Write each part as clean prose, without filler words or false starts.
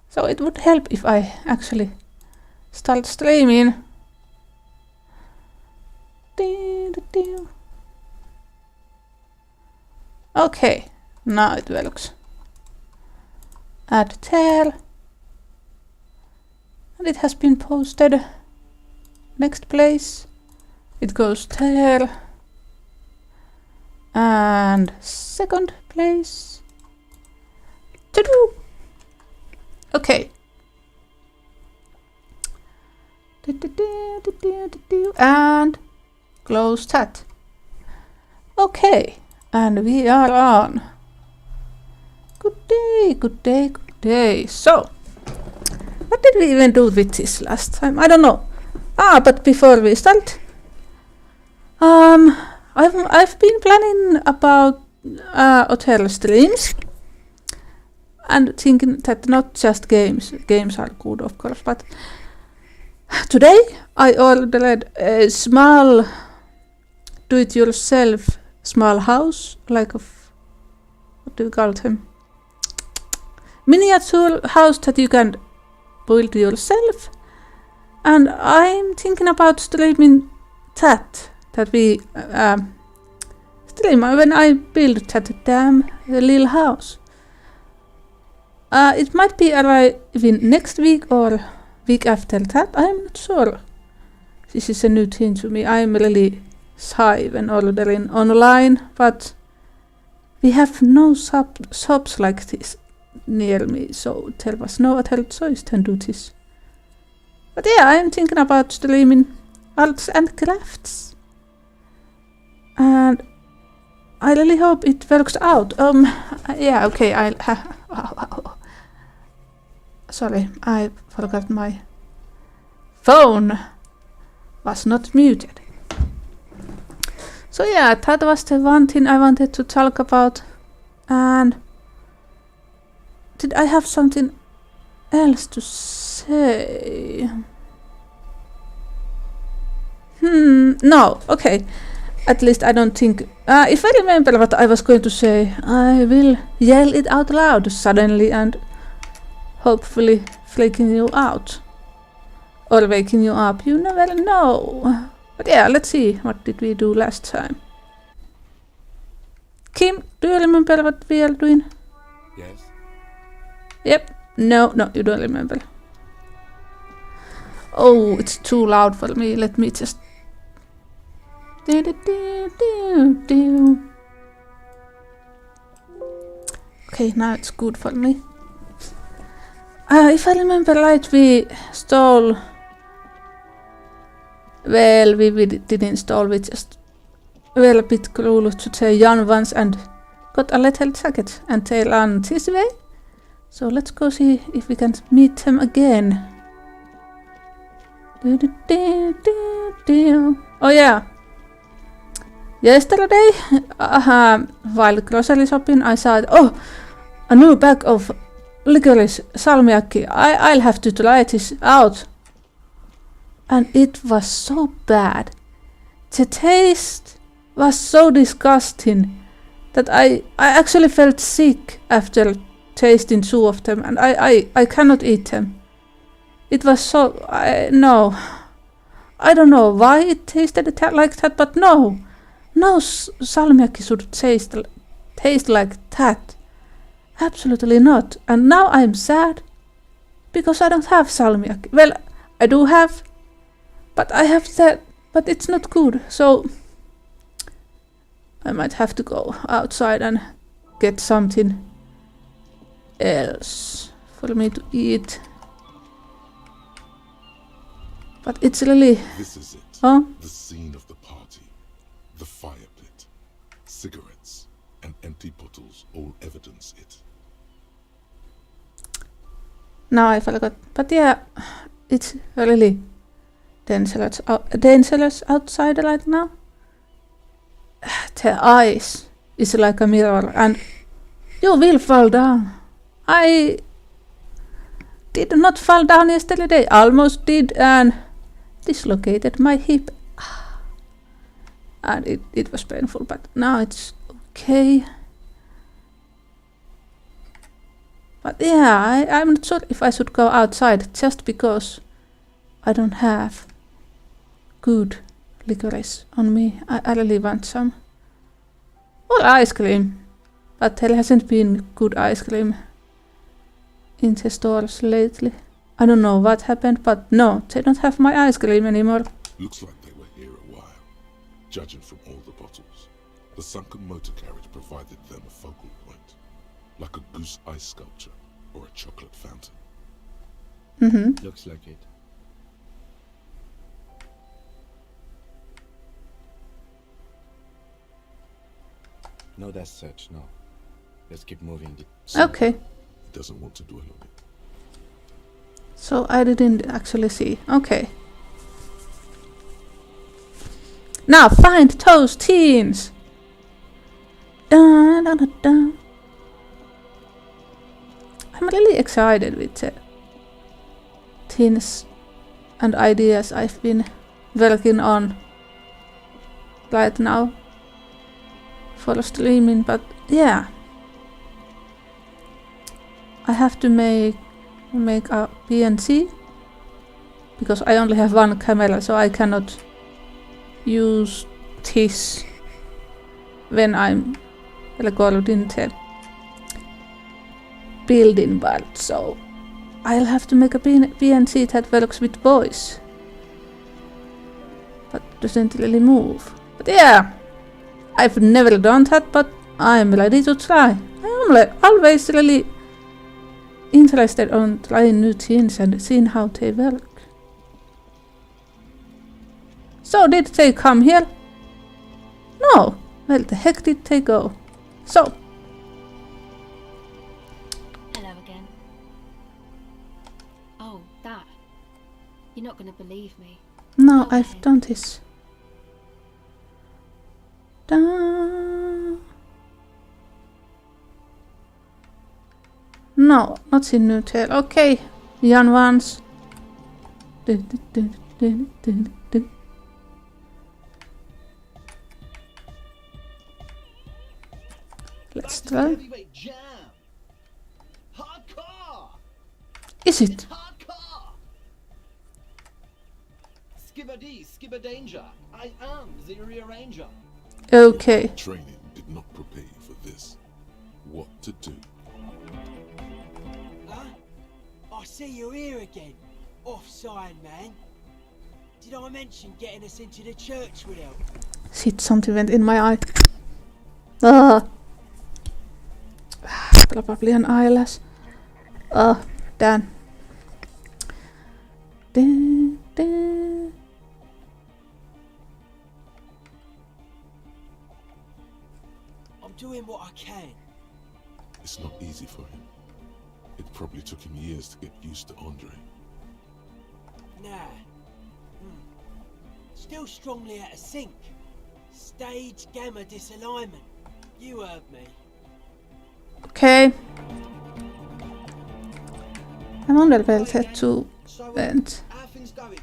So it would help if I actually start streaming. Okay, now it works. Add tail. And it has been posted. Next place. It goes tail. And second place. Ta-doo! Okay. And close that. Okay. And we are on. Good day, good day, good day. So, what did we even do with this last time? I don't know. But before we start, I've been planning about hotel streams and thinking that not just games are good, of course, but today I ordered a small do-it-yourself small house, like what do you call them? Miniature house that you can build yourself, and I'm thinking about streaming that we stream when I build that damn little house. It might be arriving next week or week after that, I'm not sure. This is a new thing to me. I'm really shy when ordering online, but we have no shops like this near me, so there was no other choice than do this. But yeah, I'm thinking about streaming arts and crafts, and I really hope it works out. Yeah, okay, sorry, I forgot my phone was not muted. So yeah, that was the one thing I wanted to talk about. And did I have something else to say? No, okay. At least I don't think... if I remember what I was going to say, I will yell it out loud suddenly and hopefully freaking you out. Or waking you up, you never know. But yeah, let's see, what did we do last time? Kim, do you remember what we are doing? Yes. Yep. No, you don't remember. Oh, it's too loud for me. Let me just... Okay, now it's good for me. If I remember right, we stole... Well, we didn't install, we just were a bit cruel to the young ones and got a little jacket and tail on this way. So let's go see if we can meet them again. Oh yeah. Yesterday, while grocery shopping, I saw a new bag of licorice salmiakki. I'll have to try this out. And it was so bad. The taste was so disgusting that I actually felt sick after tasting two of them, and I cannot eat them. It was so... no. I don't know why it tasted like that, but no. No salmiakki should taste like that. Absolutely not. And now I'm sad because I don't have salmiakki. Well, I do have... But I have that, but it's not good, so I might have to go outside and get something else for me to eat. But it's really... This is it. Huh? The scene of the party. The fire pit. Cigarettes and empty bottles all evidence it. Now I forgot. But yeah, it's really... dangerous outside right now. The ice is like a mirror and you will fall down. I did not fall down yesterday. Almost did and dislocated my hip. And it was painful, but now it's okay. But yeah, I'm not sure if I should go outside just because I don't have good licorice on me. I really want some. Or ice cream. But there hasn't been good ice cream in the stores lately. I don't know what happened, but no, they don't have my ice cream anymore. Looks like they were here a while, judging from all the bottles. The sunken motor carriage provided them a focal point, like a goose ice sculpture or a chocolate fountain. Mm-hmm. Looks like it. No, that's such, no. Let's keep moving. Okay. He doesn't want to dwell on it. So I didn't actually see. Okay. Now find those teens! Da, da, da, da. I'm really excited with the things and ideas I've been working on right now for streaming, but yeah. I have to make a PNC because I only have one camera, so I cannot use this when I'm recording the building part, so I'll have to make a PNC that works with voice but doesn't really move. But yeah, I've never done that, but I'm ready to try. I'm always really interested on trying new things and seeing how they work. So did they come here? No. Where the heck did they go? So. Hello again. Oh, that. You're not going to believe me. Now Okay. I've done this. Da. No, not in new tail. Okay, young ones. Du, du, du, du, du, du. Let's try. Heavyweight jam. Hardcore. Is It's it? hardcore. Skibberdy, skibber danger. I am the rearranger. Okay. Training did not prepare you for this. What to do? Huh? I see you're here again. Offside, man. Did I mention getting us into the church would help? Shit, something went in my eye. Ah. Probably an eyelash. Oh, damn. Dun, dun. I'm doing what I can. It's not easy for him. It probably took him years to get used to Andre. Nah. Still strongly out of sync. Stage gamma disalignment. You heard me. Okay. I wonder where that to So, went. how are things going?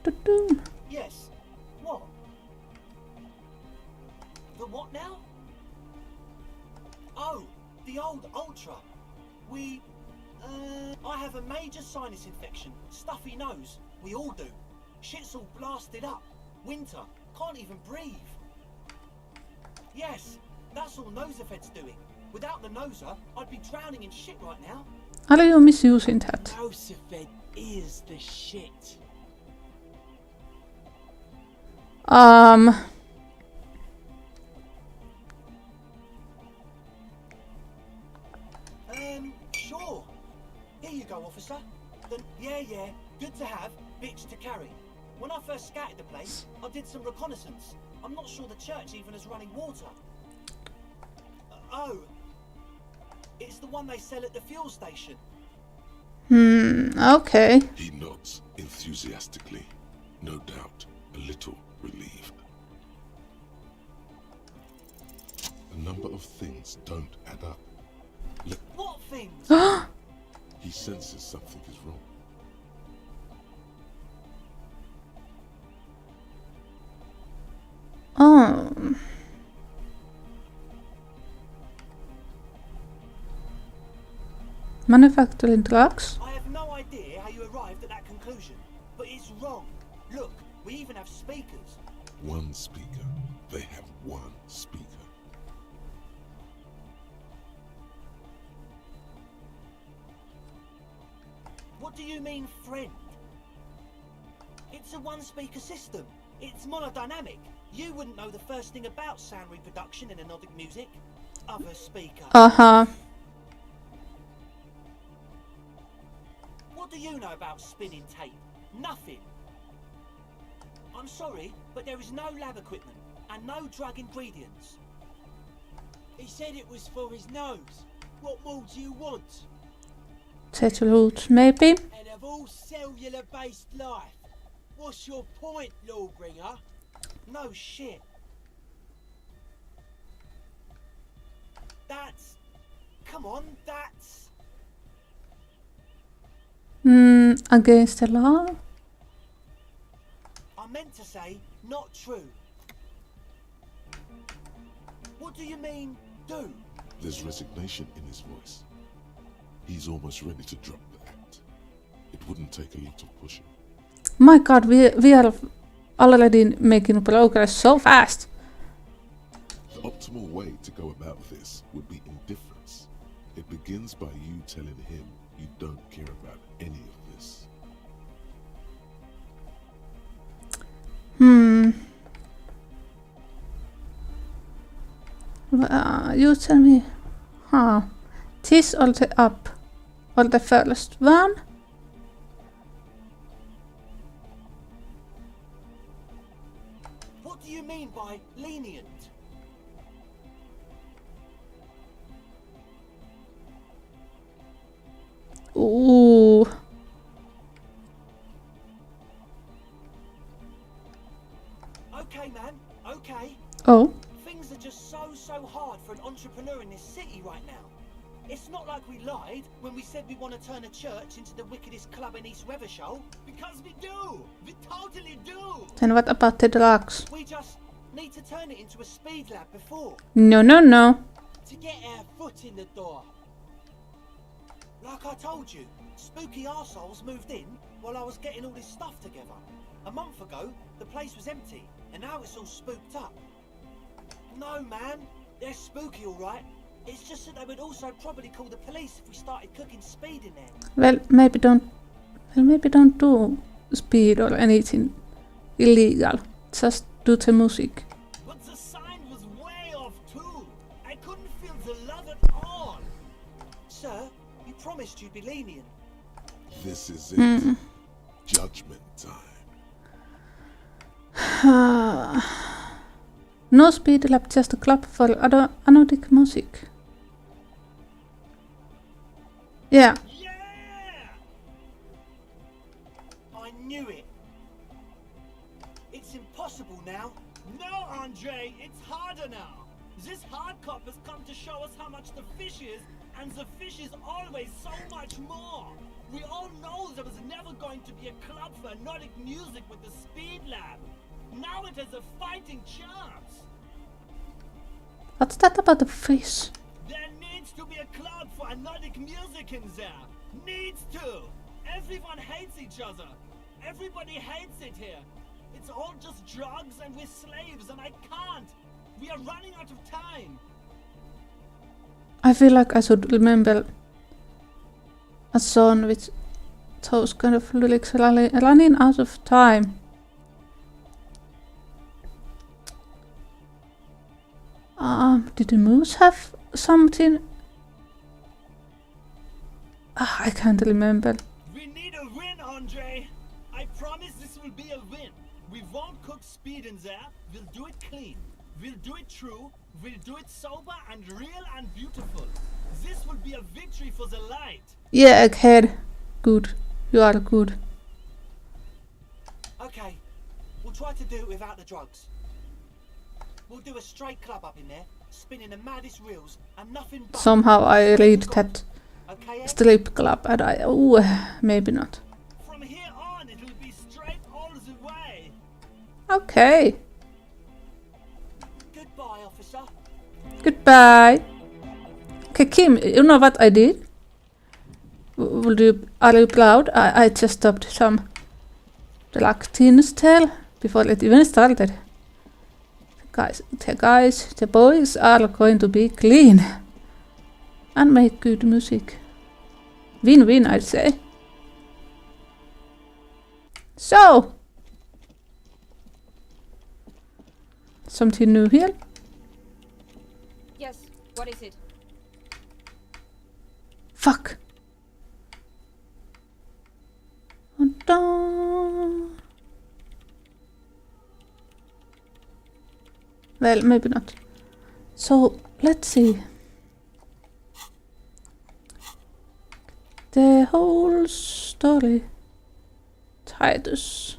Du-du-du. Yes. What? The what now? Oh, the old Ultra. I have a major sinus infection. Stuffy nose. We all do. Shit's all blasted up. Winter. Can't even breathe. Yes, that's all Nosefed's doing. Without the Noser, I'd be drowning in shit right now. Are you misusing that? Nosefed is the shit. Sure. Here you go, officer. Yeah, good to have, bitch to carry. When I first scouted the place, I did some reconnaissance. I'm not sure the church even has running water. Oh. It's the one they sell at the fuel station. Okay. He nods enthusiastically, no doubt a little relieved. A number of things don't add up. What things? He senses something is wrong. Oh. Manufacturing drugs? I have no idea how you arrived at that conclusion, but it's wrong. Look, we even have speakers. One speaker. They have one speaker. What do you mean, friend? It's a one-speaker system. It's monodynamic. You wouldn't know the first thing about sound reproduction in anodic music. Other speaker. Aha. What do you know about spinning tape? Nothing. I'm sorry, but there is no lab equipment and no drug ingredients. He said it was for his nose. What more do you want? Root, maybe? And of all cellular-based life, what's your point, Lawbringer? No shit. That's... Come on, that's... Against the law? I meant to say, not true. What do you mean, do? There's resignation in his voice. He's almost ready to drop the act. It wouldn't take a lot of pushing. My god, we are already making progress so fast. The optimal way to go about this would be indifference. It begins by you telling him you don't care about any of this. You tell me. Huh. This or the up? Or the first one? What do you mean by lenient? Ooh. Okay, man, okay. Oh. Things are just so hard for an entrepreneur in this city right now. It's not like we lied when we said we want to turn a church into the wickedest club in East Revershow. Because we do! We totally do! Then what about the drugs? We just need to turn it into a speed lab before. No, no, no. To get our foot in the door. Like I told you, spooky arseholes moved in while I was getting all this stuff together. A month ago, the place was empty, and now it's all spooked up. No, man, they're spooky all right. It's just that they would also probably call the police if we started cooking speed in there. Well, maybe don't do speed or anything illegal. Just do the music. But the sign was way off too. I couldn't feel the love at all. Sir, you promised you'd be lenient. This is it. Judgment time. No speed lab, just a club for anodic music. Yeah. Yeah! I knew it. It's impossible now. No, Andre, it's harder now. This hard cop has come to show us how much the fish is, and the fish is always so much more. We all know there was never going to be a club for anodic music with the speed lab. Now it has a fighting chance. What's that about the fish? There needs to be a club for anodic music in there. Needs to. Everyone hates each other. Everybody hates it here. It's all just drugs and we're slaves and I can't. We are running out of time. I feel like I should remember a song with those kind of lyrics running out of time. Did the moose have something? I can't remember. We need a win, Andre. I promise this will be a win. We won't cook speed in there. We'll do it clean. We'll do it true. We'll do it sober and real and beautiful. This will be a victory for the light. Yeah, Egghead. Good. You are good. Okay, we'll try to do it without the drugs. We'll do a straight club up in there, spinning the maddest reels and nothing but... Somehow I read that Okay, Ed? strip club and maybe not. From here on, it'll be straight all the way. Okay. Goodbye, officer. Goodbye. Okay, Kim, you know what I did? Are you proud? I just stopped some black teen's tail before it even started. The boys are going to be clean and make good music. Win-win, I'd say. So, something new here? Yes, what is it? Fuck. Dun. Well, maybe not. So, let's see. The whole story. Titus.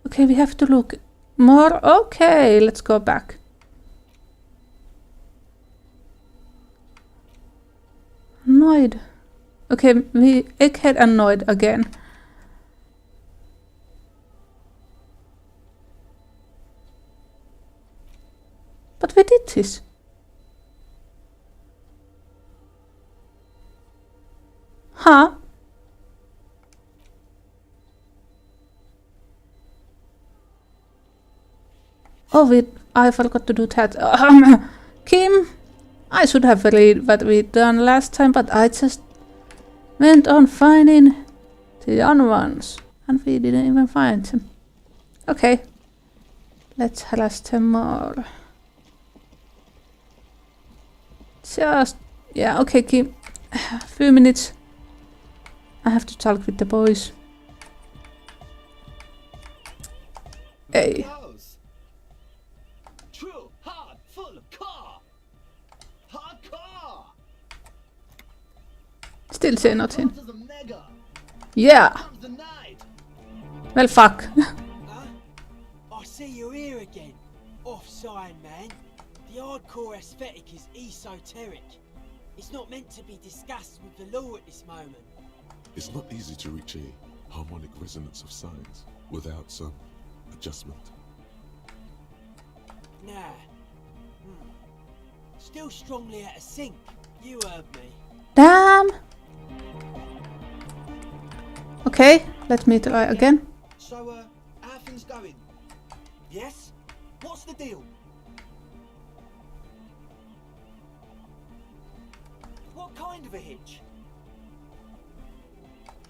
Okay, we have to look more. Okay, let's go back. Annoyed. Okay, we egghead annoyed again. But we did this. Huh? Oh, I forgot to do that. Kim, I should have read what we done last time, but I just went on finding the young ones, and we didn't even find them. Okay, let's harass them more. Just, yeah, okay, Kim. A few minutes. I have to talk with the boys. Hey. True, hard, full car. Hardcore. Still say nothing. Comes as a mega. Yeah. Comes the night. Well, fuck. I see you're here again. Offside, man. The hardcore aesthetic is esoteric. It's not meant to be discussed with the law at this moment. It's not easy to reach a harmonic resonance of signs without some adjustment. Nah. Still strongly out of sync. You heard me. Damn. Okay, let me try again. So, how things going? Yes? What's the deal? What kind of a hitch?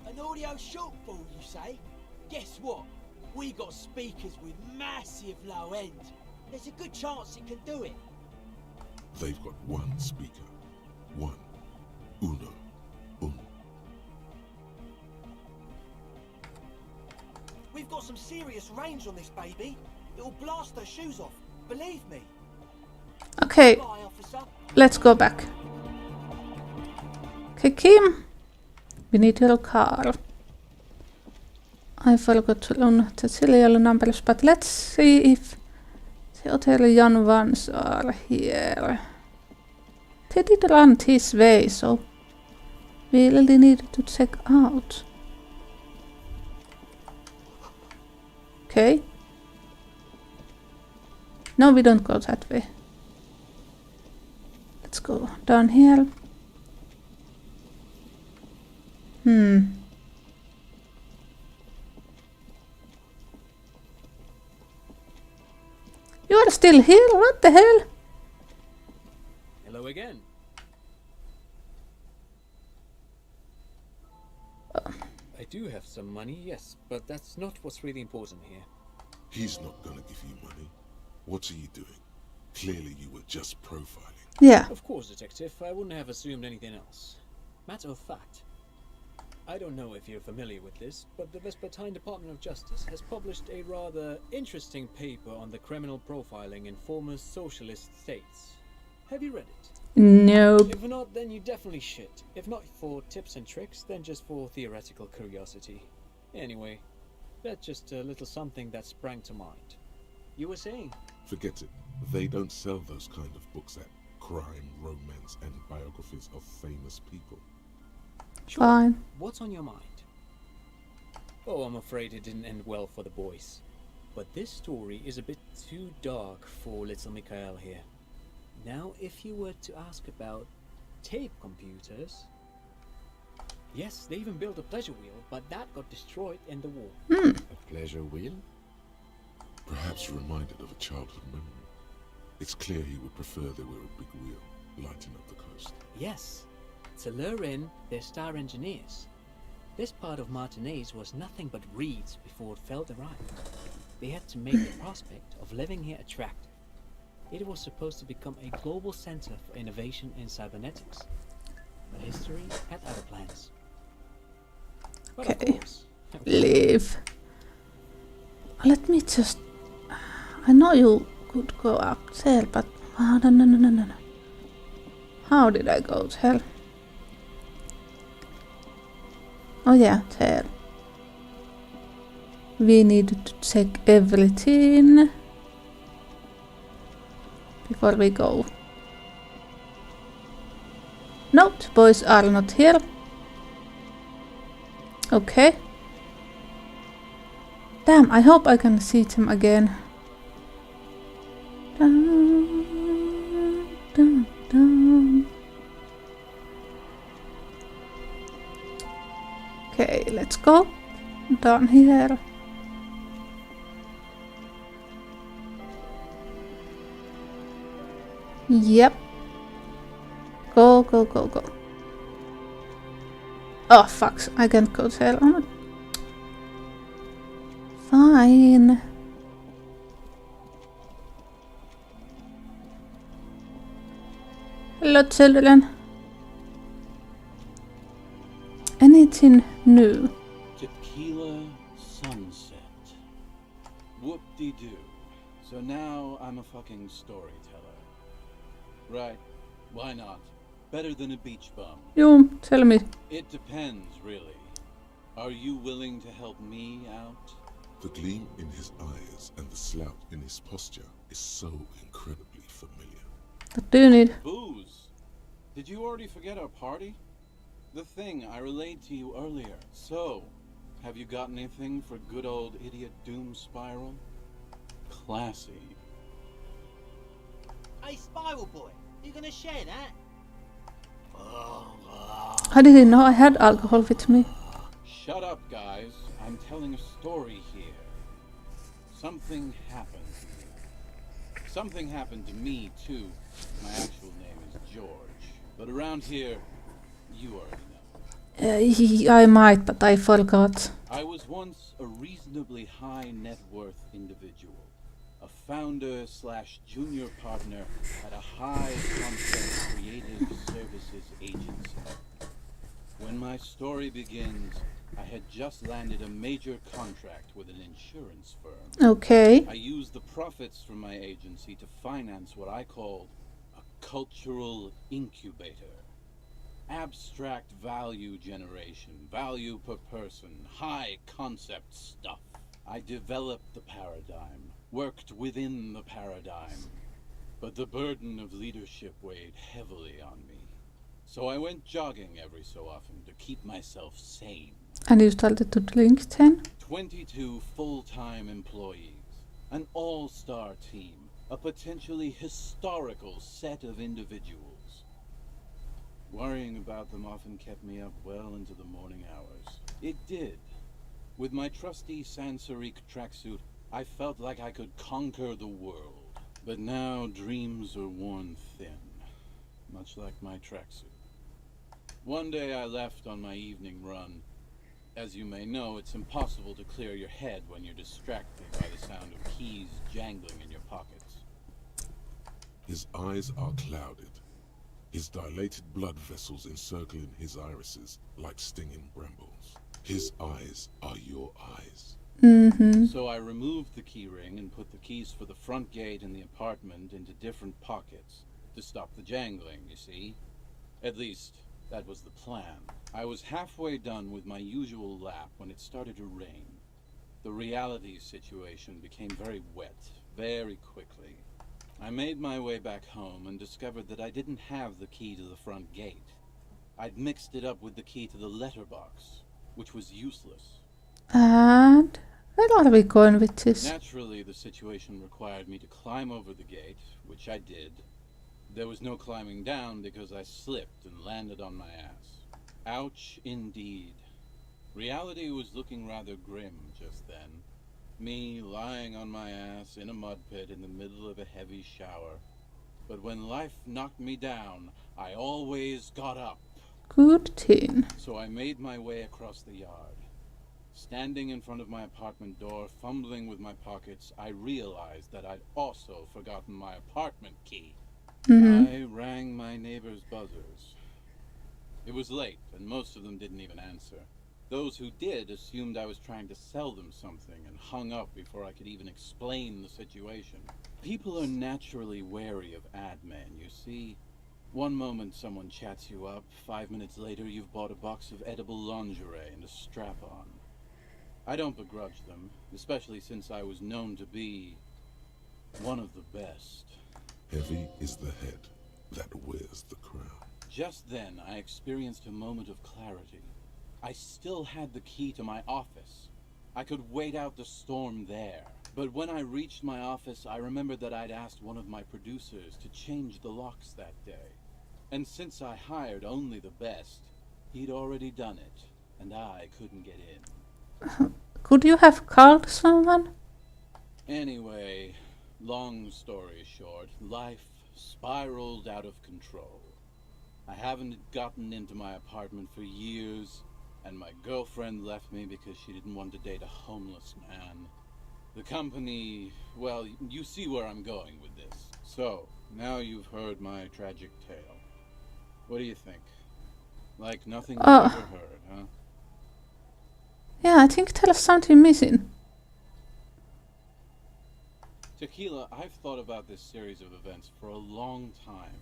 An audio shortfall, you say? Guess what? We got speakers with massive low end. There's a good chance it can do it. They've got one speaker. One. Uno. We've got some serious range on this baby. It'll blast her shoes off. Believe me. Okay, Bye, officer. let's go back. Okay, Kim. We need your car. I forgot to learn the serial numbers, but let's see if the other young ones are here. They did run this way, so we really need to check out. Okay. No, we don't go that way. Let's go down here. You are still here? What the hell? Hello again. I do have some money, yes, but that's not what's really important here. He's not gonna give you money. What are you doing? Clearly you were just profiling. Yeah. Of course, detective, I wouldn't have assumed anything else. Matter of fact, I don't know if you're familiar with this, but the Vespertine Department of Justice has published a rather interesting paper on the criminal profiling in former socialist states. Have you read it? Nope. If not, then you definitely should. If not for tips and tricks, then just for theoretical curiosity. Anyway, that's just a little something that sprang to mind. You were saying? Forget it. They don't sell those kind of books at crime, romance, and biographies of famous people. Sure. Fine. What's on your mind? Oh, I'm afraid it didn't end well for the boys. But this story is a bit too dark for little Mikael here. Now, if you were to ask about tape computers... Yes, they even built a pleasure wheel, but that got destroyed in the war. A pleasure wheel? Perhaps reminded of a childhood memory. It's clear he would prefer they were a big wheel, lighting up the coast. Yes, to lure in their star engineers. This part of Martinez was nothing but reeds before Feld arrived. They had to make the prospect of living here attractive. It was supposed to become a global center for innovation in cybernetics. But history had other plans. But of Okay. course, Leave. Let me just... I know you could go up there, but... Oh, no. How did I go there? Oh yeah, there. We need to check everything before we go. No, the boys are not here. Okay. Damn, I hope I can see them again. Dun, dun, dun. Okay, let's go down here. Yep. Go. Oh, fuck. I can't go there. Oh. Fine. Hello, children. Anything new? Tequila sunset. Whoop-de-doo. So now I'm a fucking storyteller. Right, why not? Better than a beach bum. You tell me. It depends, really. Are you willing to help me out? The gleam in his eyes and the slouch in his posture is so incredibly familiar. What do you need? Booze. Did you already forget our party? The thing I relayed to you earlier. So, have you got anything for good old idiot Doom Spiral? Classy. Hey, Spiral Boy, you gonna share that? I didn't know I had alcohol with me. Shut up, guys. I'm telling a story here. Something happened to me. Something happened to me, too. My actual name is George. But around here, you already know. I might, but I forgot. I was once a reasonably high net worth individual. A founder / junior partner at a high concept creative services agency. When my story begins, I had just landed a major contract with an insurance firm. Okay. I used the profits from my agency to finance what I called a cultural incubator. Abstract value generation, value per person, high concept stuff. I developed the paradigm, worked within the paradigm, but the burden of leadership weighed heavily on me. So I went jogging every so often to keep myself sane. And you started to drink then? 22 full-time employees, an all-star team, a potentially historical set of individuals. Worrying about them often kept me up well into the morning hours. It did. With my trusty Sansaric tracksuit, I felt like I could conquer the world. But now dreams are worn thin, much like my tracksuit. One day I left on my evening run. As you may know, it's impossible to clear your head when you're distracted by the sound of keys jangling in your pockets. His eyes are clouded, his dilated blood vessels encircling his irises like stinging brambles. His eyes are your eyes. Mm-hmm. So I removed the key ring and put the keys for the front gate and the apartment into different pockets to stop the jangling, you see? At least, that was the plan. I was halfway done with my usual lap when it started to rain. The reality situation became very wet, very quickly. I made my way back home and discovered that I didn't have the key to the front gate. I'd mixed it up with the key to the letterbox, which was useless. And where are we going with this? Naturally, the situation required me to climb over the gate, which I did. There was no climbing down because I slipped and landed on my ass. Ouch, indeed. Reality was looking rather grim just then. Me lying on my ass in a mud pit in the middle of a heavy shower. But when life knocked me down, I always got up. Good thing. So I made my way across the yard. Standing in front of my apartment door, fumbling with my pockets, I realized that I'd also forgotten my apartment key. I rang my neighbor's buzzers. It was late, and most of them didn't even answer. Those who did assumed I was trying to sell them something and hung up before I could even explain the situation. People are naturally wary of ad men, you see. One moment someone chats you up, 5 minutes later you've bought a box of edible lingerie and a strap-on. I don't begrudge them, especially since I was known to be one of the best. Heavy is the head that wears the crown. Just then, I experienced a moment of clarity. I still had the key to my office. I could wait out the storm there. But when I reached my office, I remembered that I'd asked one of my producers to change the locks that day. And since I hired only the best, he'd already done it, and I couldn't get in. Could you have called someone? Anyway, long story short, life spiraled out of control. I haven't gotten into my apartment for years, and my girlfriend left me because she didn't want to date a homeless man. The company, well, you see where I'm going with this. So, now you've heard my tragic tale. What do you think? Like nothing you've ever heard, huh? Yeah, I think there's something missing. Tequila, I've thought about this series of events for a long time.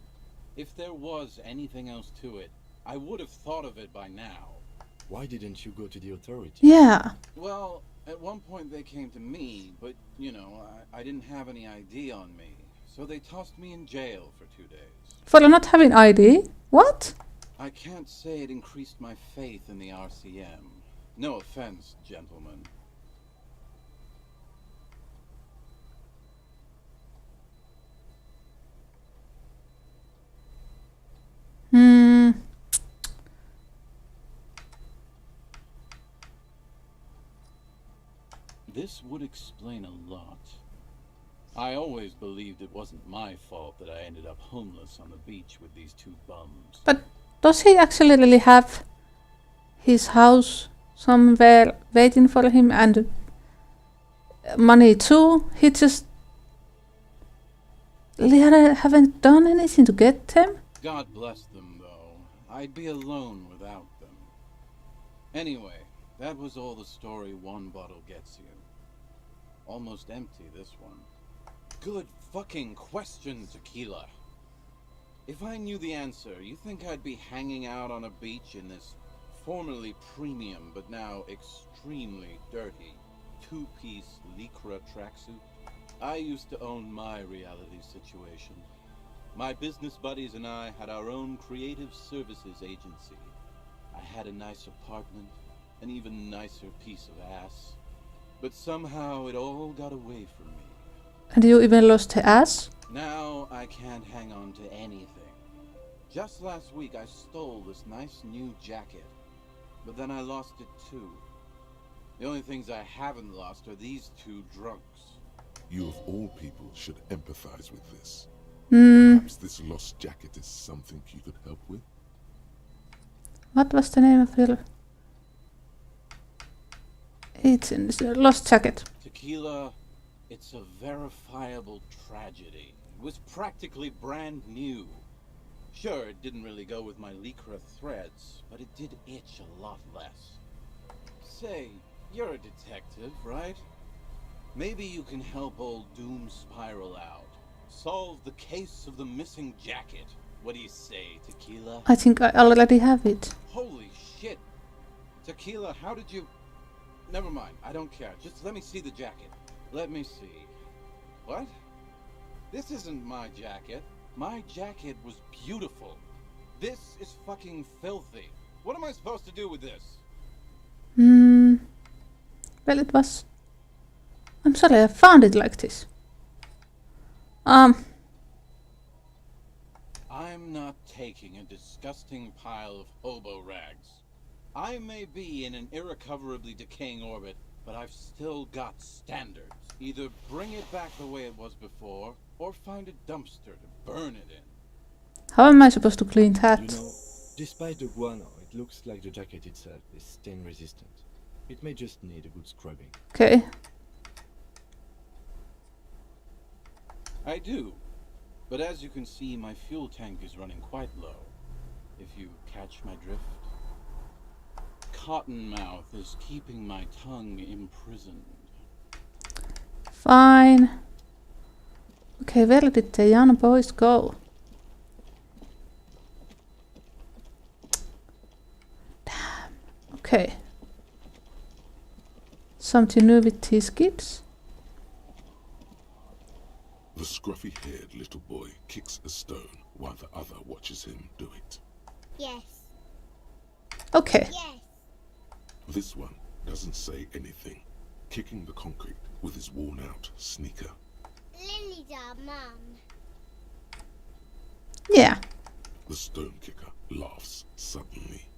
If there was anything else to it, I would have thought of it by now. Why didn't you go to the authorities? Yeah. Well, at one point they came to me, but, you know, I didn't have any ID on me. So they tossed me in jail for 2 days. For not having ID? What? I can't say it increased my faith in the RCM. No offense, gentlemen. This would explain a lot. I always believed it wasn't my fault that I ended up homeless on the beach with these two bums. But does he actually really have his house somewhere waiting for him and money too? He just haven't done anything to get them? God bless them, though. I'd be alone without them. Anyway, that was all the story one bottle gets you. Almost empty, this one. Good fucking question, Tequila. If I knew the answer, you think I'd be hanging out on a beach in this formerly premium but now extremely dirty two-piece lycra tracksuit? I used to own my reality situation. My business buddies and I had our own creative services agency. I had a nice apartment, an even nicer piece of ass. But somehow it all got away from me. And you even lost the ass? Now I can't hang on to anything. Just last week I stole this nice new jacket, but then I lost it too. The only things I haven't lost are these two drunks. You of all people should empathize with this. Perhaps this lost jacket is something you could help with? What was the name of your... It's in this lost jacket. Tequila, it's a verifiable tragedy. It was practically brand new. Sure, it didn't really go with my lycra threads, but it did itch a lot less. Say, you're a detective, right? Maybe you can help old Doom Spiral out. Solve the case of the missing jacket. What do you say, Tequila? I think I already have it. Holy shit! Tequila, how did you... Never mind, I don't care. Just let me see the jacket. Let me see. What? This isn't my jacket. My jacket was beautiful. This is fucking filthy. What am I supposed to do with this? Well, it was... I'm sorry, I found it like this. I'm not taking a disgusting pile of hobo rags. I may be in an irrecoverably decaying orbit, but I've still got standards. Either bring it back the way it was before, or find a dumpster to burn it in. How am I supposed to clean that? You know, despite the guano, it looks like the jacket itself is stain resistant. It may just need a good scrubbing. Okay. I do. But as you can see, my fuel tank is running quite low. If you catch my drift. Cottonmouth is keeping my tongue imprisoned. Fine. Okay, where did the young boys go? Damn. Okay. Something new with these kids? The scruffy-haired little boy kicks a stone while the other watches him do it. Yes. Okay. Yes. This one doesn't say anything, kicking the concrete with his worn-out sneaker. Lily's our mum. Yeah. The stone kicker laughs suddenly.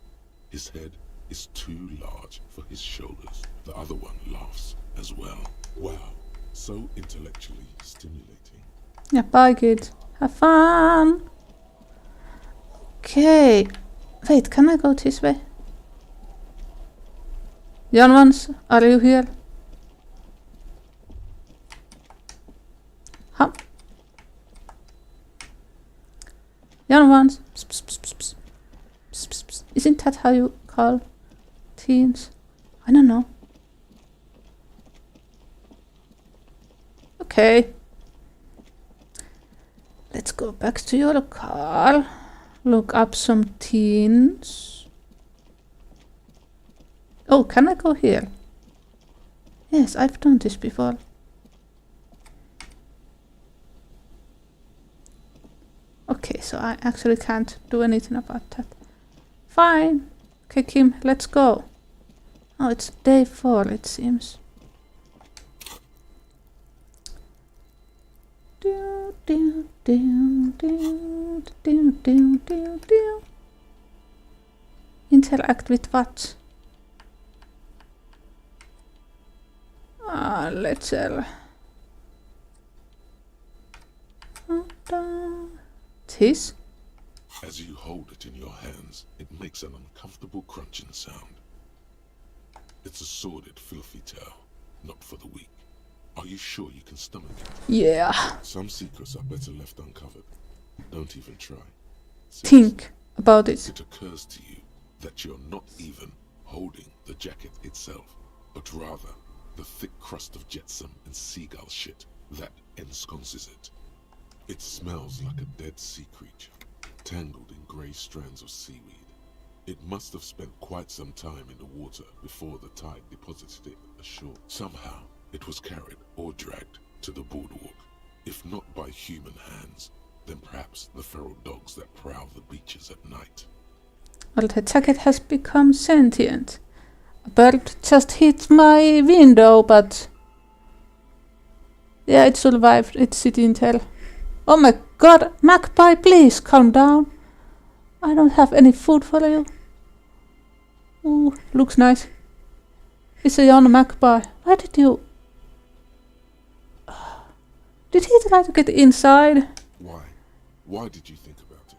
His head is too large for his shoulders. The other one laughs as well. Wow, so intellectually stimulating. Yeah, bye kids. Have fun. Okay. Wait, can I go this way? Young ones, are you here? Huh? Young ones. Psst, psst, psst, psst. Psst, psst, psst. Isn't that how you call teens? I don't know. Okay. Let's go back to your car. Look up some teens. Oh, can I go here? Yes, I've done this before. Okay, so I actually can't do anything about that. Fine. Okay, Kim, let's go. Oh, it's day 4, it seems. Do, do, do, do, do, do, do, do. Interact with what? Let's this? As you hold it in your hands, it makes an uncomfortable crunching sound. It's a sordid, filthy tale, not for the weak. Are you sure you can stomach it? Yeah. Some secrets are better left uncovered. Don't even try. Think about it. It occurs to you that you're not even holding the jacket itself, but rather the thick crust of jetsam and seagull shit that ensconces it. It smells like a dead sea creature, tangled in grey strands of seaweed. It must have spent quite some time in the water before the tide deposited it ashore. Somehow, it was carried or dragged to the boardwalk. If not by human hands, then perhaps the feral dogs that prowl the beaches at night. Well, the jacket has become sentient. A bird just hit my window, but... yeah, it survived. It didn't tell. Oh my god, magpie, please calm down. I don't have any food for you. Ooh, looks nice. It's a young magpie. Why did you... did he try to get inside? Why? Why did you think about it?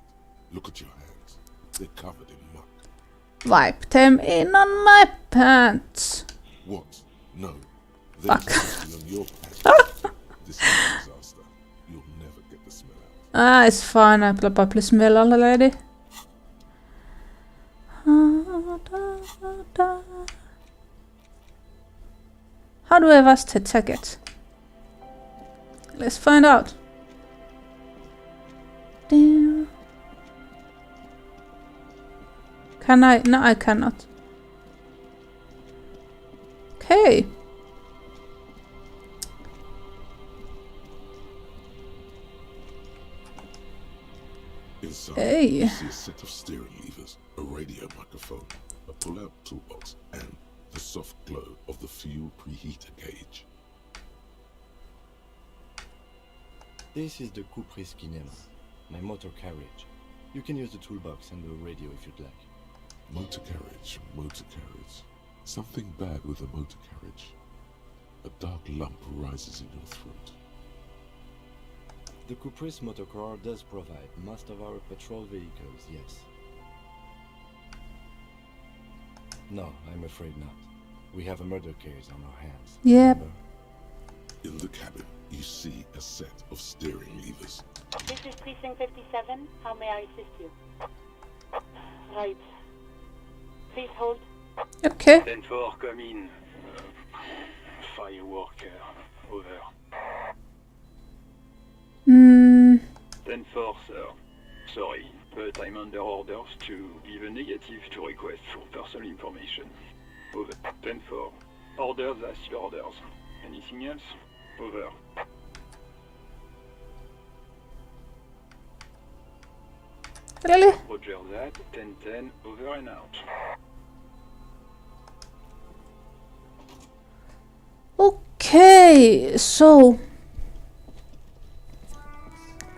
Look at your hands. They're covered in muck. Wipe them in on my pants. What? No. They're Fuck. mostly on your pants. This is a disaster. You'll never get the smell out. Ah, it's fine. I probably smell already. How do I wash the jacket? Let's find out. Can I? No, I cannot. Okay. Inside, Hey. you see a set of steering levers, a radio microphone, a pull-out toolbox, and the soft glow of the fuel preheater gauge. This is the Coupe's Kinema, my motor carriage. You can use the toolbox and the radio if you'd like. Motor carriage, motor carriage. Something bad with a motor carriage. A dark lump rises in your throat. The Coupe's motor car does provide most of our patrol vehicles, yes. No, I'm afraid not. We have a murder case on our hands. Yep. remember? In the cabin, you see a set of steering levers. This is Precinct 57. How may I assist you? Right. Please hold. Okay. 10-4, come in. Firework, over. 10-4, sir. Sorry, but I'm under orders to give a negative to request for personal information. Over. 10-4. Orders as your orders. Anything else? Over. Really? Roger that. 10-10, over and out. Okay, so...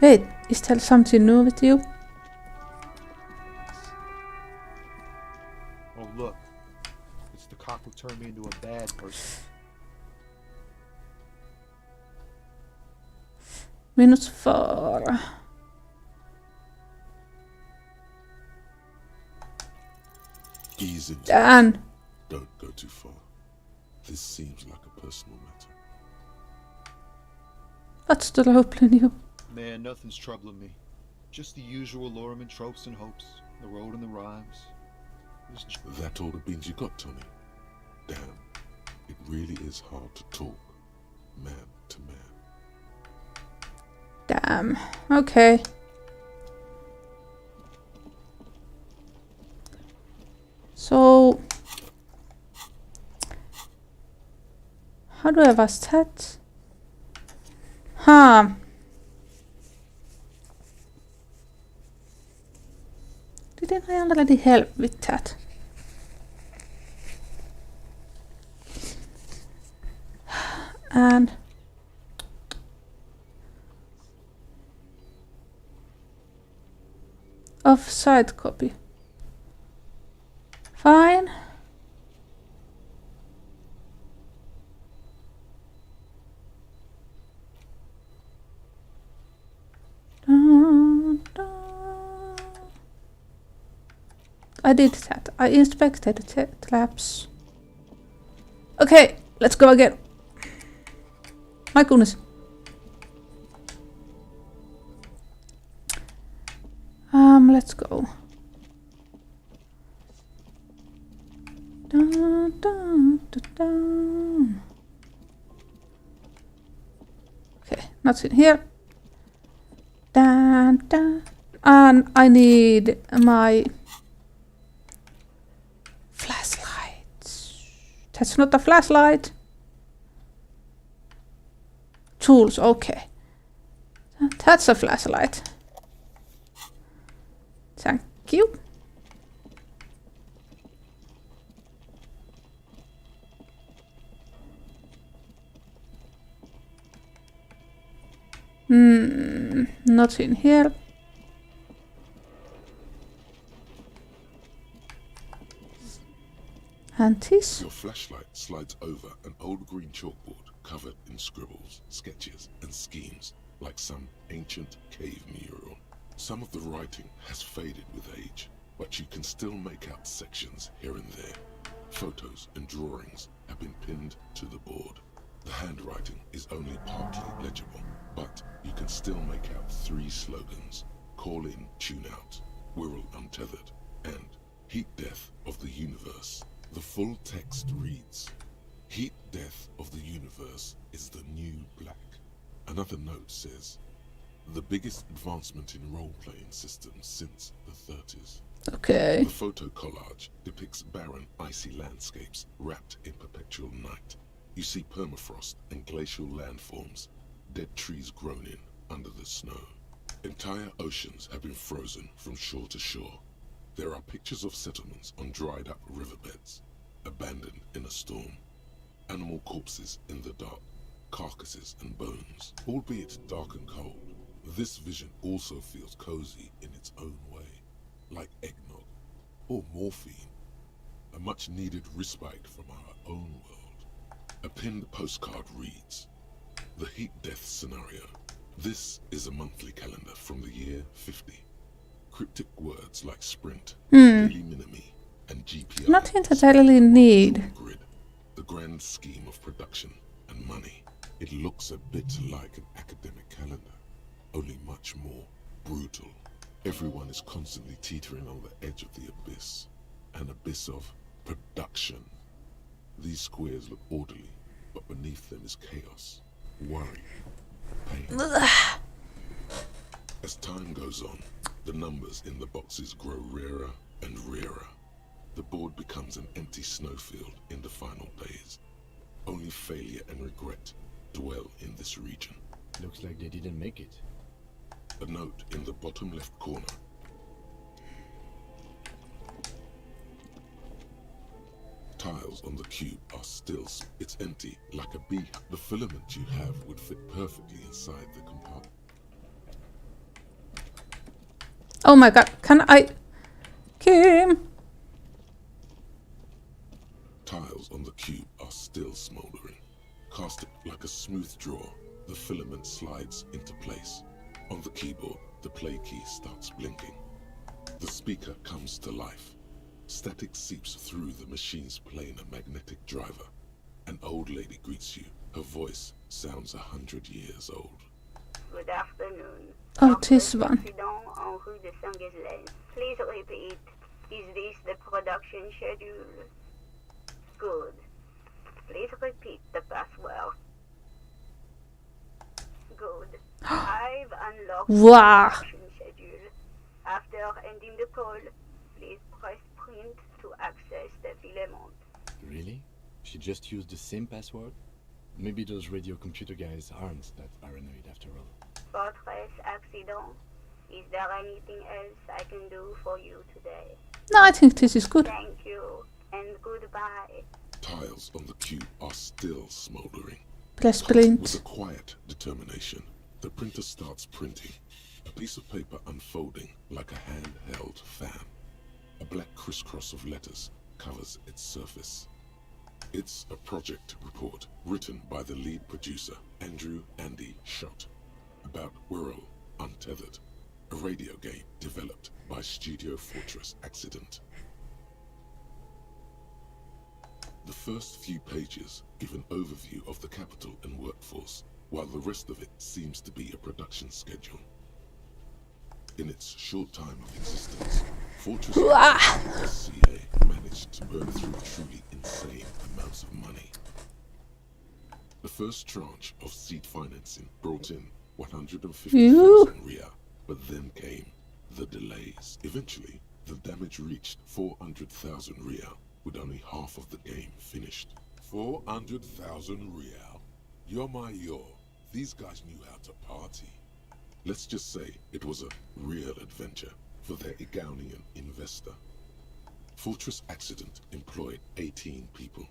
Wait, is there something new with you? Oh look, it's the cop who turned me into a bad person. -4. Ease into Dan. it. Don't go too far. This seems like a personal matter. What's the troubling you? Man, nothing's troubling me. Just the usual Lorman tropes and hopes. The road and the rhymes. That all the beans you got, Tony? Damn, it really is hard to talk, man to man. Damn. Okay. So... How do I was that? Huh. Didn't I already help with that? And... Offside copy. Fine. Dun, dun. I did that. I inspected the traps. Okay, let's go again. My goodness. Let's go. Dun, dun, dun, dun. Okay, nothing here. Dun, dun. And I need my flashlight. That's not a flashlight. Tools, okay. That's a flashlight. Thank you. Nothing here. And this? Your flashlight slides over an old green chalkboard covered in scribbles, sketches, and schemes like some ancient cave mural. Some of the writing has faded with age, but you can still make out sections here and there. Photos and drawings have been pinned to the board. The handwriting is only partly legible, but you can still make out 3 slogans: Call in, tune out, Wirral untethered, and Heat Death of the Universe. The full text reads, Heat Death of the Universe is the new black. Another note says, the biggest advancement in role-playing systems since the 30s. Okay. The photo collage depicts barren, icy landscapes wrapped in perpetual night. You see permafrost and glacial landforms, dead trees grown in under the snow. Entire oceans have been frozen from shore to shore. There are pictures of settlements on dried-up riverbeds. abandoned in a storm. Animal corpses in the dark, carcasses and bones, albeit dark and cold. This vision also feels cozy in its own way, like eggnog or morphine, a much needed respite from our own world. A pinned postcard reads, "The heat death scenario. This is a monthly calendar from the year 50. Cryptic words like sprint, daily minimi, and GPI. Nothing that I really need. Grid, the grand scheme of production and money. It looks a bit like an academic calendar, only much more brutal. Everyone is constantly teetering on the edge of the abyss, an abyss of production. These squares look orderly, but beneath them is chaos, worry, pain. As time goes on, the numbers in the boxes grow rarer and rarer. The board becomes an empty snowfield in the final days. Only failure and regret dwell in this region. Looks like they didn't make it. A note in the bottom left corner. Tiles on the cube are still, it's empty, like a bee. The filament you have would fit perfectly inside the compartment. Oh my god, can I... Kim! Tiles on the cube are still smoldering. Cast it like a smooth draw, the filament slides into place. On the keyboard, the play key starts blinking. The speaker comes to life. Static seeps through the machine's playing a magnetic driver. An old lady greets you. Her voice sounds 100 years old. Good afternoon. Oh, this one. Please repeat. Is this the production schedule? Good. Please repeat the password. Good. I've unlocked Wow. the production schedule. After ending the call, please press print to access the filament. Really? She just used the same password? Maybe those radio computer guys aren't that paranoid after all. Fortress accident. Is there anything else I can do for you today? No, I think this is good. Thank you, and goodbye. Tiles on the cube are still smoldering. Press With print. a quiet determination, the printer starts printing. A piece of paper unfolding like a handheld fan. A black crisscross of letters covers its surface. It's a project report written by the lead producer, Andrew Andy Schott, about Wirral Untethered, a radio game developed by Studio Fortress Accident. The first few pages give an overview of the capital and workforce, while the rest of it seems to be a production schedule. In its short time of existence, Fortress SCA managed to burn through truly insane amounts of money. The first tranche of seed financing brought in 150,000 Riyal, but then came the delays. Eventually, the damage reached 400,000 Riyal, with only half of the game finished. 400,000 Riyal? You're my yo. These guys knew how to party. Let's just say it was a real adventure for their Igaunian investor. Fortress Accident employed 18 people,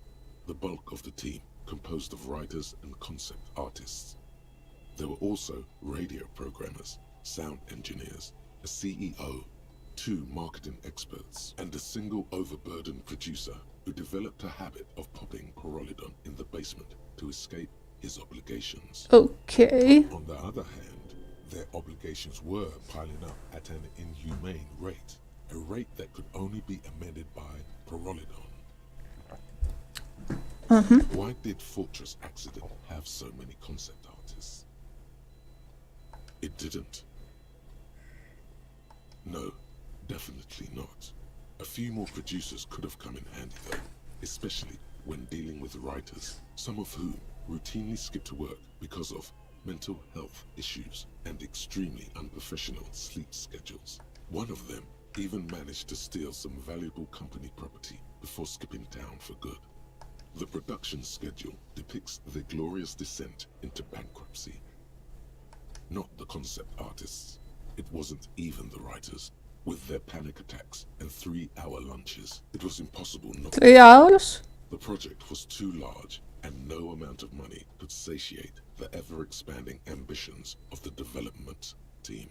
the bulk of the team composed of writers and concept artists. There were also radio programmers, sound engineers, a CEO, 2 marketing experts, and a single overburdened producer who developed a habit of popping Pyrrolidon in the basement to escape his obligations. Okay. On the other hand, their obligations were piling up at an inhumane rate, a rate that could only be amended by Pyrrolidon. Why did Fortress Accident have so many concept artists? It didn't. No, definitely not. A few more producers could have come in handy though, especially when dealing with writers, some of whom routinely skip to work because of mental health issues and extremely unprofessional sleep schedules. One of them even managed to steal some valuable company property before skipping town for good. The production schedule depicts their glorious descent into bankruptcy. Not the concept artists. It wasn't even the writers. With their panic attacks and 3-hour lunches, it was impossible not 3 hours? The project was too large, and no amount of money could satiate the ever-expanding ambitions of the development team.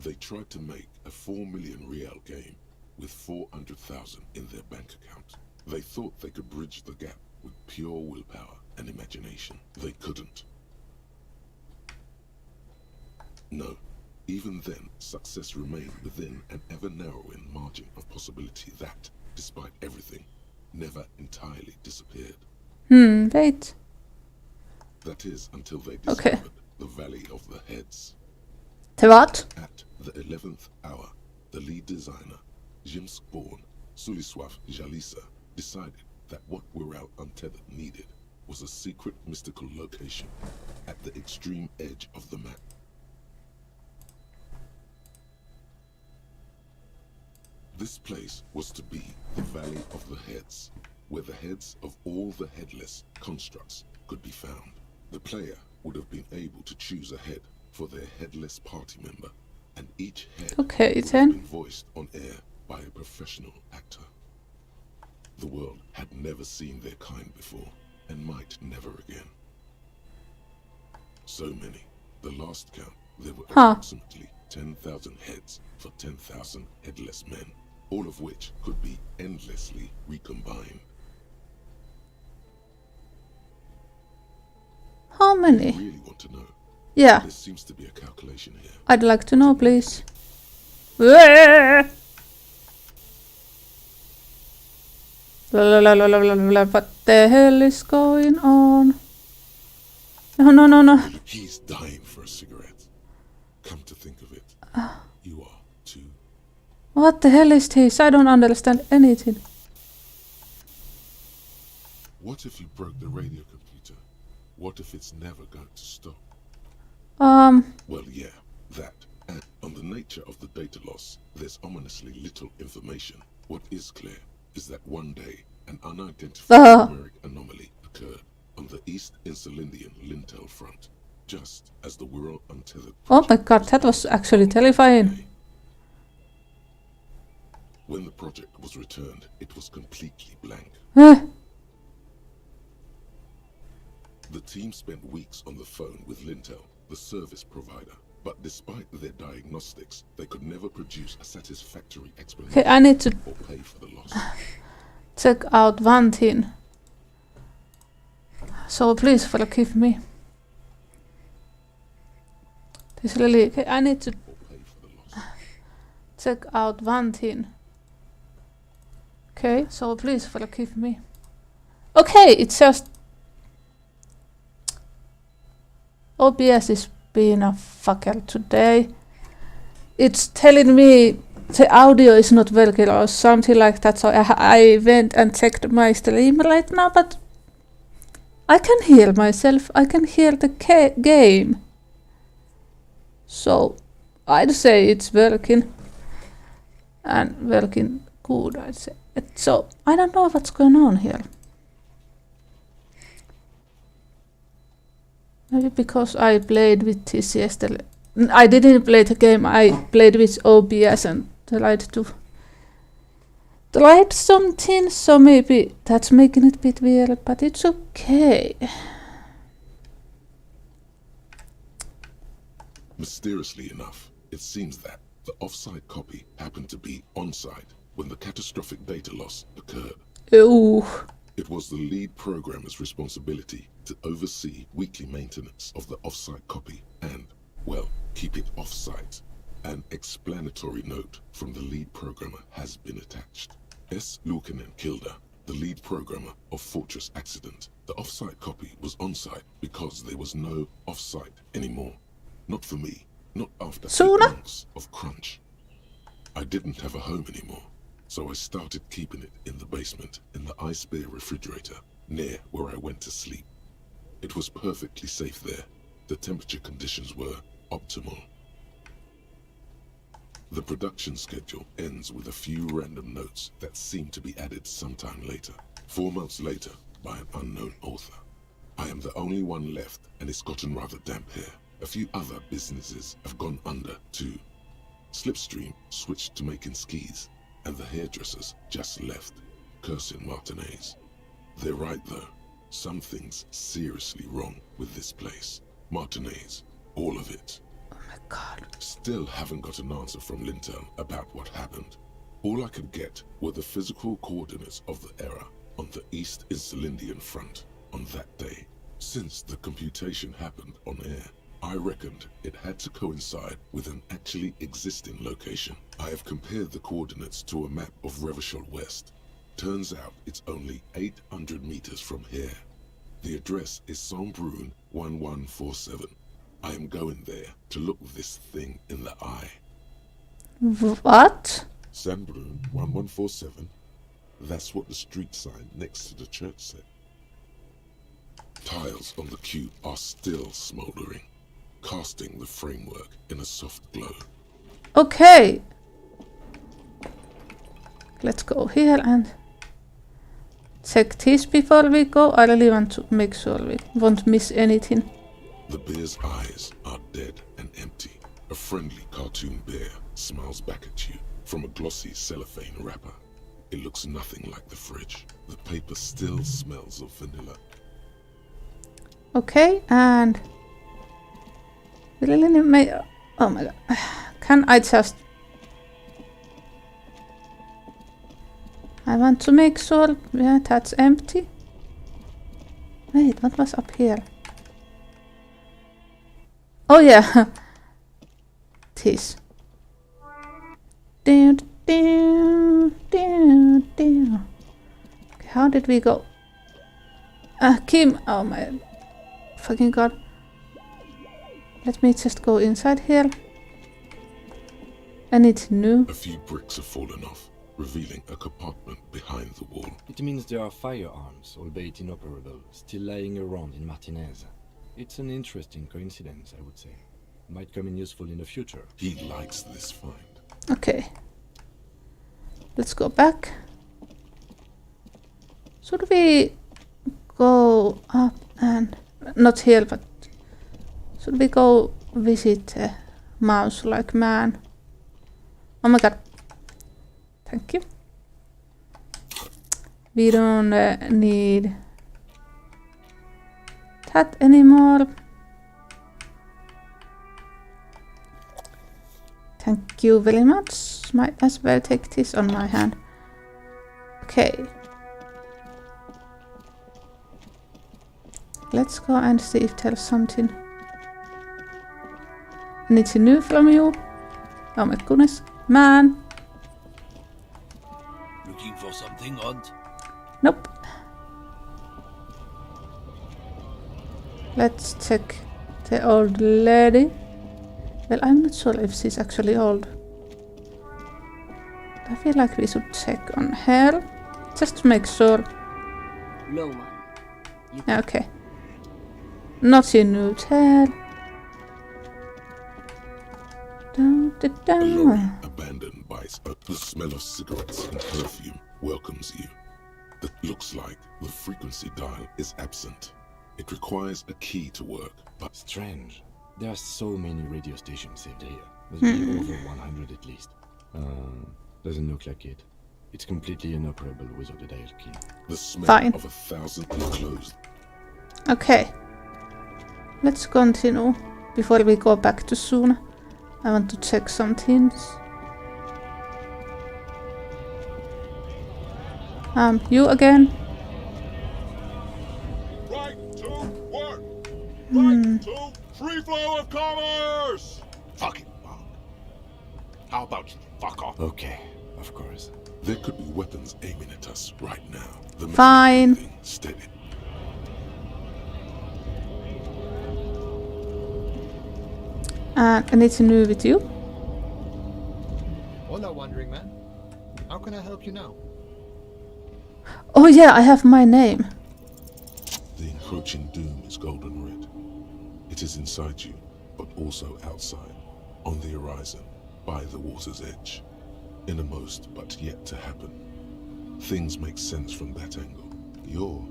They tried to make a 4 million real game with 400,000 in their bank account. They thought they could bridge the gap with pure willpower and imagination. They couldn't. No. Even then, success remained within an ever-narrowing margin of possibility that, despite everything, never entirely disappeared. Wait. That is, until they discovered the Valley of the Heads. The what? At the 11th hour, the lead designer, Jimsborn Suliswaf Jalisa, decided that what Wirral Untethered needed was a secret mystical location at the extreme edge of the map. This place was to be the Valley of the Heads, where the heads of all the headless constructs could be found. The player would have been able to choose a head for their headless party member, and each head would have been voiced on air by a professional actor. The world had never seen their kind before, and might never again. So many. The last count, there were approximately 10,000 heads for 10,000 headless men, all of which could be endlessly recombined. How many? You really want to know? Yeah. There seems to be a calculation here. I'd like to know, please. What the hell is going on? No. He's dying for a cigarette. Come to think of it, you are too. What the hell is this? I don't understand anything. What if you broke the radio computer? What if it's never going to stop? Well, yeah, that. And on the nature of the data loss, there's ominously little information. What is clear is that one day, an unidentified numeric anomaly occurred on the East Insulindian Lintel front, just as the Wirral Untethered. Oh my god, that was actually terrifying. When the project was returned, it was completely blank. The team spent weeks on the phone with Lintel, the service provider, but despite their diagnostics, they could never produce a satisfactory explanation I need to or pay for the loss. check out one thing. So please forgive me. This really, I need to check out one thing. Okay, so please forgive me. Okay, it's just OBS is being a fucker today. It's telling me the audio is not working or something like that, so I went and checked my stream right now, but I can hear myself, I can hear the game. So I'd say it's working, and working good, I'd say. So I don't know what's going on here. Maybe because I played with this yesterday. I didn't play the game, I played with OBS and tried something, so maybe that's making it a bit weird, but it's okay. Mysteriously enough, it seems that the off-site copy happened to be on-site when the catastrophic data loss occurred. Ooh. It was the lead programmer's responsibility to oversee weekly maintenance of the off-site copy and, well, keep it off-site. An explanatory note from the lead programmer has been attached. S. Luukinen Kilda, the lead programmer of Fortress Accident. The off-site copy was on-site because there was no off-site anymore. Not for me, not after 8 months of crunch. I didn't have a home anymore, so I started keeping it in the basement in the ice bear refrigerator near where I went to sleep. It was perfectly safe there. The temperature conditions were optimal. The production schedule ends with a few random notes that seem to be added sometime later. 4 months later, by an unknown author. I am the only one left, and it's gotten rather damp here. A few other businesses have gone under too. Slipstream switched to making skis, and the hairdressers just left, cursing Martinez. They're right though. Something's seriously wrong with this place. Martinez, all of it. Oh my god. Still haven't got an answer from Lintel about what happened. All I could get were the physical coordinates of the error on the East Insulindian front on that day. Since the computation happened on air, I reckoned it had to coincide with an actually existing location. I have compared the coordinates to a map of Revachol West. Turns out it's only 800 meters from here. The address is Saint-Brun 1147. I am going there to look this thing in the eye. What? Saint-Brun 1147. That's what the street sign next to the church said. Tiles on the cube are still smoldering, casting the framework in a soft glow. Okay. Let's go here and check this before we go. I really want to make sure we won't miss anything. The bear's eyes are dead and empty. A friendly cartoon bear smiles back at you from a glossy cellophane wrapper. It looks nothing like the fridge. The paper still smells of vanilla. Okay, and we really need oh my god. Can I just... I want to make sure, yeah, that's empty. Wait, what was up here? Oh yeah. This. Okay, how did we go? Kim, oh my fucking god. Let me just go inside here. Anything new? A few bricks have fallen off, revealing a compartment behind the wall. It means there are firearms, albeit inoperable, still lying around in Martinez. It's an interesting coincidence, I would say. Might come in useful in the future. He likes this find. Okay. Let's go back. Should we go up and... Not here, but... Should we go visit a mouse-like man? Oh my god. Thank you. We don't need that anymore. Thank you very much. Might as well take this on my hand. Okay. Let's go and see if there's something. Anything new from you? Oh my goodness. Man. Looking for something, Aunt? Nope. Let's check the old lady. Well, I'm not sure if she's actually old. I feel like we should check on her. Just to make sure. No, man. Okay. Nothing new there. A lorry abandoned by the smell of cigarettes and perfume welcomes you. It looks like the frequency dial is absent. It requires a key to work, but... Strange. There are so many radio stations saved here. Must be over 100 at least. Doesn't look like it. It's completely inoperable without a dial key. The smell of 1,000 is closed. Okay. Let's continue before we go back to Suna. I want to check some things. You again? Right to work! Right to free flow of commerce! Fucking fuck. How about you fuck off? Okay, of course. There could be weapons aiming at us right now. The fine. Steady. Anything new with you? Hola, Wandering Man. How can I help you now? Oh yeah, I have my name. The encroaching doom is golden red. It is inside you, but also outside, on the horizon, by the water's edge. Innermost, but yet to happen. Things make sense from that angle. You're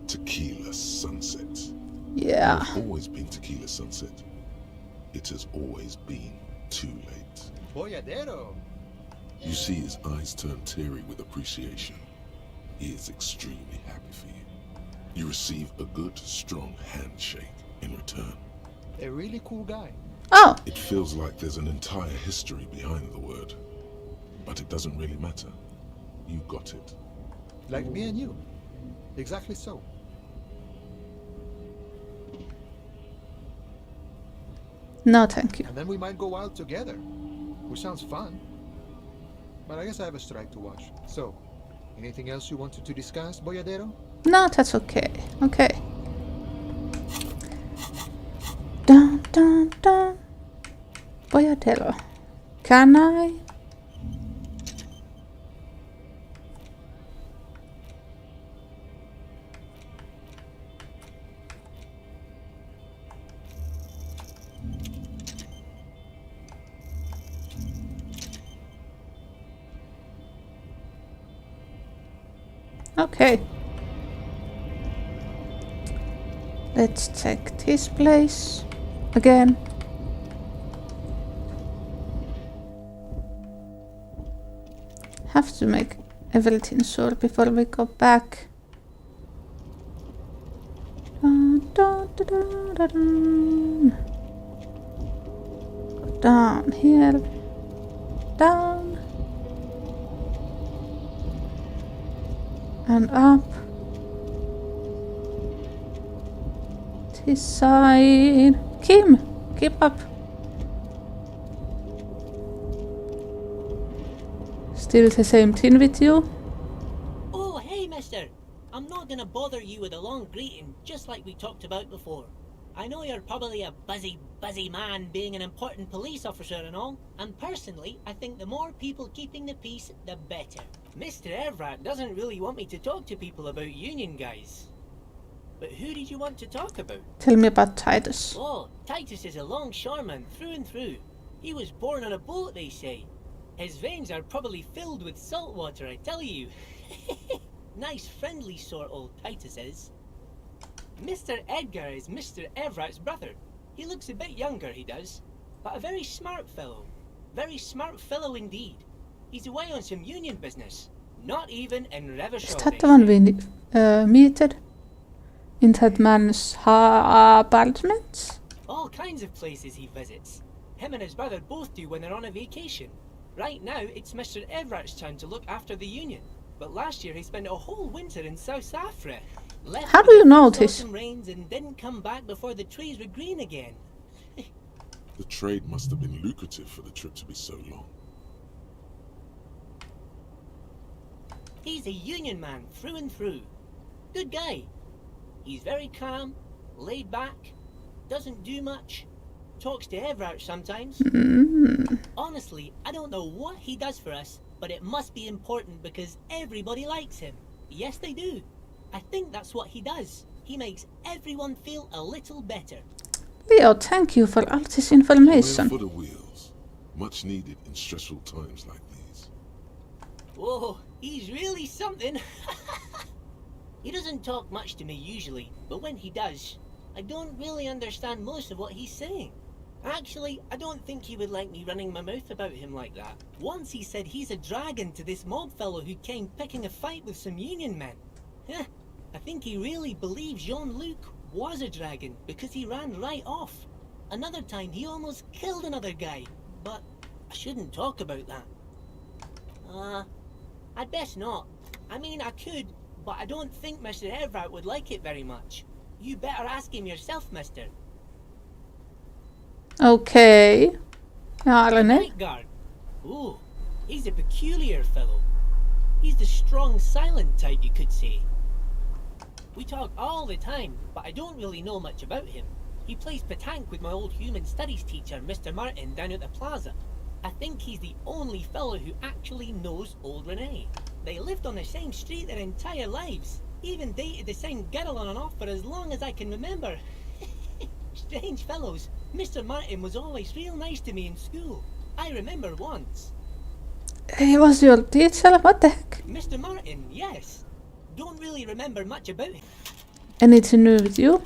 Tequila Sunset. Yeah. You've always been Tequila Sunset. It has always been too late. Boyadero. You see his eyes turn teary with appreciation. He is extremely happy for you. You receive a good, strong handshake in return. A really cool guy. Oh! It feels like there's an entire history behind the word. But it doesn't really matter. You got it. Like me and you. Exactly so. No, thank you. And then we might go out together. Which sounds fun. But I guess I have a strike to watch. So, anything else you wanted to discuss, Boyadero? No, that's okay. Okay. Dun dun dun. Boyadero. Can I? Okay. Let's check this place again. Have to make everything sure before we go back. Dun, dun, dun, dun, dun, dun. Go down here. Down. And up. This side. Kim, keep up. Still the same thing with you? Oh, hey, mister. I'm not gonna bother you with a long greeting, just like we talked about before. I know you're probably a busy man being an important police officer and all, and personally, I think the more people keeping the peace, the better. Mr. Everett doesn't really want me to talk to people about union guys. But who did you want to talk about? Tell me about Titus. Oh, Titus is a longshoreman through and through. He was born on a boat, they say. His veins are probably filled with salt water, I tell you. Nice, friendly sort old Titus is. Mr. Edgar is Mr. Everett's brother. He looks a bit younger, he does. But a very smart fellow. Very smart fellow indeed. He's away on some union business. Not even in Revachol. Is that the one we meted? In that man's apartment? All kinds of places he visits. Him and his brother both do when they're on a vacation. Right now, it's Mr. Everett's turn to look after the union. But last year he spent a whole winter in South Africa. Left How do you know this? Rains and didn't come back before the trees were green again. The trade must have been lucrative for the trip to be so long. He's a union man through and through. Good guy. He's very calm, laid back, doesn't do much, talks to Everett sometimes. Honestly, I don't know what he does for us, but it must be important because everybody likes him. Yes, they do. I think that's what he does. He makes everyone feel a little better. Leo, thank you for all this Oil information. for the wheels. Much needed in stressful times like these. Whoa, he's really something. He doesn't talk much to me usually, but when he does, I don't really understand most of what he's saying. Actually, I don't think he would like me running my mouth about him like that. Once he said he's a dragon to this mob fellow who came picking a fight with some union men. I think he really believes Jean-Luc was a dragon because he ran right off. Another time he almost killed another guy, but I shouldn't talk about that. I'd best not. I mean, I could, but I don't think Mr. Everett would like it very much. You better ask him yourself, mister. Okay. Ja, René. Night guard. Ooh, he's a peculiar fellow. He's the strong, silent type, you could say. We talk all the time, but I don't really know much about him. He plays petanque with my old human studies teacher, Mr. Martin, down at the plaza. I think he's the only fellow who actually knows old Renee. They lived on the same street their entire lives. Even dated the same girl on and off for as long as I can remember. Strange fellows. Mr. Martin was always real nice to me in school. I remember once. He was your teacher? What the heck? Mr. Martin, yes. Don't really remember much about him. Anything new with you?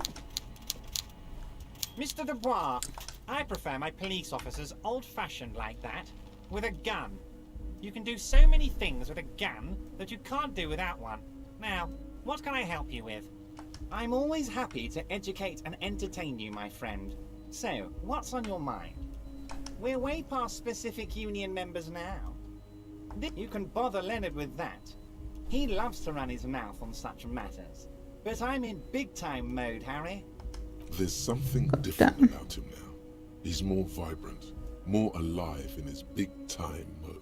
Mr. Dubois, I prefer my police officers old-fashioned like that. with a gun. You can do so many things with a gun that you can't do without one. Now, what can I help you with? I'm always happy to educate and entertain you, my friend. So, what's on your mind? We're way past specific union members now. You can bother Leonard with that. He loves to run his mouth on such matters. But I'm in big-time mode, Harry. There's something different about him now. He's more vibrant, more alive in his big-time mode.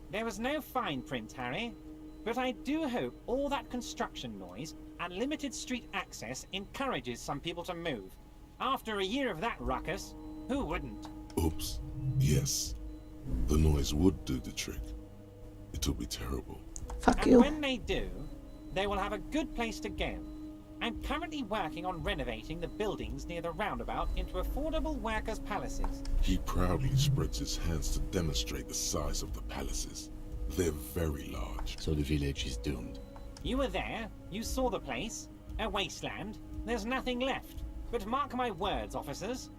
There was no fine print, Harry. But I do hope all that construction noise and limited street access encourages some people to move. After a year of that ruckus, who wouldn't? Oops. Yes. The noise would do the trick. It'll be terrible. Fuck and you. when they do, they will have a good place to go. I'm currently working on renovating the buildings near the roundabout into affordable workers' palaces. He proudly spreads his hands to demonstrate the size of the palaces. They're very large. So the village is doomed. You were there, you saw the place, a wasteland, there's nothing left. But mark my words, officers,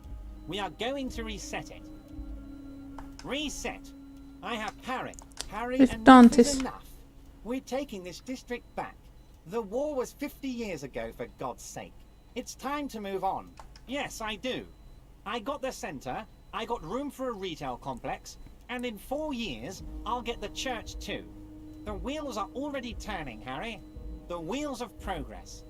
we are going to reset it. Reset. I have Harry, We've and done enough is this. enough. We're taking this district back. The war was 50 years ago, for God's sake. It's time to move on. Yes, I do. I got the center, I got room for a retail complex, and in 4 years, I'll get the church too. The wheels are already turning, Harry. The wheels of progress.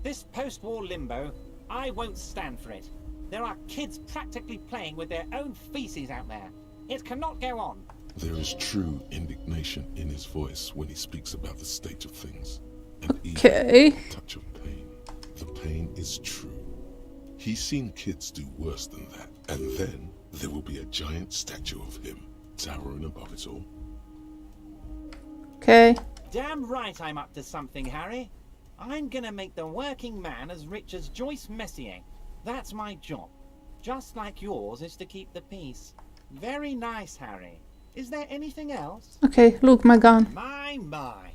This post-war limbo, I won't stand for it. There are kids practically playing with their own feces out there. It cannot go on. There is true indignation in his voice when he speaks about the state of things. And even a touch of pain. The pain is true. He's seen kids do worse than that. And then there will be a giant statue of him towering above it all. Okay. Damn right I'm up to something, Harry. I'm gonna make the working man as rich as Joyce Messier. That's my job. Just like yours is to keep the peace. Very nice, Harry. Is there anything else? Okay, look, my gun. My.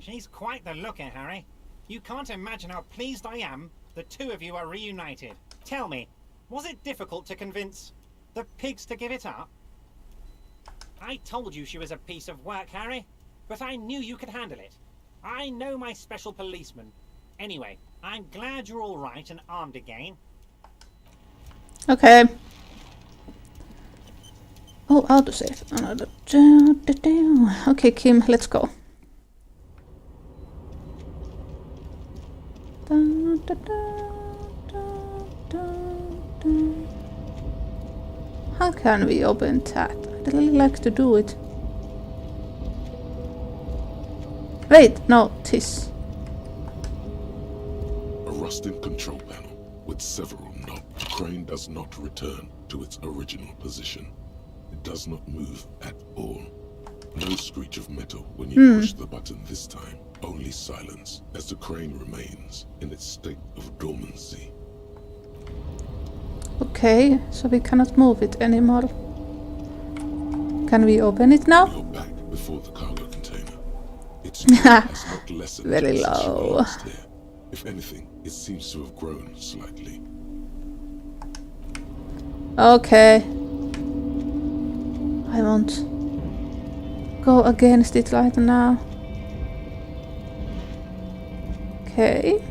She's quite the looker, Harry. You can't imagine how pleased I am the two of you are reunited. Tell me, was it difficult to convince the pigs to give it up? I told you she was a piece of work, Harry, but I knew you could handle it. I know my special policeman. Anyway, I'm glad you're all right and armed again. Okay. Oh, autosave. Another. Okay, Kim, let's go. How can we open that? I'd really like to do it. Wait, no, this. A rusting control panel with several knobs. The crane does not return to its original position. It does not move at all. No screech of metal when you push the button this time. Only silence as the crane remains in its state of dormancy. Okay, so we cannot move it anymore. Can we open it now? You're back before the cargo container. Its weight has not lessened Very since you were low. last here. If anything, it seems to have grown slightly. Okay. I won't go against it right now. Okay.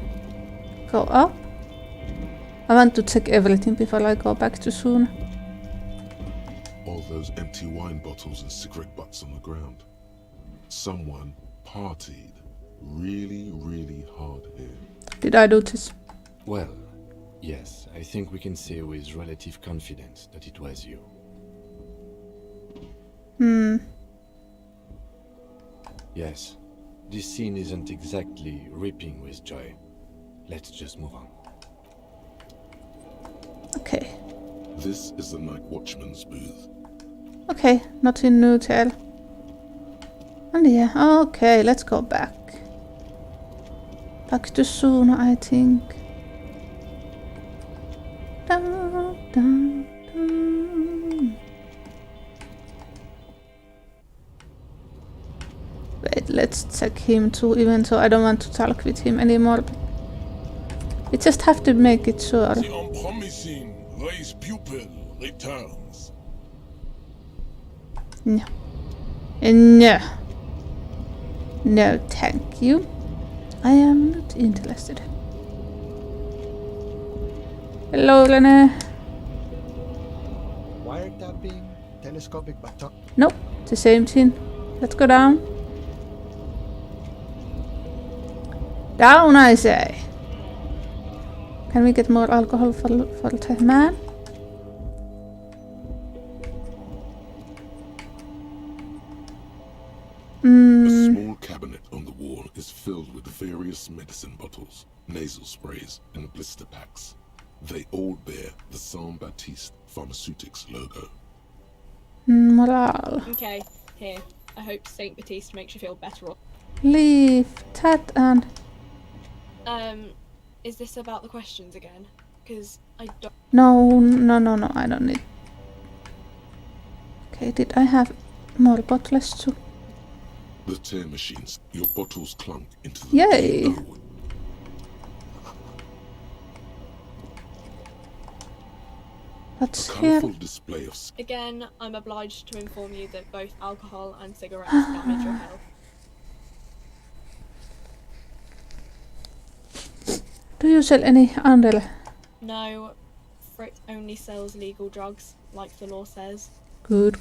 Go up. I want to check everything before I go back too soon. All those empty wine bottles and cigarette butts on the ground. Someone partied really, really hard here. Did I do this? Well, yes, I think we can say with relative confidence that it was you. Yes, this scene isn't exactly ripping with joy. Let's just move on. Okay. This is the night watchman's booth. Okay, nothing new to tell. And yeah, okay, let's go back. Back to soon, I think. Dun, dun, dun. Wait, let's check him too, even though I don't want to talk with him anymore. We just have to make it sure. The unpromising race pupil returns. No. No. No, thank you. I am not interested. Hello, Rene. Wiretapping, telescopic baton. Nope, the same thing. Let's go down. Down, I say. Can we get more alcohol for the man? A small cabinet on the wall is filled with various medicine bottles, nasal sprays, and blister packs. They all bear the Saint Baptiste Pharmaceutics logo. Morale. Okay, here. I hope Saint Baptiste makes you feel better. Leave that and... Is this about the questions again? Because I don't... No, I don't need... Okay, did I have more bottles too? The tear machines, your bottles clunk into the... Yay! What's here? Colourful display of... Again, I'm obliged to inform you that both alcohol and cigarettes damage your health. Do you sell any under? No, Frit only sells legal drugs, like the law says. Good.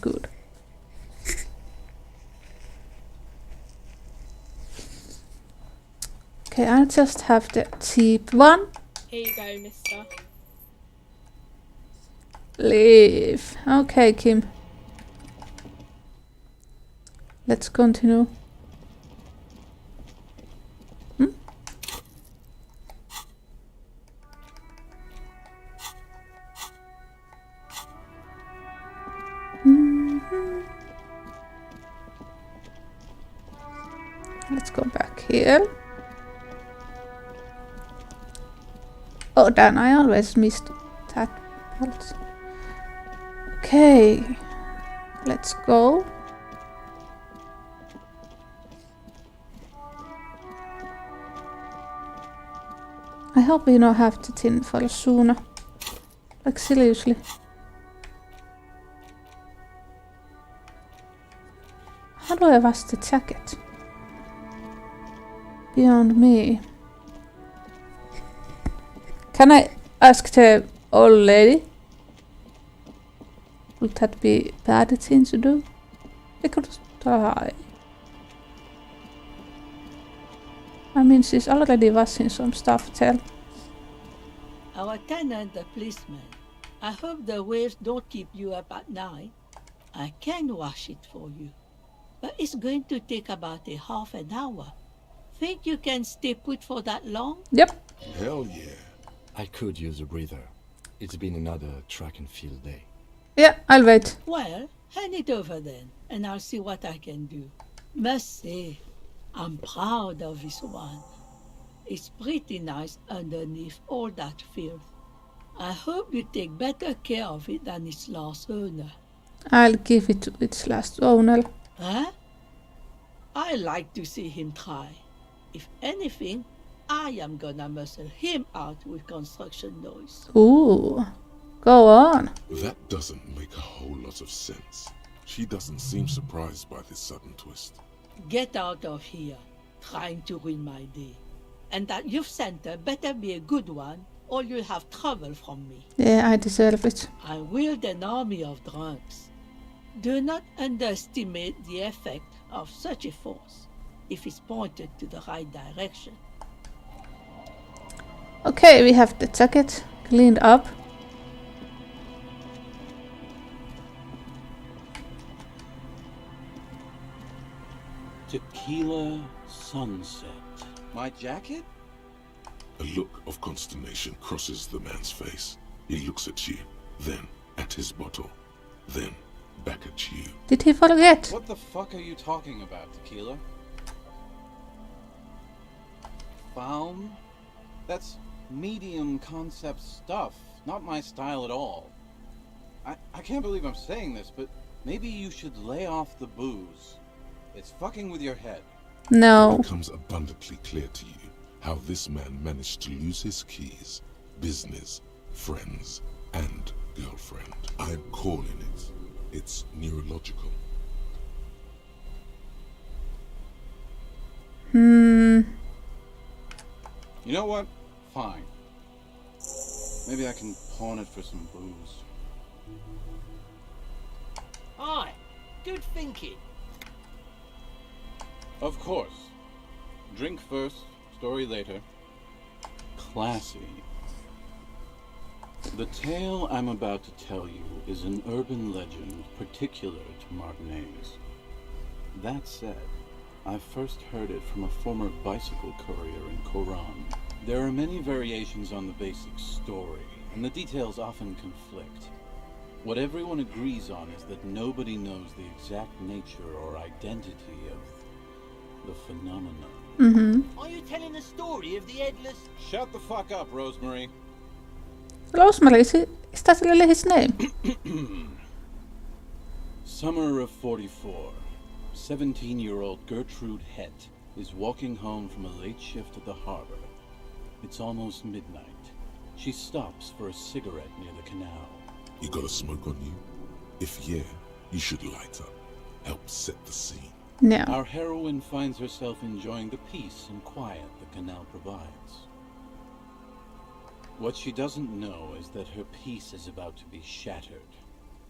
Okay, I just have the cheap one. Here you go, mister. Leave. Okay, Kim. Let's continue. Let's go back here. Oh damn, I always missed that part. Okay, let's go. I hope we don't have to tin for sooner. Like seriously. How do I wash the jacket? Beyond me. Can I ask the old lady? Would that be a bad thing to do? We could try. I mean, she's already washing some stuff, tell. Our tenant, the policeman. I hope the waves don't keep you up at night. I can wash it for you. But it's going to take about a half an hour. Think you can stay put for that long? Yep. Hell yeah. I could use a breather. It's been another track and field day. Yeah, I'll wait. Well, hand it over then, and I'll see what I can do. Must say, I'm proud of this one. It's pretty nice underneath all that filth. I hope you take better care of it than its last owner. I'll give it to its last owner. Huh? I like to see him try. If anything, I am gonna muscle him out with construction noise. Ooh, go on. That doesn't make a whole lot of sense. She doesn't seem surprised by this sudden twist. Get out of here, trying to ruin my day. And that youth center better be a good one, or you'll have trouble from me. Yeah, I deserve it. I wield an army of drunks. Do not underestimate the effect of such a force if it's pointed to the right direction. Okay, we have the jacket cleaned up. Tequila sunset. My jacket? A look of consternation crosses the man's face. He looks at you, then at his bottle, then back at you. Did he forget? What the fuck are you talking about, Tequila? Foam? That's medium concept stuff, not my style at all. I can't believe I'm saying this, but maybe you should lay off the booze. It's fucking with your head. No. It becomes abundantly clear to you how this man managed to lose his keys, business, friends, and girlfriend. I'm calling it. It's neurological. You know what? Fine. Maybe I can pawn it for some booze. Aye, good thinking. Of course. Drink first, story later. Classy. The tale I'm about to tell you is an urban legend particular to Martinaise. That said, I first heard it from a former bicycle courier in Coran. There are many variations on the basic story, and the details often conflict. What everyone agrees on is that nobody knows the exact nature or identity of the phenomenon. Are you telling the story of the headless? Shut the fuck up, Rosemary. Rosemary, is that really his name? Summer of 44. 17-year-old Gertrude Het is walking home from a late shift at the harbor. It's almost midnight. She stops for a cigarette near the canal. You got a smoke on you? If yeah, you should light up. Help set the scene. No. Our heroine finds herself enjoying the peace and quiet the canal provides. What she doesn't know is that her peace is about to be shattered.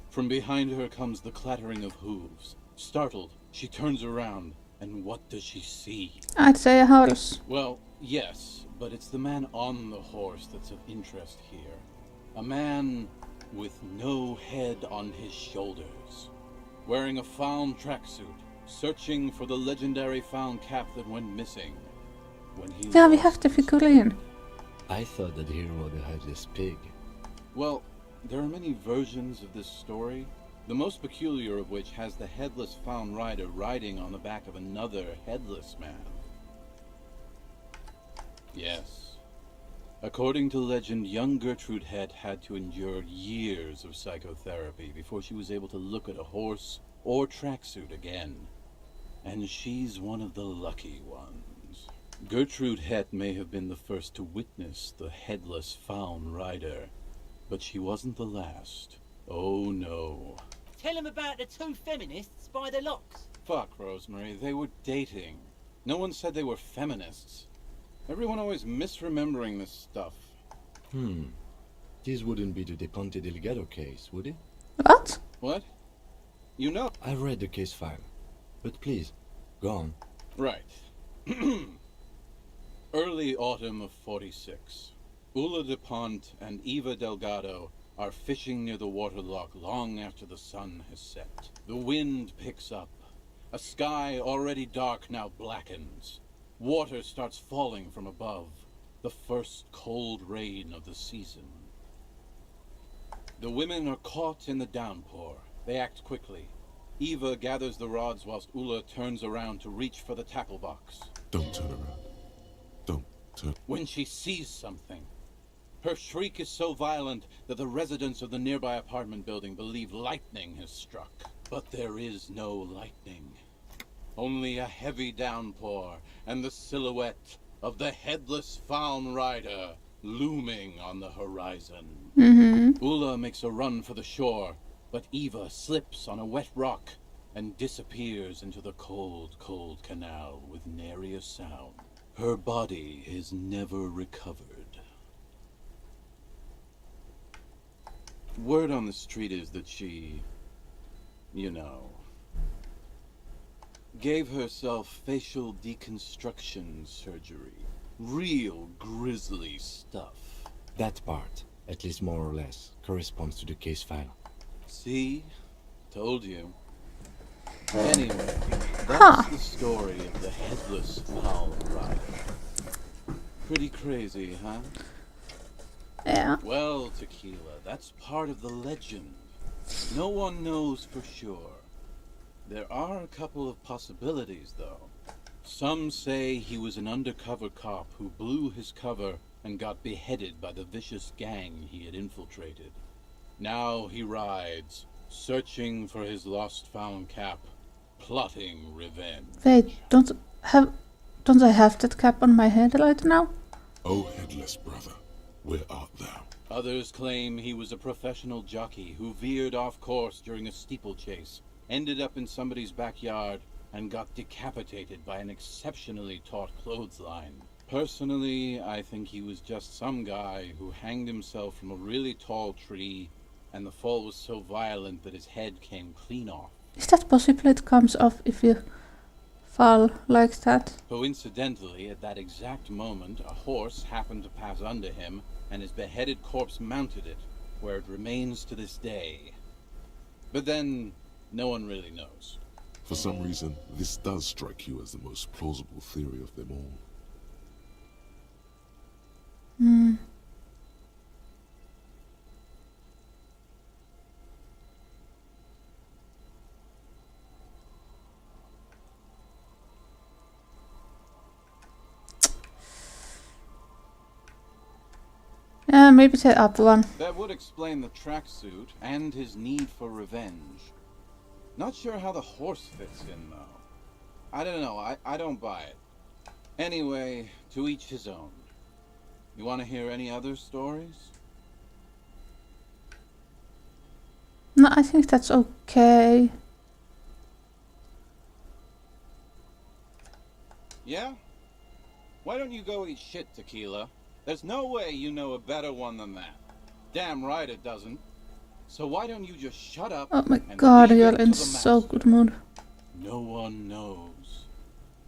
From behind her comes the clattering of hooves. Startled, she turns around, and what does she see? I'd say a horse. Well, yes, but it's the man on the horse that's of interest here. A man with no head on his shoulders, wearing a found tracksuit, searching for the legendary found cap that went missing. When he Ja, vi have the figurine. I thought that he rode a headless pig. Well, there are many versions of this story, the most peculiar of which has the headless found rider riding on the back of another headless man. Yes. According to legend, young Gertrude Het had to endure years of psychotherapy before she was able to look at a horse or tracksuit again. And she's one of the lucky ones. Gertrude Het may have been the first to witness the headless found rider, but she wasn't the last. Oh no. Tell him about the two feminists by the locks. Fuck, Rosemary, they were dating. No one said they were feminists. Everyone always misremembering this stuff. This wouldn't be the Ponte Delgado case, would it? What? What? You know? I read the case file. But please, go on. Right. Early autumn of 46. Ulla de Pont and Eva Delgado are fishing near the waterlock long after the sun has set. The wind picks up. A sky already dark now blackens. Water starts falling from above. The first cold rain of the season. The women are caught in the downpour. They act quickly. Eva gathers the rods whilst Ulla turns around to reach for the tackle box. Don't turn around. Don't turn. When she sees something, her shriek is so violent that the residents of the nearby apartment building believe lightning has struck. But there is no lightning. Only a heavy downpour and the silhouette of the headless found rider looming on the horizon. Ulla makes a run for the shore, but Eva slips on a wet rock and disappears into the cold, cold canal with nary a sound. Her body is never recovered. Word on the street is that she, you know, gave herself facial deconstruction surgery. Real grisly stuff. That part, at least more or less, corresponds to the case file. See? Told you. Anyway, that's the story of the headless found rider. Pretty crazy, huh? Yeah. Well, Tequila, that's part of the legend. No one knows for sure. There are a couple of possibilities, though. Some say he was an undercover cop who blew his cover and got beheaded by the vicious gang he had infiltrated. Now he rides, searching for his lost found cap, plotting revenge. Wait, don't have... Don't I have that cap on my head right now? O headless brother, where art thou? Others claim he was a professional jockey who veered off course during a steeplechase, ended up in somebody's backyard, and got decapitated by an exceptionally taut clothesline. Personally, I think he was just some guy who hanged himself from a really tall tree, and the fall was so violent that his head came clean off. Is that possible? It comes off if you fall like that? Coincidentally, at that exact moment, a horse happened to pass under him, and his beheaded corpse mounted it, where it remains to this day. But then, no one really knows. For some reason, this does strike you as the most plausible theory of them all. Hmm. Yeah, maybe the up one. That would explain the tracksuit and his need for revenge. Not sure how the horse fits in, though. I don't know, I don't buy it. Anyway, to each his own. You want to hear any other stories? No, I think that's okay. Yeah? Why don't you go eat shit, Tequila? There's no way you know a better one than that. Damn right it doesn't. So why don't you just shut up? Oh my and god, leave you're it in to the so master? good mood. No one knows.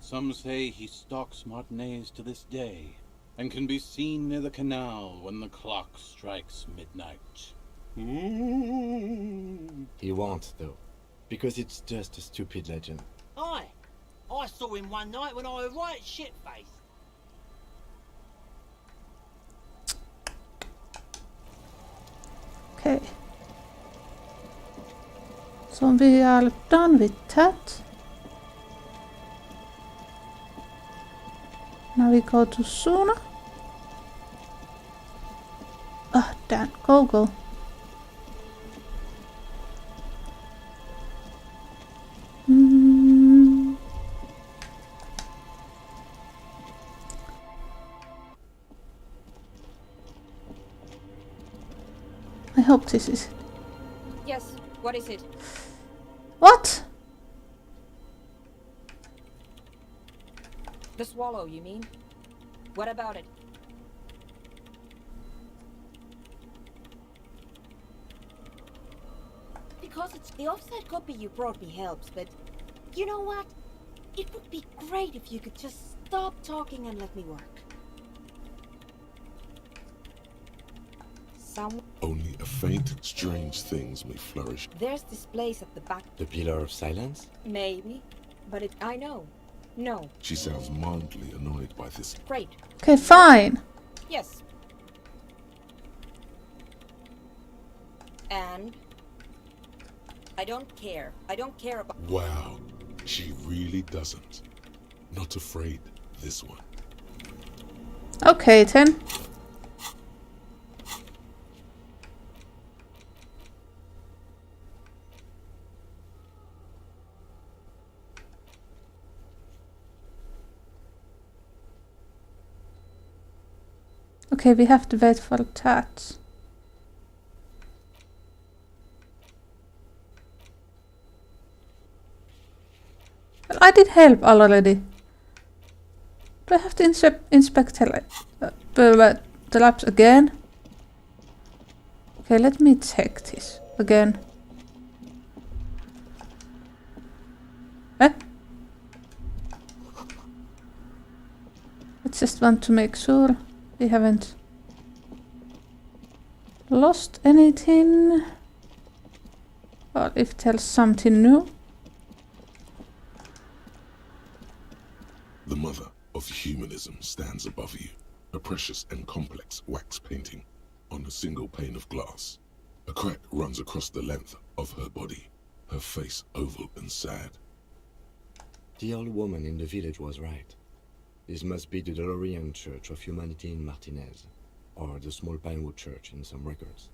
Some say he stalks Martinez to this day, and can be seen near the canal when the clock strikes midnight. He won't, though, because it's just a stupid legend. Aye. I saw him one night when I was right shit-faced. Okay. So we are done with that. Now we go to Suna. Ah, damn, go. Mm. I hope this is it. Yes, what is it? What? The swallow, you mean? What about it? Because it's the offside copy you brought me helps, but you know what? It would be great if you could just stop talking and let me work. Only a faint, strange things may flourish. There's this place at the back. The Pillar of Silence? Maybe, but I know. No. She sounds mildly annoyed by this. Great. Okay, fine. Yes. And I don't care. I don't care about. Wow, she really doesn't. Not afraid, this one. Okay, then. Okay, we have to wait for that. Well, I did help already. Do I have to inspect the labs again? Okay, let me check this again. Eh? I just want to make sure we haven't lost anything. Or if there's something new. The mother of humanism stands above you, a precious and complex wax painting on a single pane of glass. A crack runs across the length of her body, her face oval and sad. The old woman in the village was right. This must be the DeLorean Church of Humanity in Martinez, or the small Pinewood Church in some records.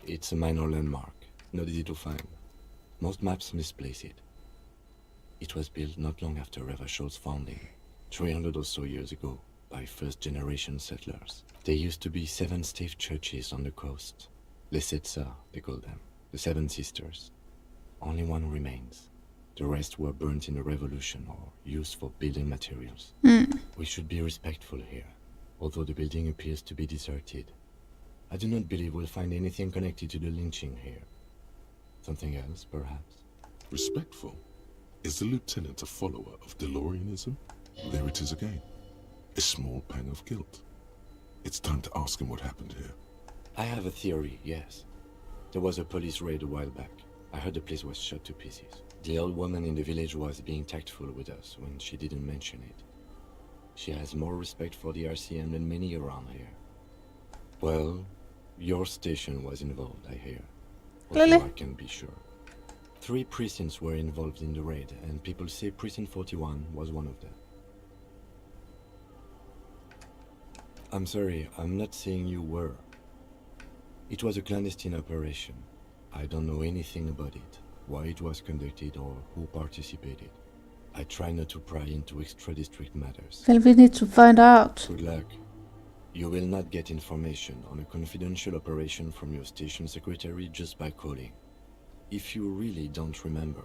It's a minor landmark, not easy to find. Most maps misplace it. It was built not long after Reva Show's founding, 300 or so years ago, by first-generation settlers. There used to be 7 stave churches on the coast. Les Sept Sœurs, they call them. The 7 Sisters. Only one remains. The rest were burnt in the revolution or used for building materials. We should be respectful here, although the building appears to be deserted. I do not believe we'll find anything connected to the lynching here. Something else, perhaps? Respectful? Is the lieutenant a follower of DeLoreanism? There it is again. A small pang of guilt. It's time to ask him what happened here. I have a theory, yes. There was a police raid a while back. I heard the place was shot to pieces. The old woman in the village was being tactful with us when she didn't mention it. She has more respect for the RCM than many around here. Well, your station was involved, I hear. Although I can't be sure. 3 precincts were involved in the raid, and people say Precinct 41 was one of them. I'm sorry, I'm not saying you were. It was a clandestine operation. I don't know anything about it, why it was conducted or who participated. I try not to pry into extra-district matters. Well, we need to find out. Good luck. You will not get information on a confidential operation from your station secretary just by calling. If you really don't remember,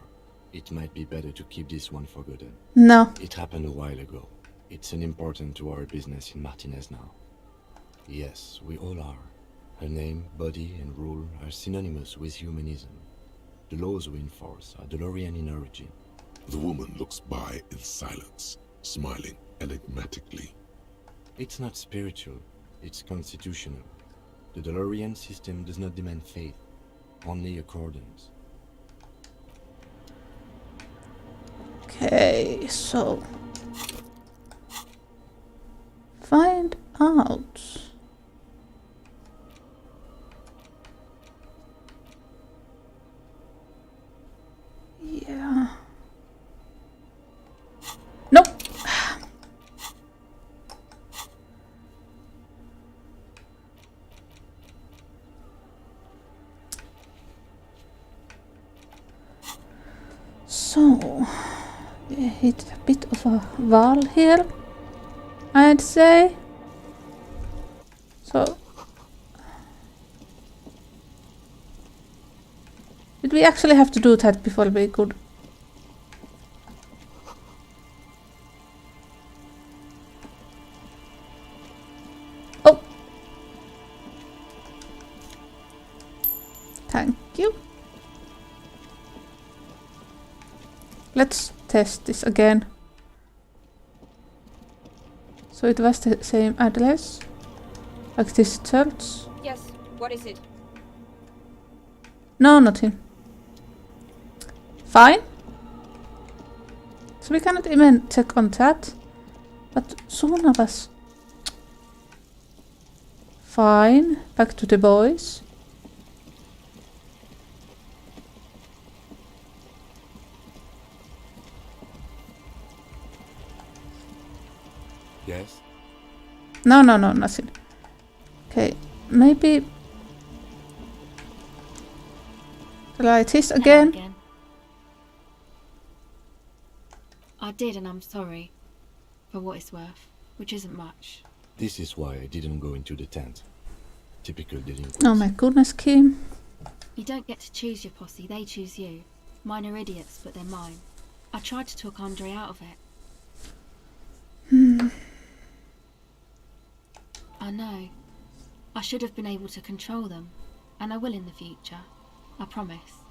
it might be better to keep this one forgotten. No. It happened a while ago. It's unimportant to our business in Martinez now. Yes, we all are. Her name, body, and rule are synonymous with humanism. The laws we enforce are DeLorean in origin. The woman looks by in silence, smiling enigmatically. It's not spiritual, it's constitutional. The DeLorean system does not demand faith, only accordance. Okay, so... find out. Yeah. Nope. So, we hit a bit of a wall here, I'd say. So, did we actually have to do that before we could? Oh! Thank you. Let's test this again. So it was the same address, like this church. Yes, what is it? No, nothing. Fine. So we cannot even check on that. But Suna was fine. Back to the boys. Yes? No, nothing. Okay, maybe try this again. I did, and I'm sorry. For what it's worth, which isn't much. This is why I didn't go into the tent. Typical delinquents. Oh my goodness, Kim. You don't get to choose your posse, they choose you. Mine are idiots, but they're mine. I tried to talk Andre out of it. I know. I should have been able to control them, and I will in the future. I promise.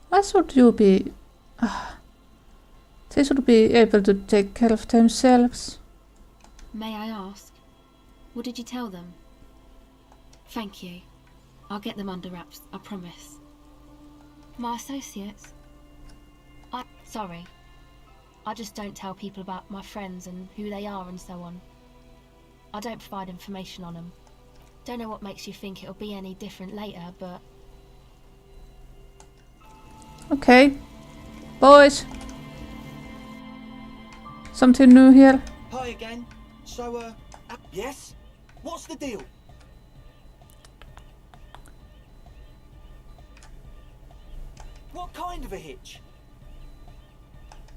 Why should you be... they should be able to take care of themselves. May I ask? What did you tell them? Thank you. I'll get them under wraps, I promise. My associates? Sorry. I just don't tell people about my friends and who they are and so on. I don't provide information on them. Don't know what makes you think it'll be any different later, but... Okay. Boys. Something new here. Hi again. So, yes? What's the deal? What kind of a hitch?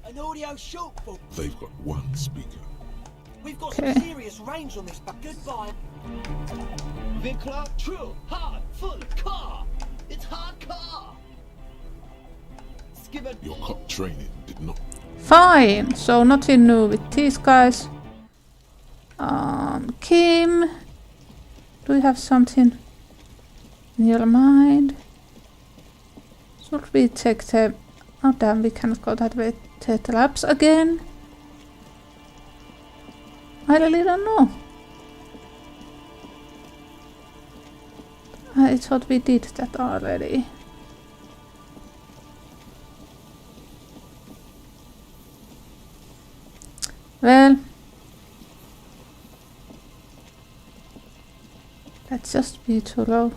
An audio shortfall. They've got one speaker. We've got Okay. some serious range on this, but goodbye. Vinkler, true, hard, full, car. It's hard car. Skibber. Your cop training did not. Fine, so nothing new with these guys. Kim, do you have something in your mind? Should we take the... Oh damn, we cannot go that way. Take the labs again? I really don't know. I thought we did that already. Well, let's just be too low.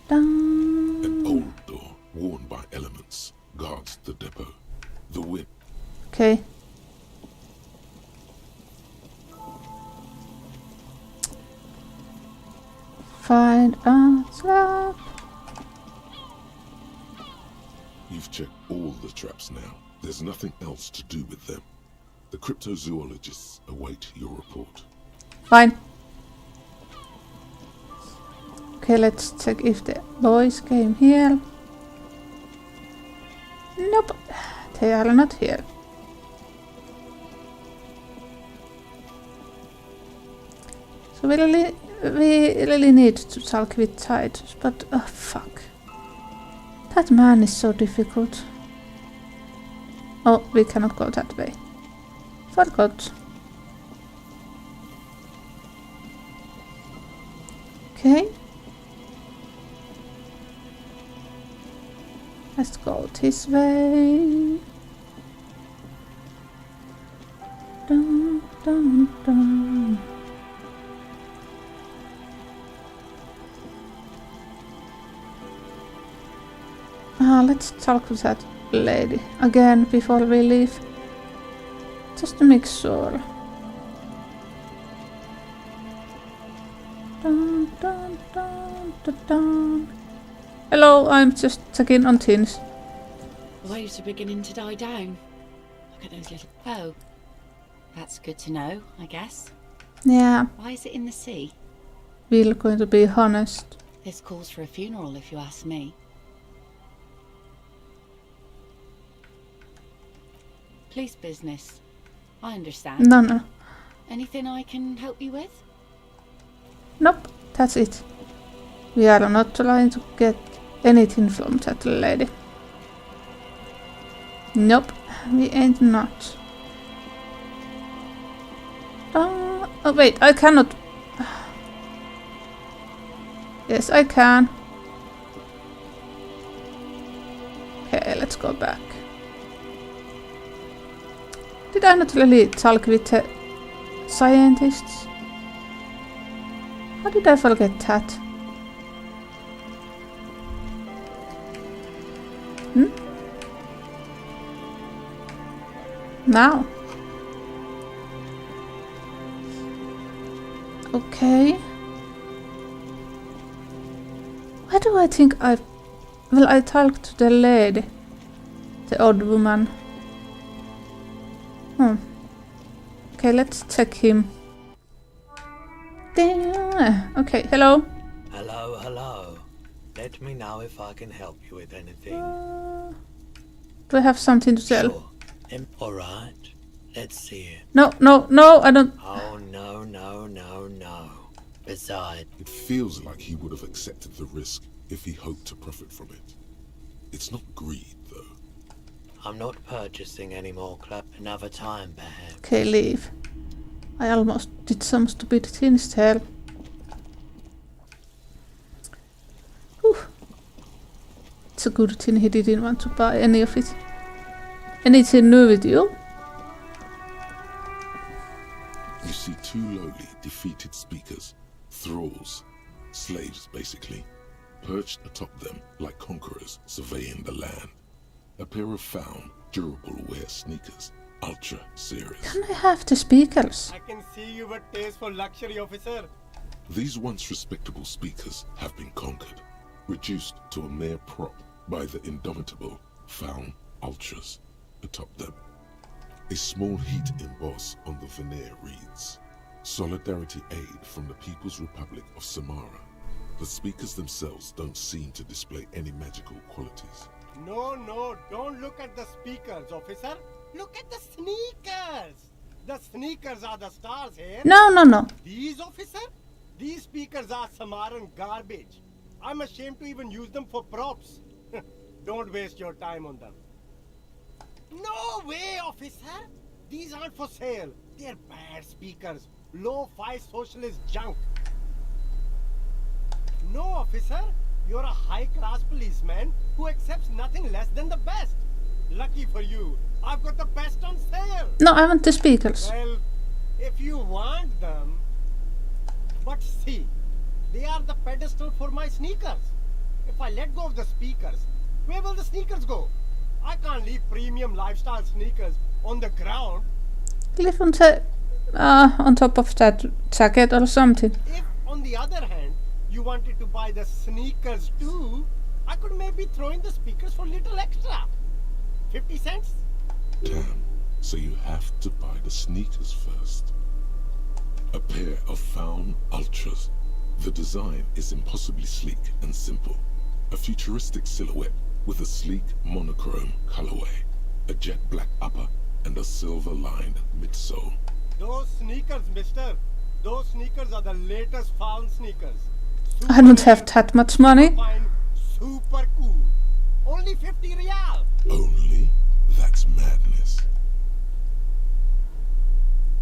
Dun. An old door, worn by elements, guards the depot. The wind. Okay. Find a slab. You've checked all the traps now. There's nothing else to do with them. The cryptozoologists await your report. Fine. Okay, let's check if the boys came here. Nope, they are not here. So we really need to talk with Titus, but oh fuck. That man is so difficult. Oh, we cannot go that way. Forgot. Okay. Let's go this way. Dun, dun, dun. Let's talk to that lady again before we leave. Just to make sure. Dun, dun, dun, dun, dun. Hello, I'm just checking on things. The waves are beginning to die down. Look at those little... Oh. That's good to know, I guess. Yeah, Why is it in the sea? we're going to be honest. This calls for a funeral, if you ask me. Police business. I understand. No. Anything I can help you with? Nope, that's it. We are not trying to get anything from that lady. Nope, we ain't not. Oh wait, I cannot. Yes, I can. Okay, let's go back. Did I not really talk with the scientists? How did I forget that? Now. Okay. Why do I think I talked to the lady? The old woman. Okay, let's check him. Okay, hello. Hello. Let me know if I can help you with anything. Do I have something to tell? Sure. Alright. Let's see it. No, I don't. Oh, no. Besides, It feels like he would have accepted the risk if he hoped to profit from it. It's not greed, though. I'm not purchasing any more club another time, perhaps. Okay, leave. I almost did some stupid things there. Whew. It's a good thing he didn't want to buy any of it. Anything new with you? You see two lowly, defeated speakers, thralls, slaves basically, perched atop them like conquerors surveying the land. A pair of found, durable wear sneakers, ultra serious. Can I have the speakers? I can see you have a taste for luxury, officer. These once respectable speakers have been conquered, reduced to a mere prop by the indomitable found ultras. atop them. A small heat emboss on the veneer reads, Solidarity Aid from the People's Republic of Samara. The speakers themselves don't seem to display any magical qualities. No, don't look at the speakers, officer. Look at the sneakers. The sneakers are the stars here. No. These, officer? These speakers are Samaran garbage. I'm ashamed to even use them for props. Don't waste your time on them. No way, officer. These aren't for sale. They're bad speakers. Low-fi socialist junk. No, officer. You're a high-class policeman who accepts nothing less than the best. Lucky for you, I've got the best on sale. No, I want the speakers. Well, if you want them... But see, they are the pedestal for my sneakers. If I let go of the speakers, where will the sneakers go? I can't leave premium lifestyle sneakers on the ground. Leave on top of that jacket or something. If, on the other hand, you wanted to buy the sneakers too, I could maybe throw in the speakers for a little extra. 50 cents? Damn, so you have to buy the sneakers first. A pair of Faun Ultras. The design is impossibly sleek and simple. A futuristic silhouette with a sleek monochrome colorway, a jet black upper, and a silver-lined midsole. Those sneakers, mister. Those sneakers are the latest Faun sneakers. I don't have that much money. Fine, super cool. Only 50 real. Only? That's madness.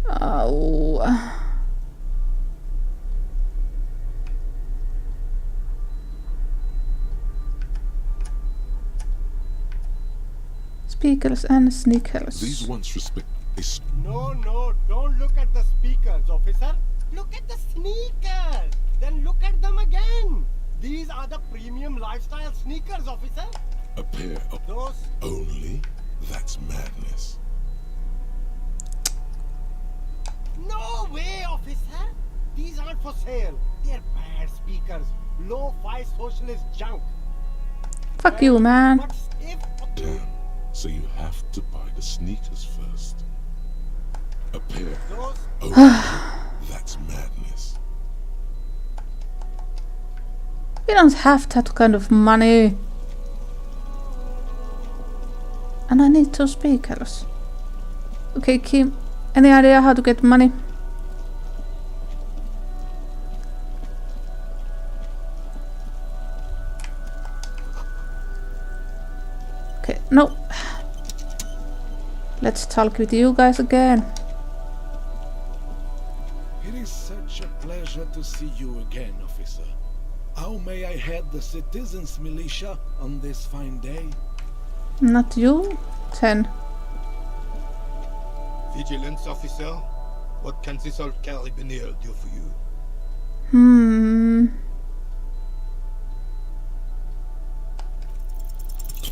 Oh. Speakers and sneakers. These once respect... No, don't look at the speakers, officer. Look at the sneakers. Then look at them again. These are the premium lifestyle sneakers, officer. A pair of... Those... Only? That's madness. No way, officer. These aren't for sale. They're bad speakers. Low-fi socialist junk. Fuck you, man. But if... Damn. So you have to buy the sneakers first. A pair. That's madness. We don't have that kind of money. And I need 2 speakers. Okay, Kim, any idea how to get money? Okay, no. Let's talk with you guys again. It is such a pleasure to see you again, officer. How may I head the citizens' militia on this fine day? Not you? 10. Vigilance officer, what can this old carabinier do for you?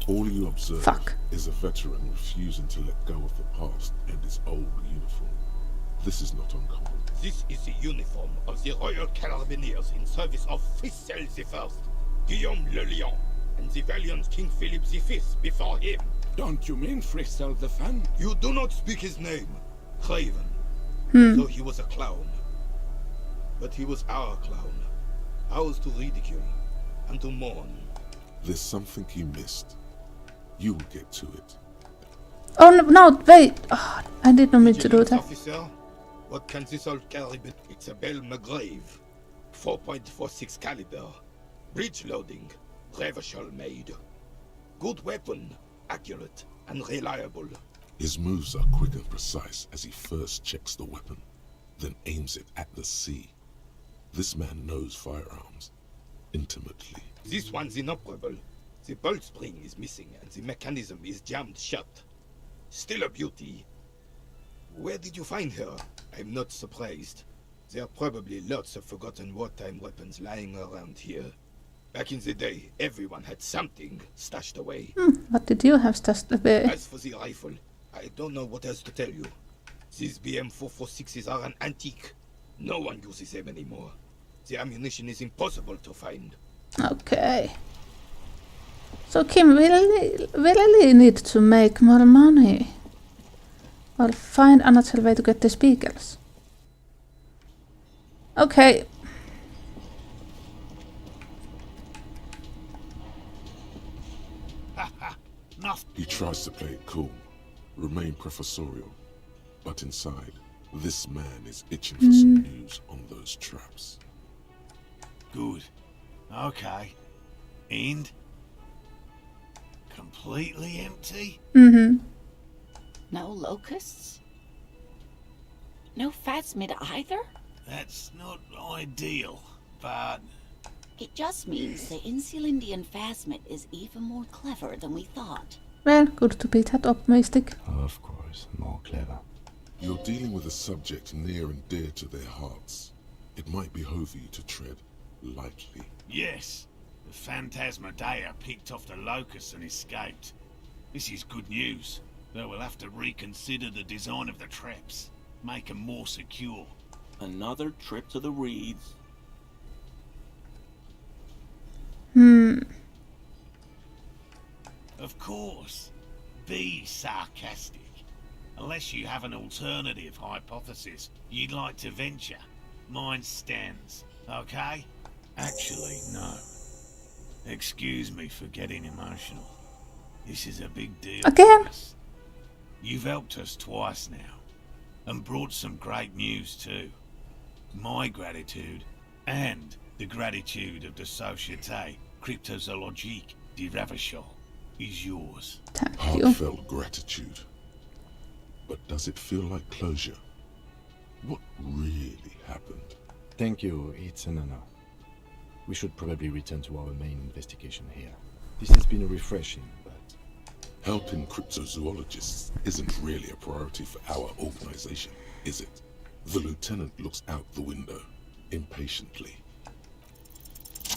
All you observe is a veteran refusing to let go of the past and his old uniform. This is not uncommon. This is the uniform of the Royal Carabiniers in service of Fischel I, Guillaume Le Lion, and the valiant King Philip V before him. Don't you mean Fischel the Fan? You do not speak his name, Craven. Though he was a clown. But he was our clown. Ours to ridicule and to mourn. There's something you missed. You will get to it. Oh no, wait! Oh, I did not mean to do that. Officer, what can this old carabin? It's a Bell McGrave, 4.46 caliber, breech loading, Revachol made. Good weapon, accurate and reliable. His moves are quick and precise as he first checks the weapon, then aims it at the sea. This man knows firearms intimately. This one's inoperable. The bolt spring is missing and the mechanism is jammed shut. Still a beauty. Where did you find her? I'm not surprised. There are probably lots of forgotten wartime weapons lying around here. Back in the day, everyone had something stashed away. What did you have stashed away? As for the rifle, I don't know what else to tell you. These BM-446s are an antique. No one uses them anymore. The ammunition is impossible to find. Okay. So Kim, we really need to make more money. Or find another way to get the speakers. Okay. He tries to play it cool, remain professorial, but inside, this man is itching for some news on those traps. Good. Okay. And? Completely empty? Mm-hmm. No locusts? No phasmid either? That's not ideal, but... It just means the Insulindian phasmid is even more clever than we thought. Well, good to be that optimistic. Of course, more clever. You're dealing with a subject near and dear to their hearts. It might behove you to tread lightly. Yes, the Phantasmadeia picked off the locusts and escaped. This is good news, though we'll have to reconsider the design of the traps. Make them more secure. Another trip to the reeds. Of course. Be sarcastic. Unless you have an alternative hypothesis you'd like to venture. Mine stands, okay? Actually, no. Excuse me for getting emotional. This is a big deal. Again? You've helped us twice now. And brought some great news too. My gratitude, and the gratitude of the Société Cryptozoologique de Ravachol, is yours. Heartfelt gratitude. But does it feel like closure? What really happened? Thank you, it's an honor. We should probably return to our main investigation here. This has been refreshing, but... Helping cryptozoologists isn't really a priority for our organization, is it? The lieutenant looks out the window, impatiently.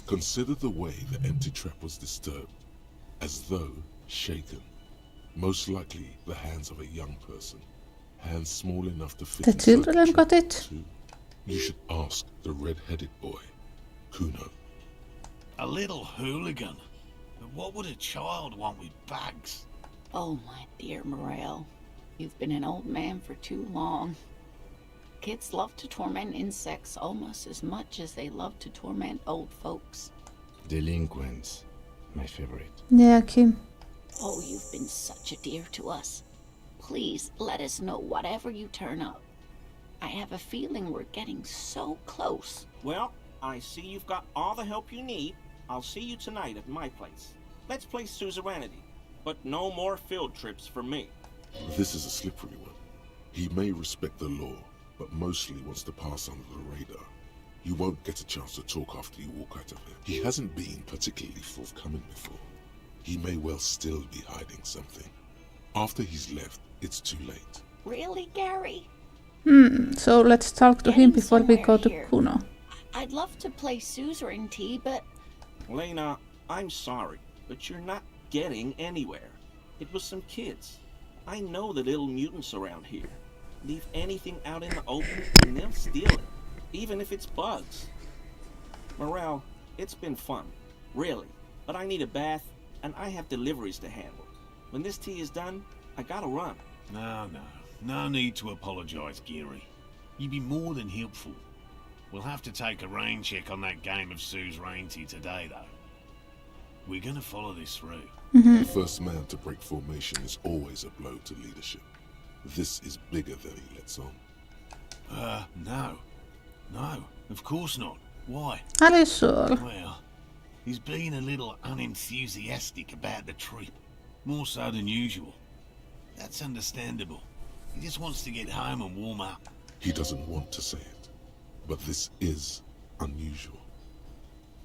Consider the way the empty trap was disturbed, as though shaken. Most likely the hands of a young person, hands small enough to fit The inside the children got trap it. too. You should ask the red-headed boy, Kuno. A little hooligan. But what would a child want with bags? Oh, my dear Morel. You've been an old man for too long. Kids love to torment insects almost as much as they love to torment old folks. Delinquents. My favorite. Yeah, Kim. Oh, you've been such a dear to us. Please, let us know whatever you turn up. I have a feeling we're getting so close. Well, I see you've got all the help you need. I'll see you tonight at my place. Let's play suzerainty, but no more field trips for me. This is a slippery one. He may respect the law, but mostly wants to pass under the radar. You won't get a chance to talk after you walk out of here. He hasn't been particularly forthcoming before. He may well still be hiding something. After he's left, it's too late. Really, Gary? So let's talk to him before we go to Kuno. I'd love to play suzerainty, but... Lena, I'm sorry, but you're not getting anywhere. It was some kids. I know the little mutants around here. Leave anything out in the open and they'll steal it, even if it's bugs. Morel, it's been fun, really, but I need a bath and I have deliveries to handle. When this tea is done, I gotta run. No need to apologize, Geary. You'd be more than helpful. We'll have to take a rain check on that game of suzerainty today, though. We're gonna follow this through. The first man to break formation is always a blow to leadership. This is bigger than he lets on. No, of course not. Why? Are you sure? Well, he's been a little unenthusiastic about the trip. More so than usual. That's understandable. He just wants to get home and warm up. He doesn't want to say it, but this is unusual.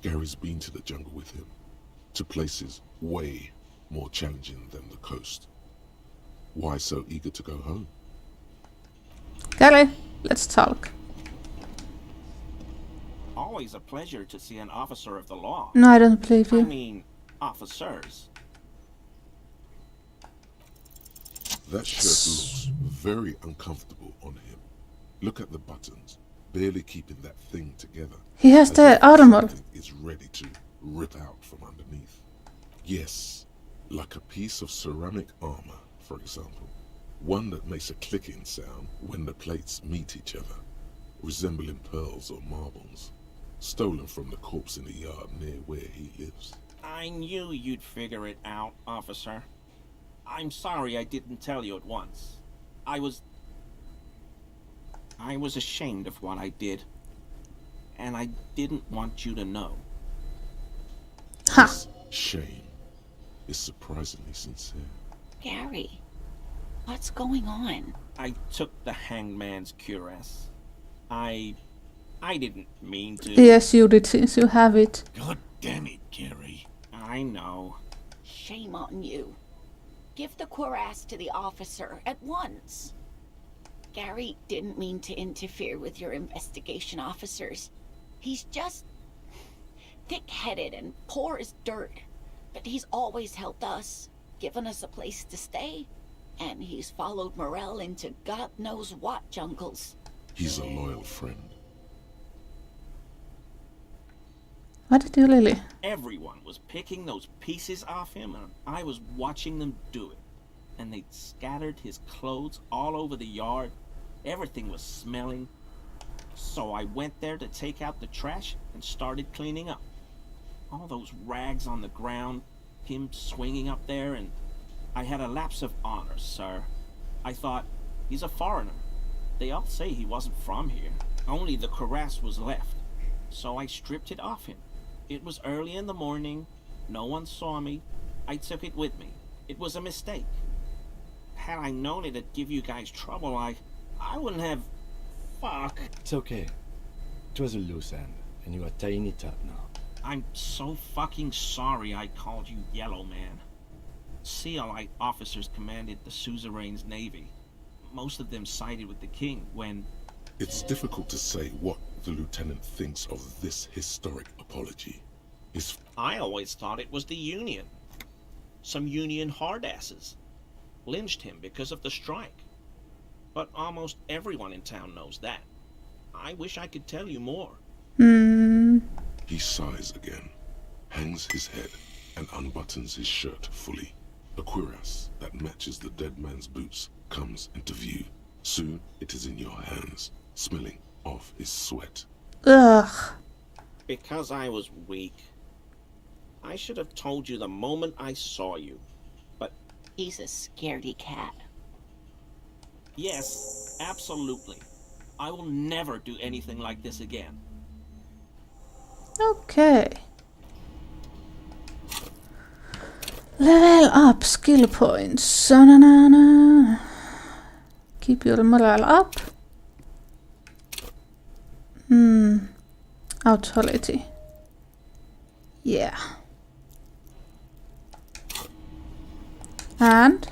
Gary's been to the jungle with him, to places way more challenging than the coast. Why so eager to go home? Gary, let's talk. Always a pleasure to see an officer of the law. No, I don't believe you. I mean, officers. That shirt looks very uncomfortable on him. Look at the buttons, barely keeping that thing together. He has the armor. Is ready to rip out from underneath. Yes, like a piece of ceramic armor, for example. One that makes a clicking sound when the plates meet each other, resembling pearls or marbles, stolen from the corpse in the yard near where he lives. I knew you'd figure it out, officer. I'm sorry I didn't tell you at once. I was ashamed of what I did. And I didn't want you to know. This shame is surprisingly sincere. Gary, what's going on? I took the hangman's cuirass. I didn't mean to. Yes, you did, since you have it. God damn it, Gary. I know. Shame on you. Give the cuirass to the officer at once. Gary didn't mean to interfere with your investigation officers. He's just thick-headed and poor as dirt. But he's always helped us, given us a place to stay. And he's followed Morel into God knows what jungles. He's a loyal friend. What did you, Lily? Everyone was picking those pieces off him, and I was watching them do it. And they'd scattered his clothes all over the yard. Everything was smelling. So I went there to take out the trash and started cleaning up. All those rags on the ground, him swinging up there, and I had a lapse of honor, sir. I thought, he's a foreigner. They all say he wasn't from here. Only the cuirass was left. So I stripped it off him. It was early in the morning. No one saw me. I took it with me. It was a mistake. Had I known it'd give you guys trouble, I wouldn't have... Fuck. It's okay. It was a loose end, and you are tying it up now. I'm so fucking sorry I called you Yellow Man. Sealite officers commanded the suzerain's navy. Most of them sided with the king when... It's difficult to say what the lieutenant thinks of this historic apology. I always thought it was the Union. Some Union hardasses lynched him because of the strike. But almost everyone in town knows that. I wish I could tell you more. He sighs again, hangs his head, and unbuttons his shirt fully. A cuirass that matches the dead man's boots comes into view. Soon it is in your hands, smelling of his sweat. Ugh. Because I was weak. I should have told you the moment I saw you. But... He's a scaredy cat. Yes, absolutely. I will never do anything like this again. Okay. Level up skill points. Sa-na-na-na. Keep your morale up. Authority. Yeah. And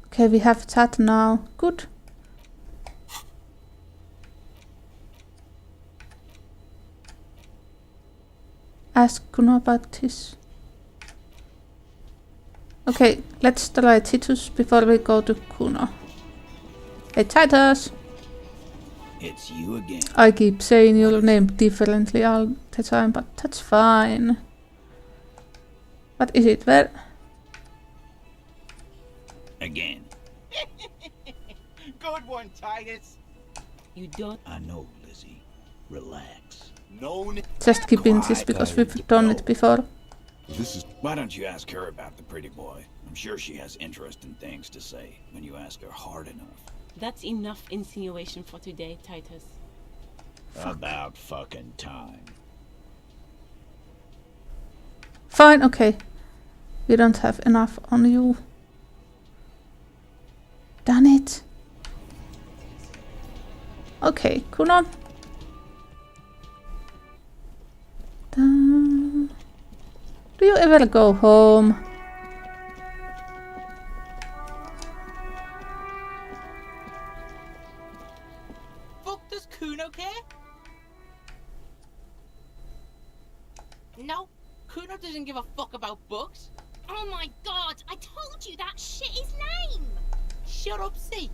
okay, we have that now. Good. Ask Kuno about this. Okay, let's try Titus before we go to Kuno. Hey Titus! It's you again. I keep saying your name differently all the time, but that's fine. What is it? Where? Again. Good one, Titus. You don't... I know, Lizzie. Relax. No... Just keeping this because we've done it before. This is... Why don't you ask her about the pretty boy? I'm sure she has interesting things to say when you ask her hard enough. That's enough insinuation for today, Titus. About fucking time. Fine, okay. We don't have enough on you. Done it. Okay, Kuno. Do you ever go home? Fuck, does Kuno care? No, Kuno doesn't give a fuck about books. Oh my god, I told you that shit is lame! Shut up, see.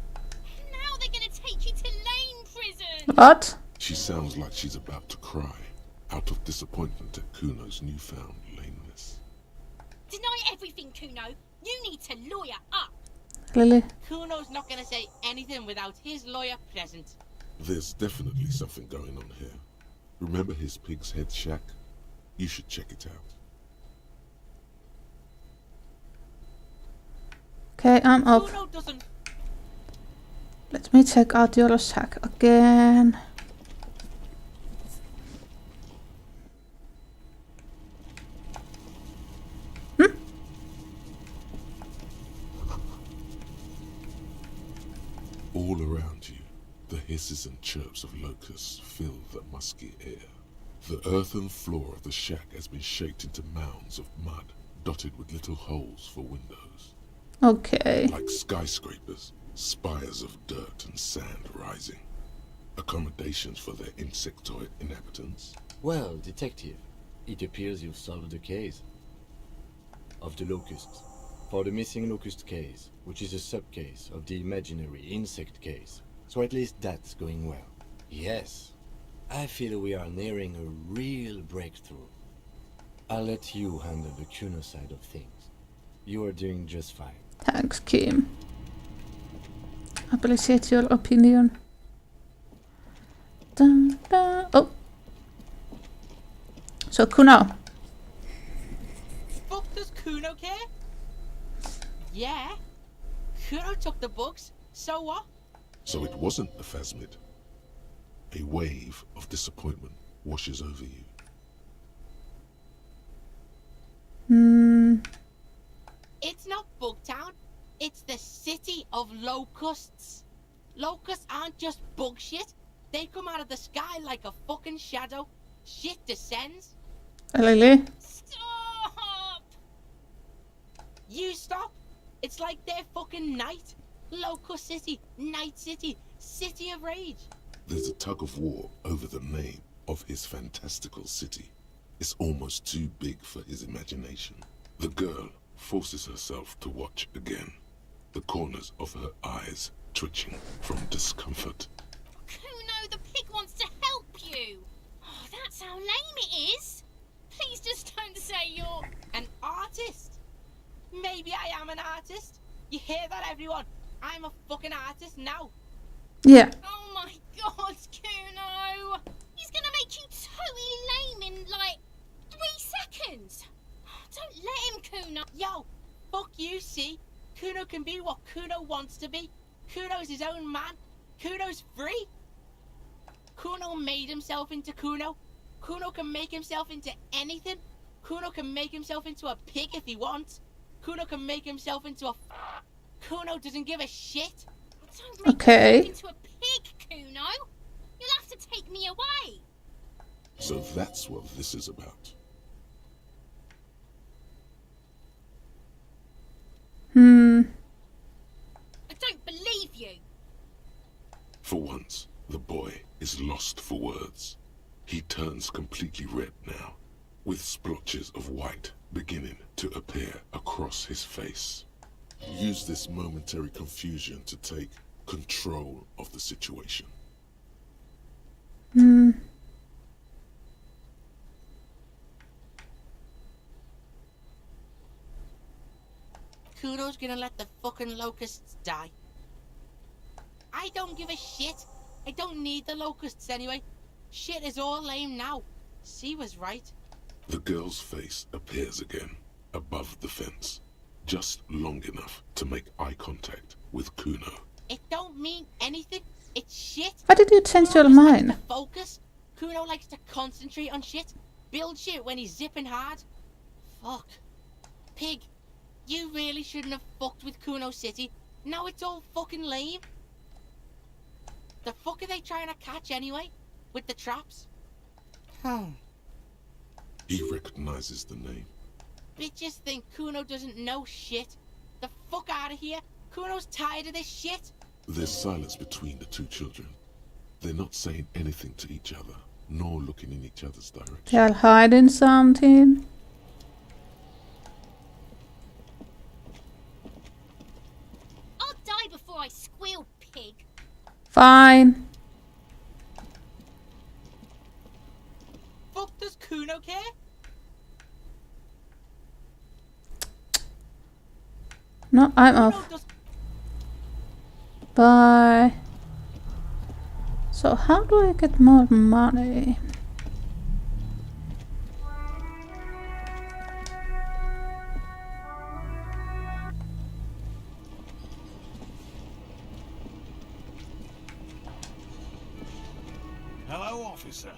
Now they're gonna take you to lane prison! What? She sounds like she's about to cry, out of disappointment at Kuno's newfound lameness. Deny everything, Kuno. You need to lawyer up. Lily. Kuno's not gonna say anything without his lawyer present. There's definitely something going on here. Remember his pig's head shack? You should check it out. Okay, I'm up. Kuno doesn't. Let me check out your shack again. All around you, the hisses and chirps of locusts fill the musky air. The earthen floor of the shack has been shaped into mounds of mud, dotted with little holes for windows. Okay. Like skyscrapers, spires of dirt and sand rising. Accommodations for their insectoid inhabitants. Well, detective, it appears you've solved the case of the locusts. For the missing locust case, which is a sub-case of the imaginary insect case. So at least that's going well. Yes, I feel we are nearing a real breakthrough. I'll let you handle the Kuno side of things. You are doing just fine. Thanks, Kim. Appreciate your opinion. Dun, dun. Oh. So Kuno. Fuck does Kuno care? Yeah. Kuno took the books, so what? So it wasn't a phasmid. A wave of disappointment washes over you. It's not Bugtown. It's the city of locusts. Locusts aren't just bug shit. They come out of the sky like a fucking shadow. Shit descends. Lily. Stop! You stop. It's like their fucking night. Locust City, Night City, City of Rage. There's a tug of war over the name of his fantastical city. It's almost too big for his imagination. The girl forces herself to watch again, the corners of her eyes twitching from discomfort. Kuno, the pig wants to help you. Oh, that's how lame it is. Please just don't say you're an artist. Maybe I am an artist. You hear that, everyone? I'm a fucking artist now. Yeah. Oh my god, Kuno! He's gonna make you totally lame in like 3 seconds. Don't let him, Kuno. Yo, fuck you, see? Kuno can be what Kuno wants to be. Kuno's his own man. Kuno's free. Kuno made himself into Kuno. Kuno can make himself into anything. Kuno can make himself into a pig if he wants. Kuno can make himself into a... Kuno doesn't give a shit. Don't make Okay. me into a pig, Kuno. You'll have to take me away. So that's what this is about. I don't believe you. For once, the boy is lost for words. He turns completely red now, with splotches of white beginning to appear across his face. Use this momentary confusion to take control of the situation. Kuno's gonna let the fucking locusts die. I don't give a shit. I don't need the locusts anyway. Shit is all lame now. She was right. The girl's face appears again, above the fence, just long enough to make eye contact with Kuno. It don't mean anything. It's shit. Why did you change your Kuno likes mind? to focus. Kuno likes to concentrate on shit. Build shit when he's zipping hard. Fuck. Pig, you really shouldn't have fucked with Kuno City. Now it's all fucking lame. The fuck are they trying to catch anyway? With the traps? He recognizes the name. Bitches think Kuno doesn't know shit. The fuck out of here. Kuno's tired of this shit. There's silence between the two children. They're not saying anything to each other, nor looking in each other's direction. They're hiding something. I'll die before I squeal, pig. Fine. No, I'm off. Bye. So how do I get more money? Hello, officer.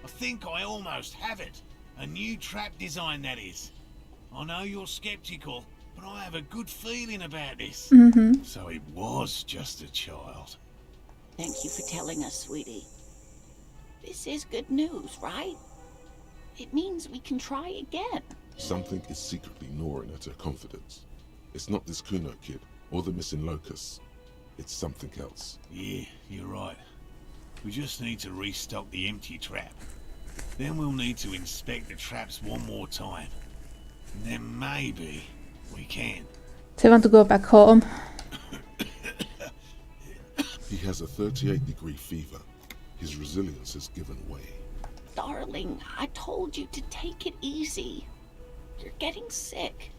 I think I almost have it. A new trap design, that is. I know you're skeptical, but I have a good feeling about this. Mm-hmm. So it was just a child. Thank you for telling us, sweetie. This is good news, right? It means we can try again. Something is secretly gnawing at her confidence. It's not this Kuno kid or the missing locust. It's something else. Yeah, you're right. We just need to restock the empty trap. Then we'll need to inspect the traps one more time. And then maybe we can. They want to go back home. He has a 38-degree fever. His resilience has given way. Darling, I told you to take it easy. You're getting sick.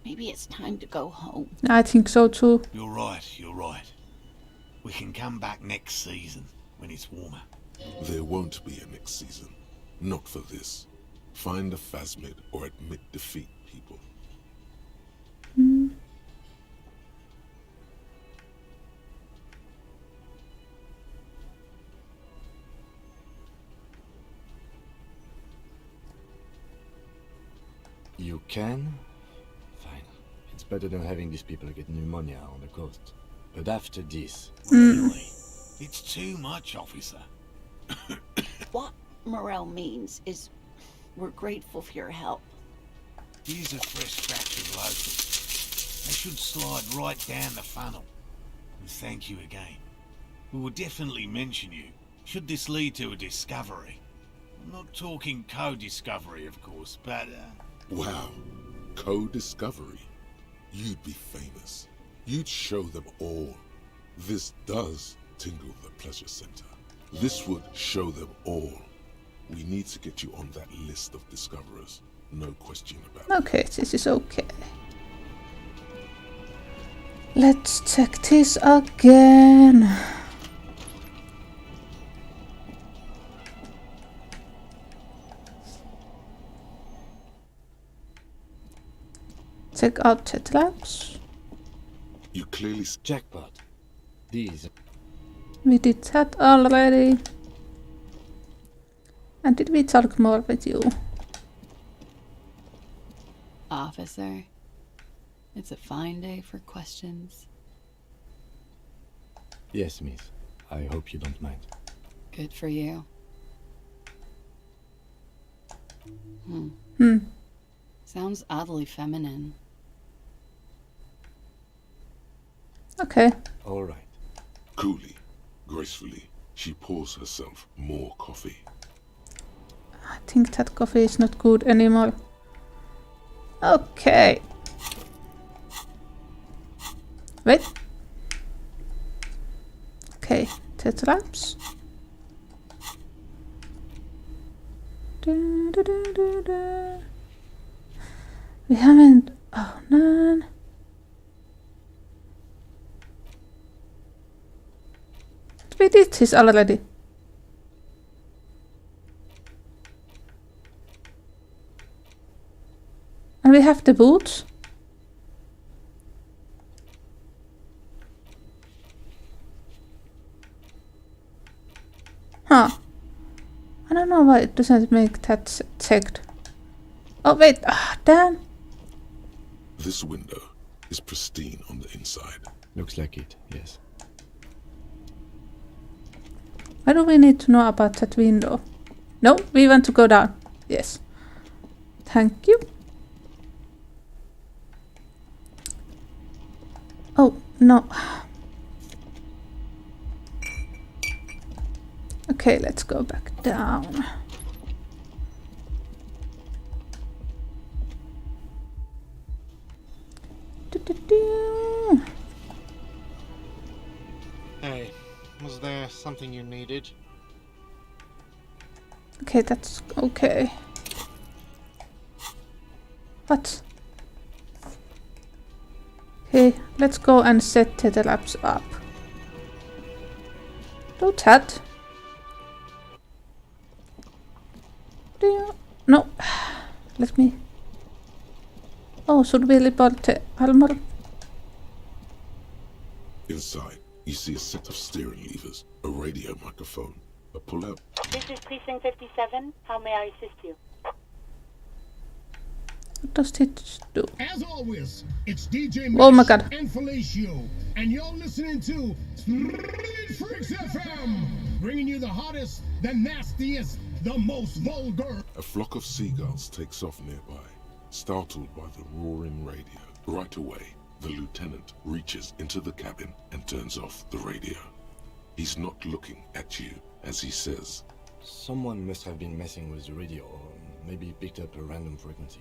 Maybe it's time to go home. I think so too. You're right, you're right. We can come back next season, when it's warmer. There won't be a next season. Not for this. Find a phasmid or admit defeat, people. You can? Fine. It's better than having these people get pneumonia on the coast. But after this... Really? It's too much, officer. What Morel means is we're grateful for your help. Here's a fresh batch of locusts. They should slide right down the funnel. And thank you again. We will definitely mention you, should this lead to a discovery. I'm not talking co-discovery, of course, but... Wow. Co-discovery. You'd be famous. You'd show them all. This does tingle the pleasure center. This would show them all. We need to get you on that list of discoverers. No question about it. Okay, this is okay. Let's check this again. Check out chat labs. You clearly... Jackpot. These... We did that already. And did we talk more with you? Officer, it's a fine day for questions. Yes, miss. I hope you don't mind. Good for you. Sounds oddly feminine. Okay. All right. Coolly, gracefully, she pours herself more coffee. I think that coffee is not good anymore. Okay. Wait. Okay, tetraps. We haven't... Oh, no. We did this already. And we have the boots. Huh. I don't know why it doesn't make that checked. Oh wait, damn. This window is pristine on the inside. Looks like it, yes. Why do we need to know about that window? No, we want to go down. Yes. Thank you. Oh, no. Okay, let's go back down. Hey, was there something you needed? Okay, that's okay. What? Okay, let's go and set the labs up. Do that. Do you? No. Let me. Oh, should we report the armor? Inside, you see a set of steering levers, a radio microphone, a pull-out. This is Precinct 57. How may I assist you? What does it do? As always, it's DJ Oh my Max god. and Felicio, and you're listening to Freaks FM, bringing you the hottest, the nastiest, the most vulgar. A flock of seagulls takes off nearby, startled by the roaring radio. Right away, the lieutenant reaches into the cabin and turns off the radio. He's not looking at you as he says, Someone must have been messing with the radio, or maybe picked up a random frequency.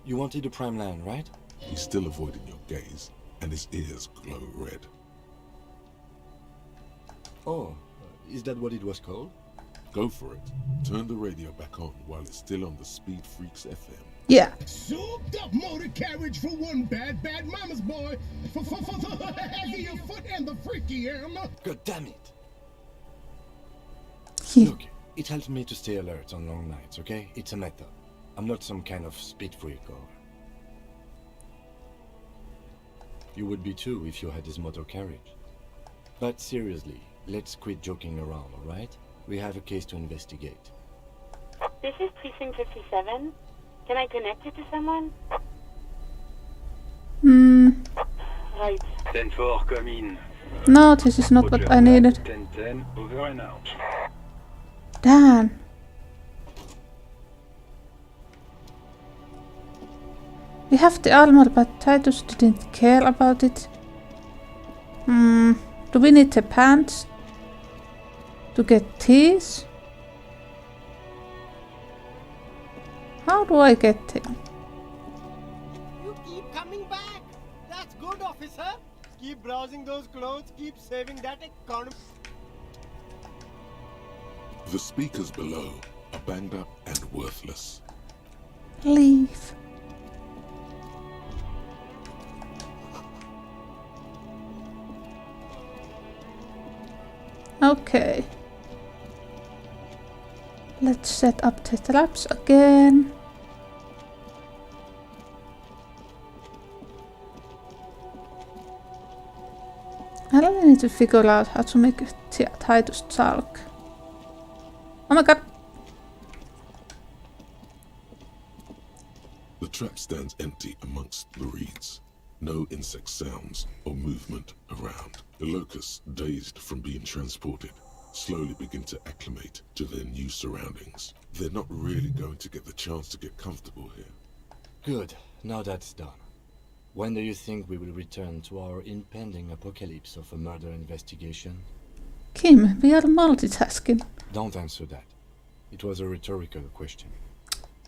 You wanted a prime line, right? He's still avoiding your gaze, and his ears glow red. Oh, is that what it was called? Go for it. Turn the radio back on while it's still on the Speed Freaks FM. Yeah. Souped up motor carriage for one bad mama's boy. For the heavier foot and the freakier. God damn it! Yeah. Look, it helps me to stay alert on long nights, okay? It's a method. I'm not some kind of speed freak or... You would be too if you had this motor carriage. But seriously, let's quit joking around, alright? We have a case to investigate. This is Precinct 57. Can I connect you to someone? Right. 10-4 come in. No, this is not what I needed. 10-10 over and out. Damn. We have the armor, but Titus didn't care about it. Do we need the pants to get these? How do I get them? You keep coming back. That's good, officer. Keep browsing those clothes. Keep saving that economy. The speakers below are banged up and worthless. Leave. Okay. Let's set up the traps again. I really need to figure out how to make Titus talk. Oh my god. The trap stands empty amongst the reeds. No insect sounds or movement around. The locusts, dazed from being transported, slowly begin to acclimate to their new surroundings. They're not really going to get the chance to get comfortable here. Good, now that's done. When do you think we will return to our impending apocalypse of a murder investigation? Kim, we are multitasking. Don't answer that. It was a rhetorical question.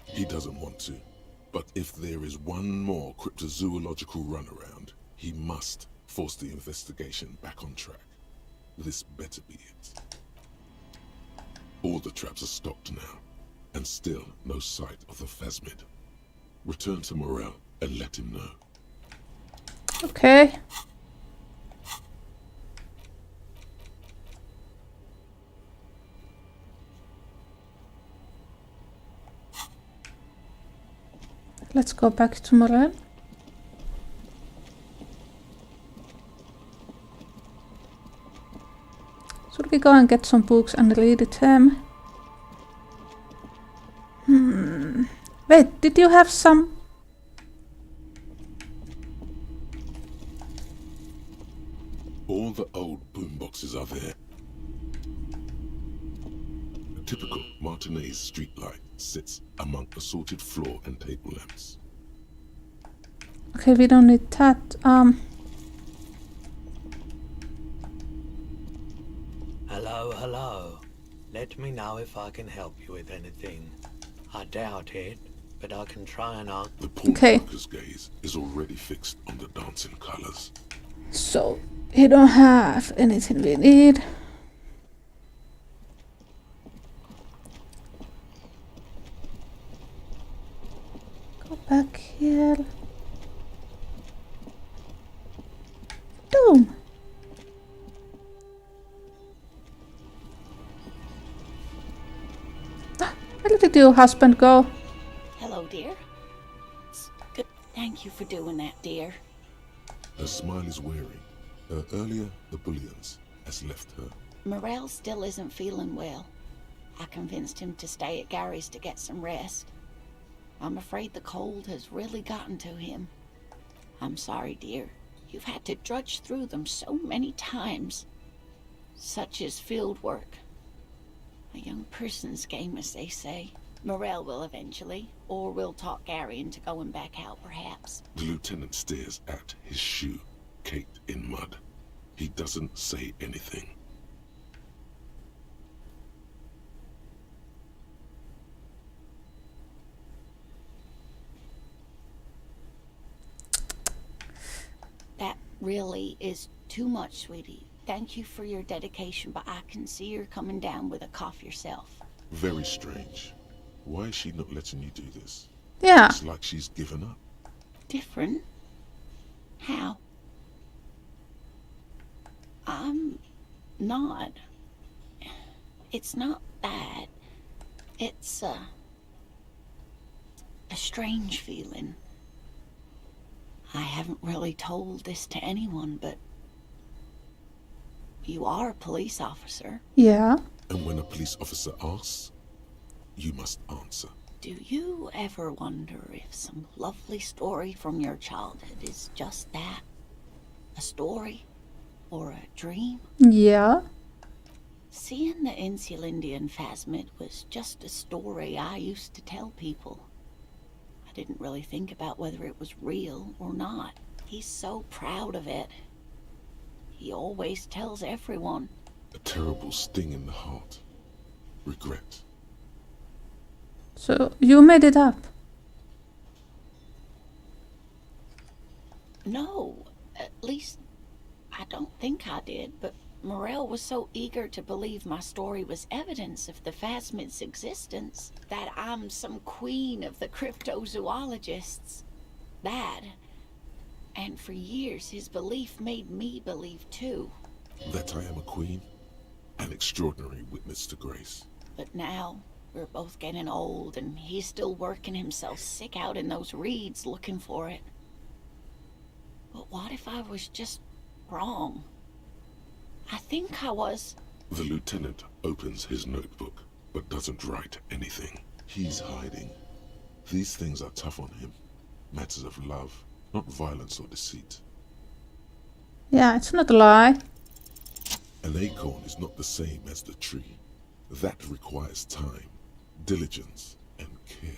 He doesn't want to. But if there is one more cryptozoological runaround, he must force the investigation back on track. This better be it. All the traps are stopped now, and still no sight of the phasmid. Return to Morel and let him know. Okay. Let's go back to Morel. Should we go and get some books and read them? Wait, did you have some? All the old boomboxes are there. A typical Martinez streetlight sits among assorted floor and table lamps. Okay, we don't need that. Hello, hello. Let me know if I can help you with anything. I doubt it, but I can try and answer. The pawnbroker's gaze is already fixed on the dancing colors. So, you don't have anything we need. Go back here. you, husband, go. Hello, dear. It's good. Thank you for doing that, dear. Her smile is wearing. Earlier, the bullions has left her. Morel still isn't feeling well. I convinced him to stay at Gary's to get some rest. I'm afraid the cold has really gotten to him. I'm sorry, dear. You've had to drudge through them so many times. Such is field work. A young person's game, as they say. Morel will eventually, or we'll talk Gary into going back out, perhaps. The lieutenant stares at his shoe, caked in mud. He doesn't say anything. That really is too much, sweetie. Thank you for your dedication, but I can see you're coming down with a cough yourself. Very strange. Why is she not letting you do this? Yeah. It's like she's given up. Different? How? I'm not. It's not that. It's a strange feeling. I haven't really told this to anyone, but you are a police officer. Yeah. And when a police officer asks, you must answer. Do you ever wonder if some lovely story from your childhood is just that? A story? Or a dream? Yeah. Seeing the Insulindian phasmid was just a story I used to tell people. I didn't really think about whether it was real or not. He's so proud of it. He always tells everyone. A terrible sting in the heart. Regret. So you made it up? No, at least I don't think I did, but Morel was so eager to believe my story was evidence of the phasmid's existence that I'm some queen of the cryptozoologists. That, and for years his belief made me believe too. That I am a queen? An extraordinary witness to grace. But now, we're both getting old and he's still working himself sick out in those reeds looking for it. But what if I was just wrong? I think I was. The lieutenant opens his notebook, but doesn't write anything. He's hiding. These things are tough on him. Matters of love, not violence or deceit. Yeah, it's not a lie. An acorn is not the same as the tree. That requires time, diligence, and care.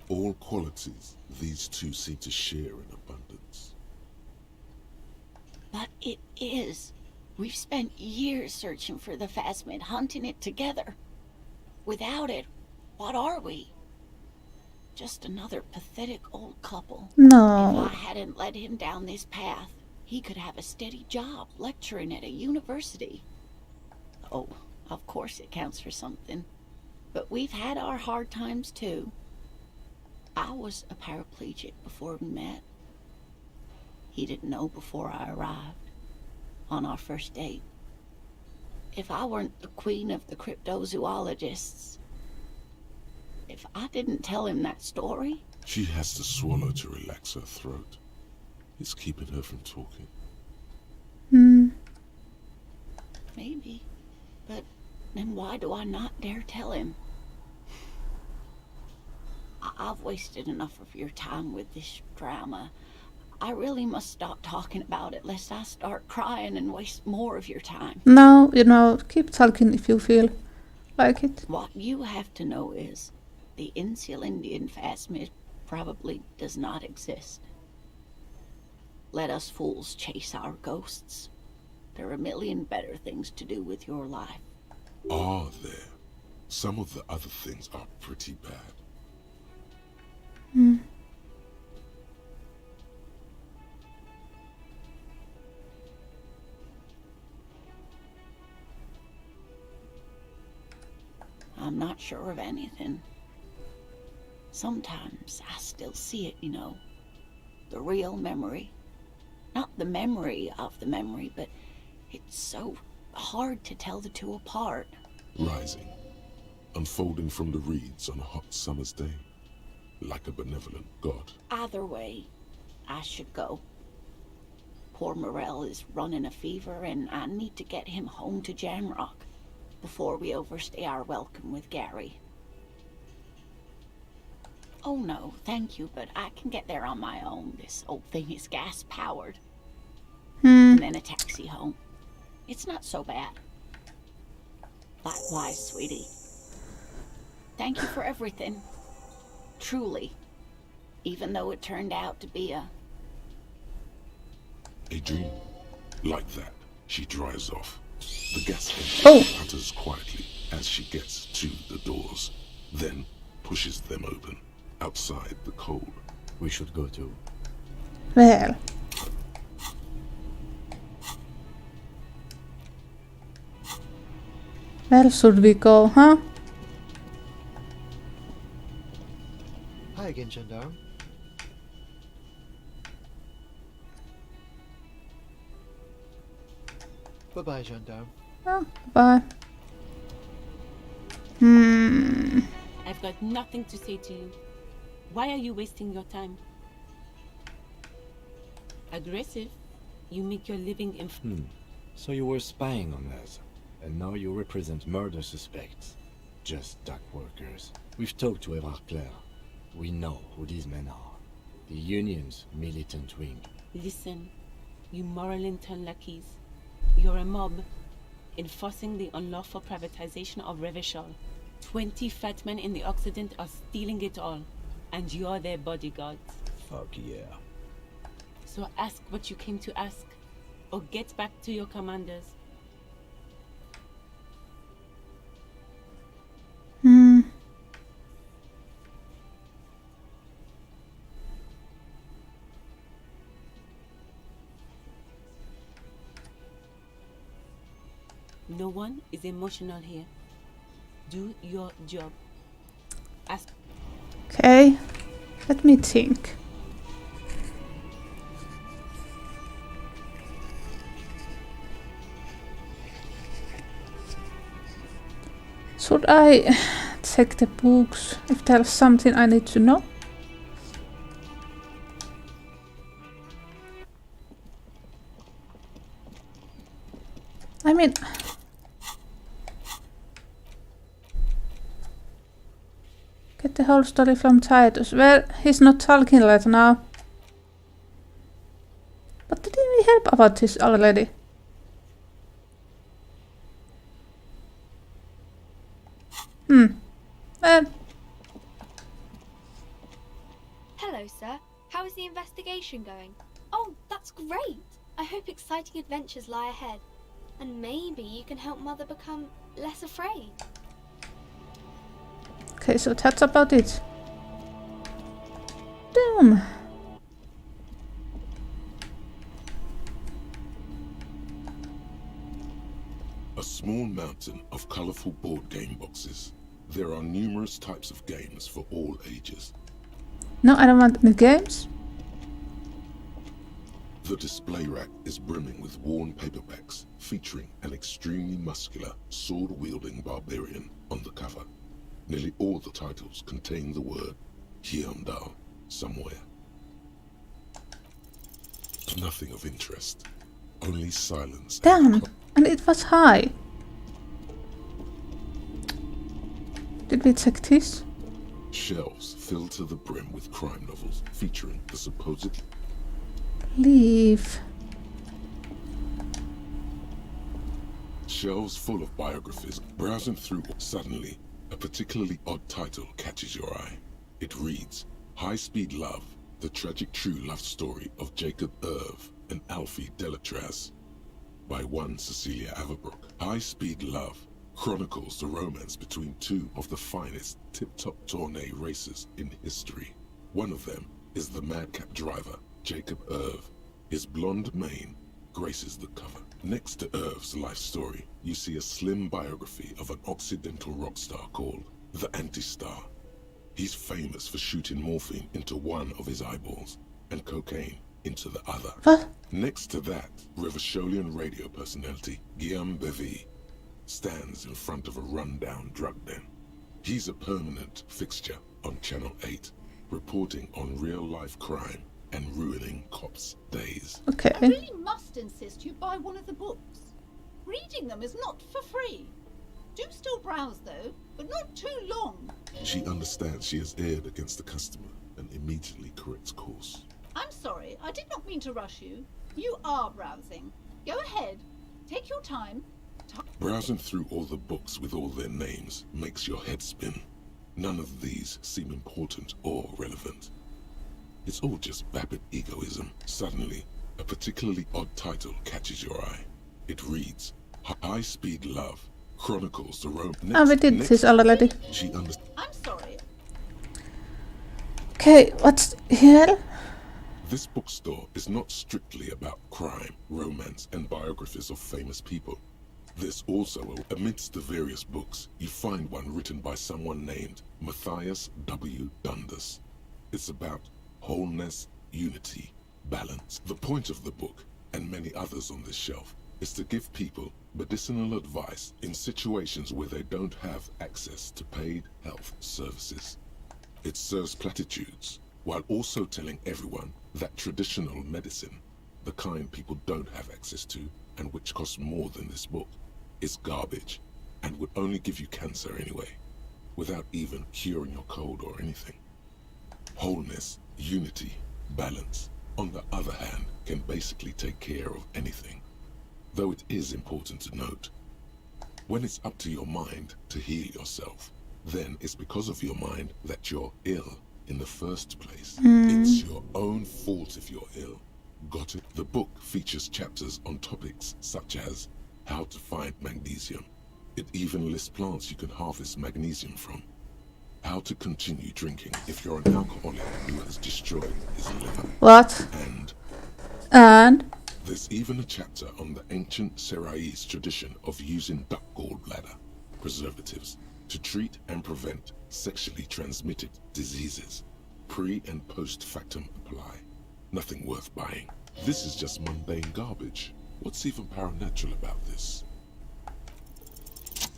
All qualities these two seem to share in abundance. But it is. We've spent years searching for the phasmid, hunting it together. Without it, what are we? Just another pathetic old couple. No. If I hadn't led him down this path, he could have a steady job lecturing at a university. Oh, of course it counts for something. But we've had our hard times too. I was a paraplegic before we met. He didn't know before I arrived. On our first date. If I weren't the queen of the cryptozoologists, if I didn't tell him that story... She has to swallow to relax her throat. It's keeping her from talking. Maybe. But then why do I not dare tell him? I've wasted enough of your time with this drama. I really must stop talking about it lest I start crying and waste more of your time. No, you know, keep talking if you feel like it. What you have to know is the Insulindian phasmid probably does not exist. Let us fools chase our ghosts. There are a million better things to do with your life. Are there? Some of the other things are pretty bad. I'm not sure of anything. Sometimes I still see it, you know. The real memory. Not the memory of the memory, but it's so hard to tell the two apart. Rising, unfolding from the reeds on a hot summer's day, like a benevolent god. Either way, I should go. Poor Morel is running a fever, and I need to get him home to Jamrock before we overstay our welcome with Gary. Oh no, thank you, but I can get there on my own. This old thing is gas-powered. And then a taxi home. It's not so bad. Likewise, sweetie. Thank you for everything. Truly. Even though it turned out to be a dream. Like that, she drives off. The gas engine putters quietly as she gets to the doors, then pushes them open. Outside the cold. We should go too. Well. Where should we go, huh? Hi again, Gendarme. Bye-bye, Gendarme. Oh, bye. I've got nothing to say to you. Why are you wasting your time? Aggressive? You make your living in... So you were spying on us, and now you represent murder suspects. Just dock workers. We've talked to Evar Claire. We know who these men are. The Union's militant wing. Listen, you moral interlackeys. You're a mob, enforcing the unlawful privatization of Revachol. 20 fat men in the Occident are stealing it all, and you're their bodyguards. Fuck yeah. So ask what you came to ask, or get back to your commanders. No one is emotional here. Do your job. Ask. Okay, let me think. Should I check the books if there's something I need to know? I mean, get the whole story from Titus. Well, he's not talking right now. But didn't we help about this already? Hello, sir. How is the investigation going? Oh, that's great! I hope exciting adventures lie ahead. And maybe you can help Mother become less afraid. Okay, so that's about it. Damn. A small mountain of colorful board game boxes. There are numerous types of games for all ages. No, I don't want any games. The display rack is brimming with worn paperbacks featuring an extremely muscular, sword-wielding barbarian on the cover. Nearly all the titles contain the word Hyundai somewhere. Nothing of interest. Only silence. Damn, and it was high. Did we check this? Shelves filled to the brim with crime novels featuring the supposed... Leave. Shelves full of biographies. Browsing through, suddenly, a particularly odd title catches your eye. It reads, High Speed Love, the tragic true love story of Jacob Irv and Alfie Delatraz, by one Cecilia Averbrook. High Speed Love chronicles the romance between two of the finest tip-top tourney racers in history. One of them is the madcap driver, Jacob Irv. His blonde mane graces the cover. Next to Irv's life story, you see a slim biography of an Occidental rock star called the Anti-Star. He's famous for shooting morphine into one of his eyeballs. and cocaine into the other. What? Next to that, Revacholian radio personality Guillaume Bevy stands in front of a rundown drug den. He's a permanent fixture on Channel 8, reporting on real-life crime and ruining cops' days. Okay. I really must insist you buy one of the books. Reading them is not for free. Do still browse though, but not too long. She understands she has erred against the customer and immediately corrects course. I'm sorry, I did not mean to rush you. You are browsing. Go ahead. Take your time. Browsing through all the books with all their names makes your head spin. None of these seem important or relevant. It's all just vapid egoism. Suddenly, a particularly odd title catches your eye. It reads, High Speed Love chronicles the road. We did this already. She understands. I'm sorry. Okay, what's here? This bookstore is not strictly about crime, romance, and biographies of famous people. There's also, amidst the various books, you find one written by someone named Matthias W. Dundas. It's about wholeness, unity, balance. The point of the book, and many others on this shelf, is to give people medicinal advice in situations where they don't have access to paid health services. It serves platitudes, while also telling everyone that traditional medicine, the kind people don't have access to, and which costs more than this book, is garbage, and would only give you cancer anyway, without even curing your cold or anything. Wholeness, unity, balance, on the other hand, can basically take care of anything. Though it is important to note, when it's up to your mind to heal yourself, then it's because of your mind that you're ill in the first place. It's your own fault if you're ill. Got it? The book features chapters on topics such as how to find magnesium. It even lists plants you can harvest magnesium from. How to continue drinking if you're an alcoholic who has destroyed his liver. What? And? There's even a chapter on the ancient Seraïs tradition of using duck gallbladder preservatives to treat and prevent sexually transmitted diseases. Pre and post factum apply. Nothing worth buying. This is just mundane garbage. What's even paranatural about this?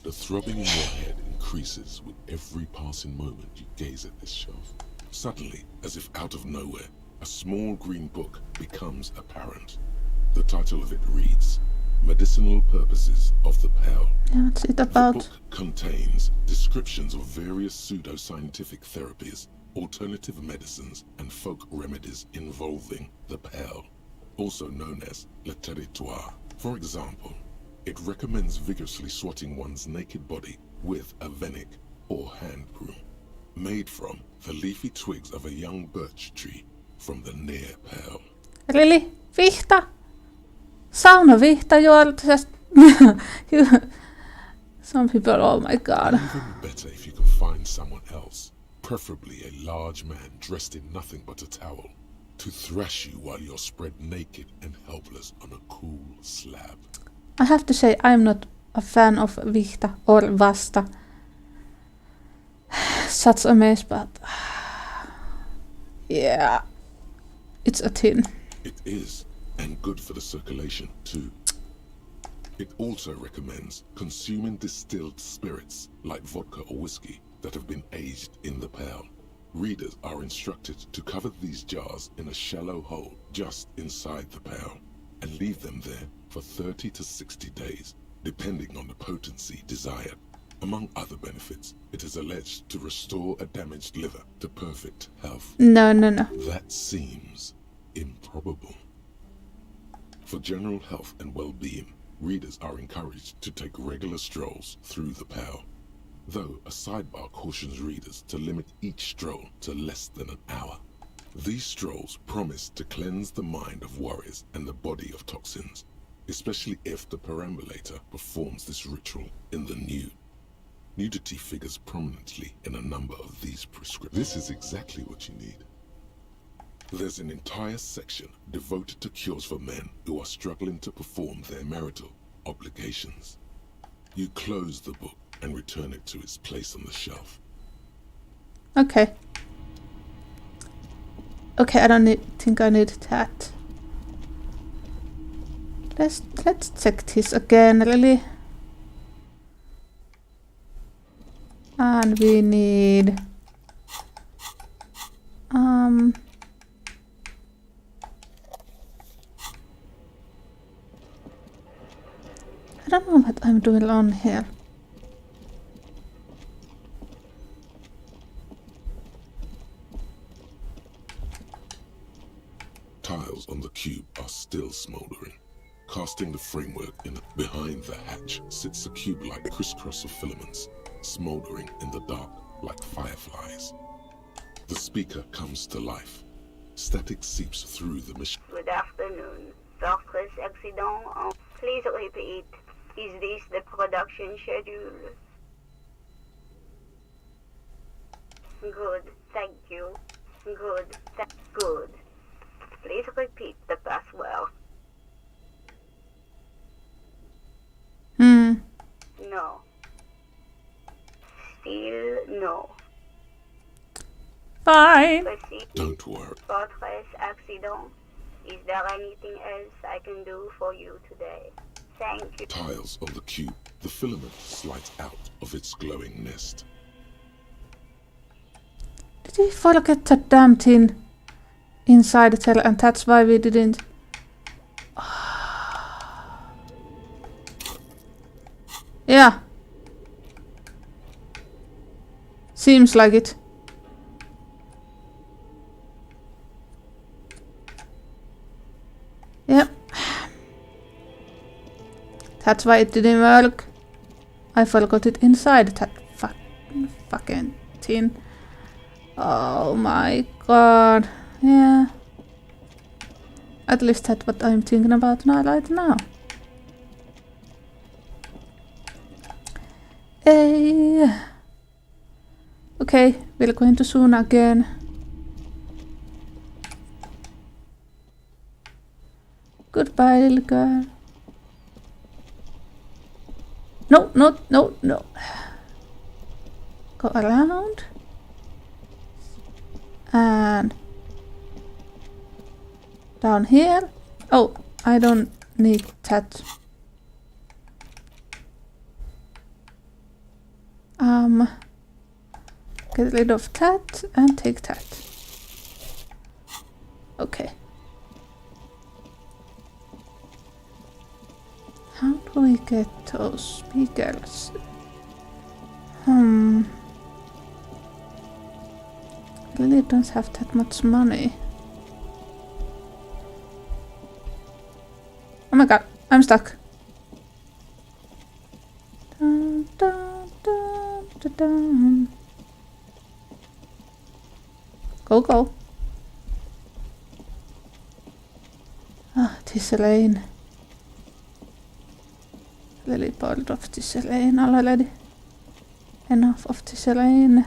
The throbbing in your head increases with every passing moment you gaze at this shelf. Suddenly, as if out of nowhere, a small green book becomes apparent. The title of it reads, Medicinal Purposes of the Pearl. Yeah, what's it about? The book contains descriptions of various pseudoscientific therapies, alternative medicines, and folk remedies involving the pearl, also known as le territoire. For example, it recommends vigorously swatting one's naked body with a venik or hand broom, made from the leafy twigs of a young birch tree from the near pearl. Really? Vihta? Saunavihta, some people, oh my god. Even better if you can find someone else, preferably a large man dressed in nothing but a towel, to thrash you while you're spread naked and helpless on a cool slab. I have to say, I'm not a fan of Vihta or Vasta. Such a mess, but yeah, it's a tin. It is, and good for the circulation too. It also recommends consuming distilled spirits like vodka or whiskey that have been aged in the pearl. Readers are instructed to cover these jars in a shallow hole just inside the pearl and leave them there for 30 to 60 days, depending on the potency desired. Among other benefits, it is alleged to restore a damaged liver to perfect health. No. That seems improbable. For general health and well-being, readers are encouraged to take regular strolls through the pearl, though a sidebar cautions readers to limit each stroll to less than an hour. These strolls promise to cleanse the mind of worries and the body of toxins, especially if the perambulator performs this ritual in the nude. Nudity figures prominently in a number of these prescriptions. This is exactly what you need. There's an entire section devoted to cures for men who are struggling to perform their marital obligations. You close the book and return it to its place on the shelf. Okay. Okay, I don't think I need that. Let's check this again, really. And we need I don't know what I'm doing on here. Tiles on the cube are still smoldering. Casting the framework in behind the hatch sits a cube-like crisscross of filaments, smoldering in the dark like fireflies. The speaker comes to life. Static seeps through the machine. Good afternoon. Fortress accident. Please repeat. Is this the production schedule? Good. Thank you. Good. Good. Please repeat the password. No. Still no. Fine. Don't worry. Fortress accident. Is there anything else I can do for you today? Thank you. Tiles on the cube. The filament slides out of its glowing nest. Did we forget that damn thing inside the cell, and that's why we didn't? Yeah. Seems like it. Yep. That's why it didn't work. I forgot it inside that fucking tin. Oh my god. Yeah. At least that's what I'm thinking about now, right now. Okay, we're going to soon again. Goodbye, little girl. No, no, no, no. Go around. And down here. Oh, I don't need that. Get rid of that and take that. Okay. How do we get those speakers? Really don't have that much money. Oh my god, I'm stuck. Dun, dun, dun, dun, dun. Go, go. Ah, this lane. Really bored of this lane already. Enough of this lane.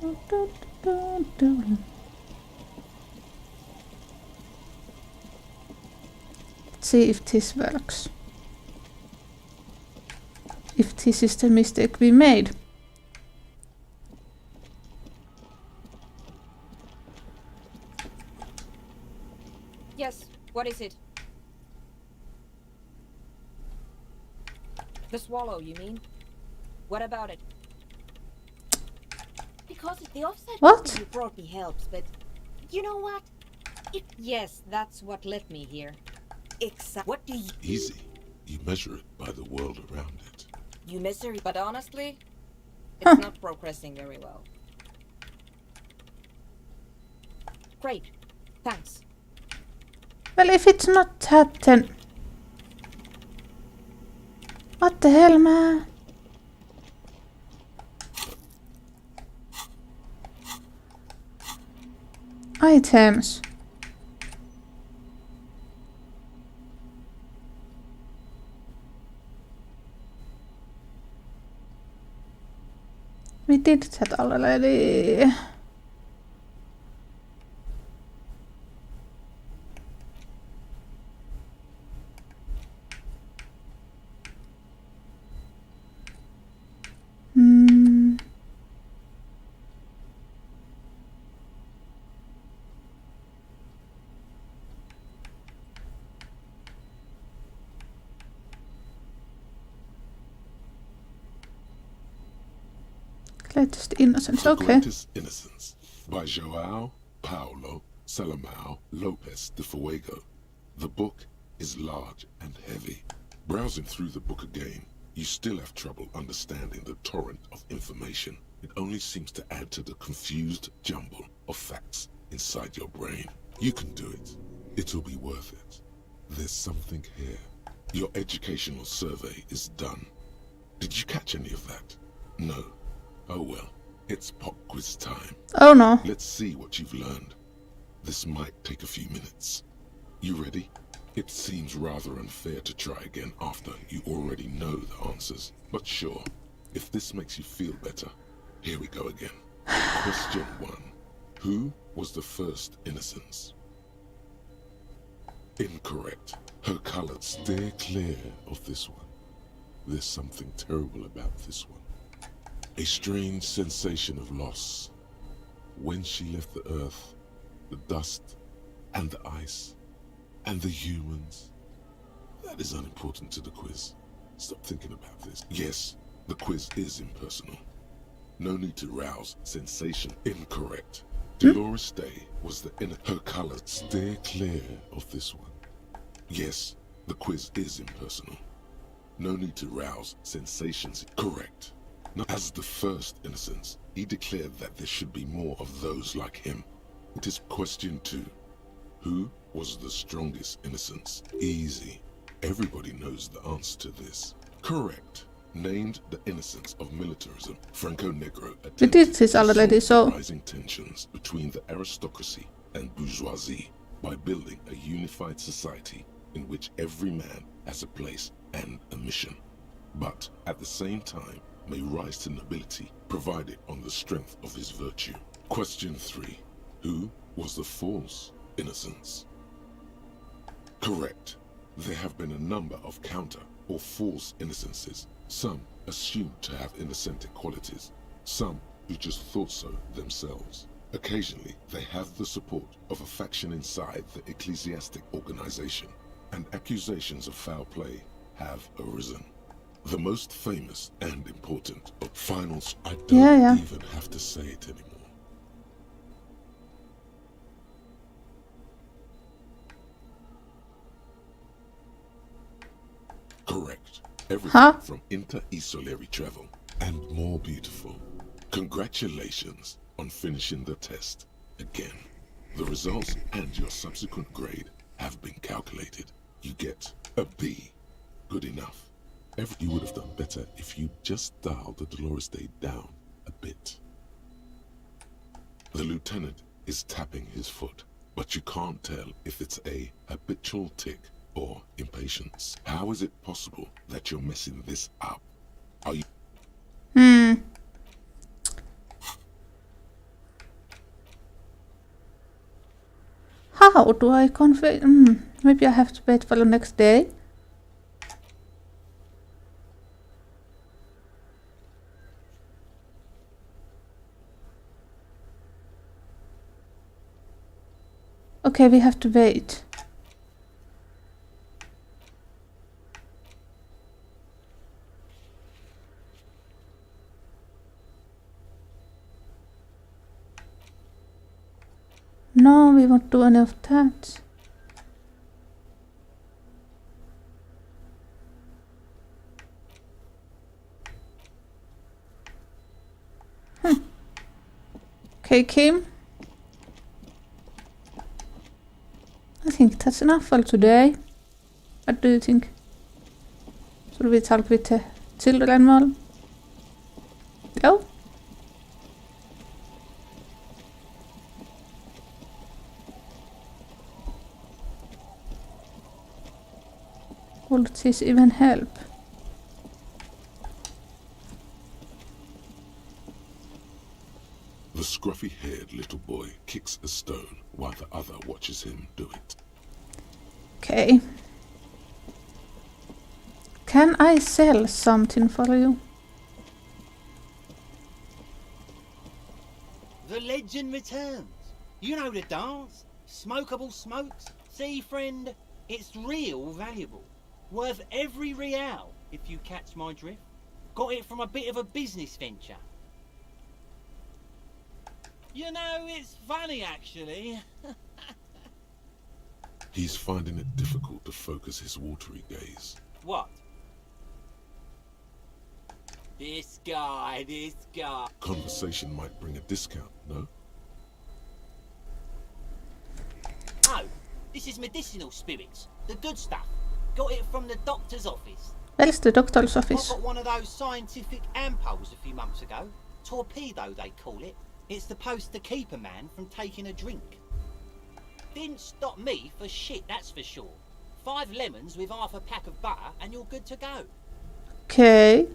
Dun, dun, dun, dun. Let's see if this works. If this is the mistake we made. Yes, what is it? The swallow, you mean? What about it? Because the offside What? you brought me helps, but you know what? Yes, that's what led me here. What do you... Easy. You measure it by the world around it. You measure it, but honestly, it's not progressing very well. Great. Thanks. Well, if it's not that, then... What the hell, man? Items. We did that already. Greatest Innocence, The okay. Greatest Innocence by João Paulo Salomão Lopes de Fuego. The book is large and heavy. Browsing through the book again, you still have trouble understanding the torrent of information. It only seems to add to the confused jumble of facts inside your brain. You can do it. It'll be worth it. There's something here. Your educational survey is done. Did you catch any of that? No. Oh well, it's pop quiz time. Oh no. Let's see what you've learned. This might take a few minutes. You ready? It seems rather unfair to try again after you already know the answers. But sure, if this makes you feel better, here we go again. Question 1. Who was the first Innocence? Incorrect. Her color. Steer clear of this one. There's something terrible about this one. A strange sensation of loss. When she left the earth, the dust, and the ice, and the humans. That is unimportant to the quiz. Stop thinking about this. Yes, the quiz is impersonal. No need to rouse sensation. Incorrect. Dolores Day was the inner. Her color. Steer clear of this one. Yes, the quiz is impersonal. No need to rouse sensations. Correct. Now, as the first Innocence, he declared that there should be more of those like him. It is question 2. Who was the strongest Innocence? Easy. Everybody knows the answer to this. Correct. Named the Innocence of militarism, Franco Negro We did this already, so... rising tensions between the aristocracy and bourgeoisie by building a unified society in which every man has a place and a mission, but at the same time may rise to nobility provided on the strength of his virtue. Question 3. Who was the false Innocence? Correct. There have been a number of counter or false innocences, some assumed to have innocent qualities, some who just thought so themselves. Occasionally, they have the support of a faction inside the ecclesiastic organization, and accusations of foul play have arisen. The most famous and important of finals, I don't even have to say it anymore. Correct. Everything from inter-isolary travel and more beautiful. Congratulations on finishing the test. Again, the results and your subsequent grade have been calculated. You get a B. Good enough. You would have done better if you just dialed the Dolores Day down a bit. The lieutenant is tapping his foot, but you can't tell if it's a habitual tic or impatience. How is it possible that you're messing this up? Are you... How do I convey? Maybe I have to wait for the next day. Okay, we have to wait. No, we won't do any of that. Okay, Kim. I think that's enough for today. What do you think? Should we talk with the children more? No? Would this even help? The scruffy-haired little boy kicks a stone while the other watches him do it. Okay. Can I sell something for you? The legend returns. You know the dance. Smokable smokes. See, friend, it's real valuable. Worth every real, if you catch my drift. Got it from a bit of a business venture. You know, it's funny actually. He's finding it difficult to focus his watery gaze. What? This guy. Conversation might bring a discount, no? Oh, this is medicinal spirits. The good stuff. Got it from the doctor's office. Where's the doctor's I office? got one of those scientific ampoules a few months ago. Torpedo, they call it. It's supposed to keep a man from taking a drink. Didn't stop me for shit, that's for sure. 5 lemons with half a pack of butter and you're good to go. Okay.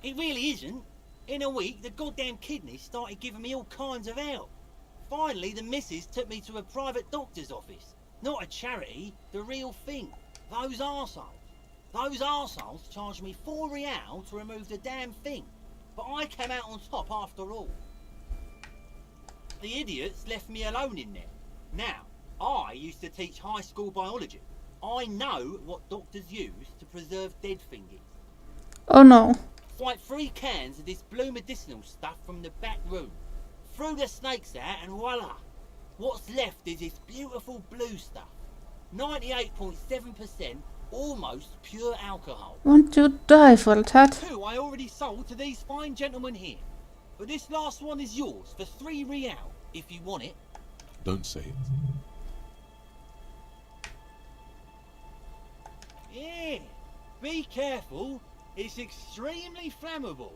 It really isn't. In a week, the goddamn kidneys started giving me all kinds of help. Finally, the missus took me to a private doctor's office. Not a charity, the real thing. Those arseholes charged me 4 real to remove the damn thing. But I came out on top after all. The idiots left me alone in there. Now, I used to teach high school biology. I know what doctors use to preserve dead things. Oh no. Like 3 cans of this blue medicinal stuff from the back room. Threw the snakes out and voila. What's left is this beautiful blue stuff. 98.7% almost pure alcohol. Won't you die for that? 2 I already sold to these fine gentlemen here. But this last one is yours for 3 real, if you want it. Don't say it. Yeah, be careful. It's extremely flammable.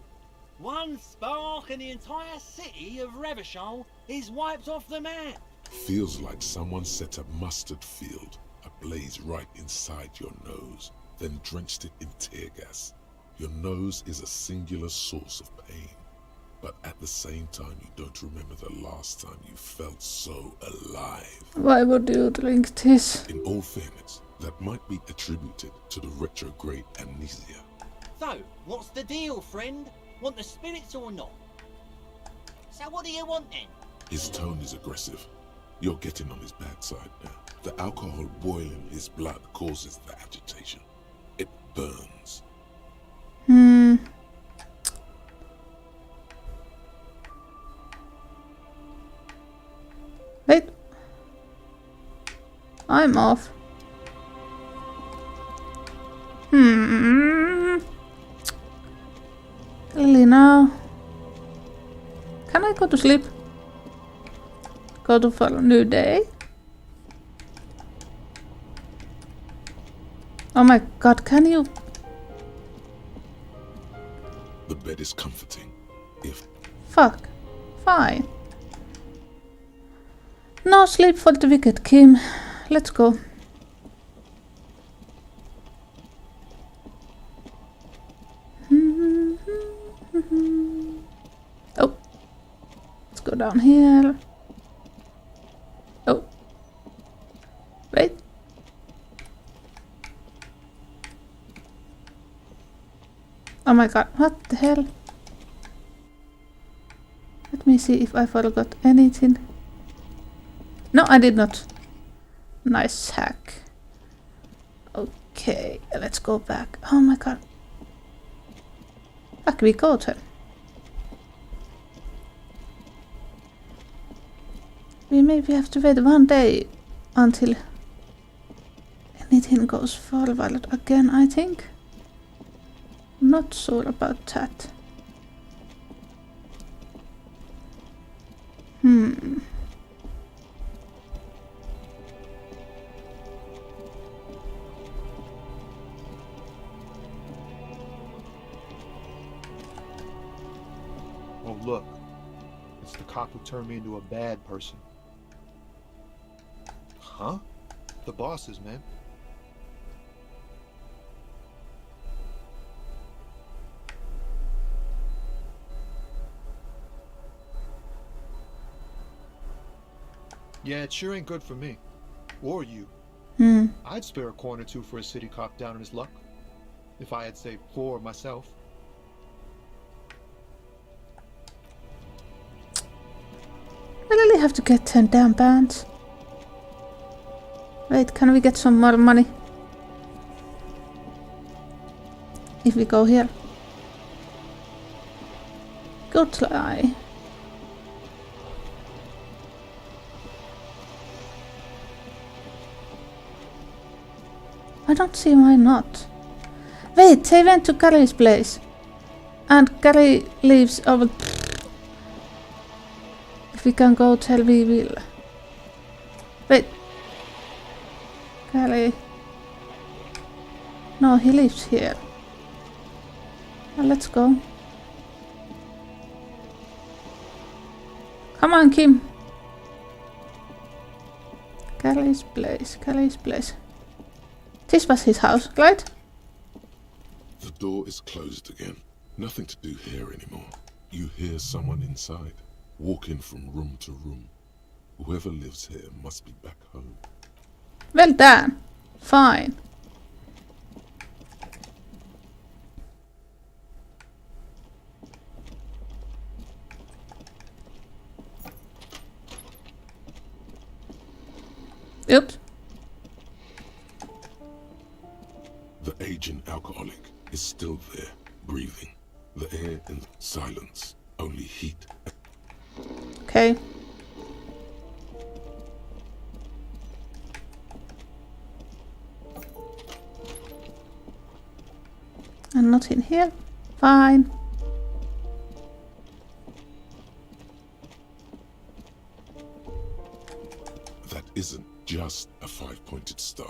1 spark and the entire city of Revachol is wiped off the map. Feels like someone set a mustard field ablaze right inside your nose, then drenched it in tear gas. Your nose is a singular source of pain, but at the same time you don't remember the last time you felt so alive. Why would you drink this? In all fairness, that might be attributed to the retrograde amnesia. So, what's the deal, friend? Want the spirits or not? So what do you want then? His tone is aggressive. You're getting on his bad side now. The alcohol boiling his blood causes the agitation. It burns. Wait. I'm off. Really now? Can I go to sleep? Go to for a new day? Oh my god, can you? The bed is comforting. If Fuck. Fine. No sleep for the wicked, Kim. Let's go. Oh. Let's go down here. Oh. Wait. Oh my god, what the hell? Let me see if I forgot anything. No, I did not. Nice hack. Okay, let's go back. Oh my god. Back we go then. We maybe have to wait 1 day until anything goes forward again, I think. Not sure about that. Oh, look. It's the cop who turned me into a bad person. Huh? The bosses, man. Yeah, it sure ain't good for me. Or you. I'd spare a coin or two for a city cop down in his luck. If I had, say, 4 myself. I really have to get 10 damn bands. Wait, can we get some more money? If we go here. Good try. I don't see why not. Wait, they went to Carrie's place. And Carrie lives over... If we can go tell we will. Wait. Carrie... No, he lives here. Well, let's go. Come on, Kim. Carrie's place, Carrie's place. This was his house, right? The door is closed again. Nothing to do here anymore. You hear someone inside, walking from room to room. Whoever lives here must be back home. Well done. Fine. Oops. The aging alcoholic is still there, breathing. The air in silence, only heat. Okay. And not in here. Fine. That isn't just a five-pointed star.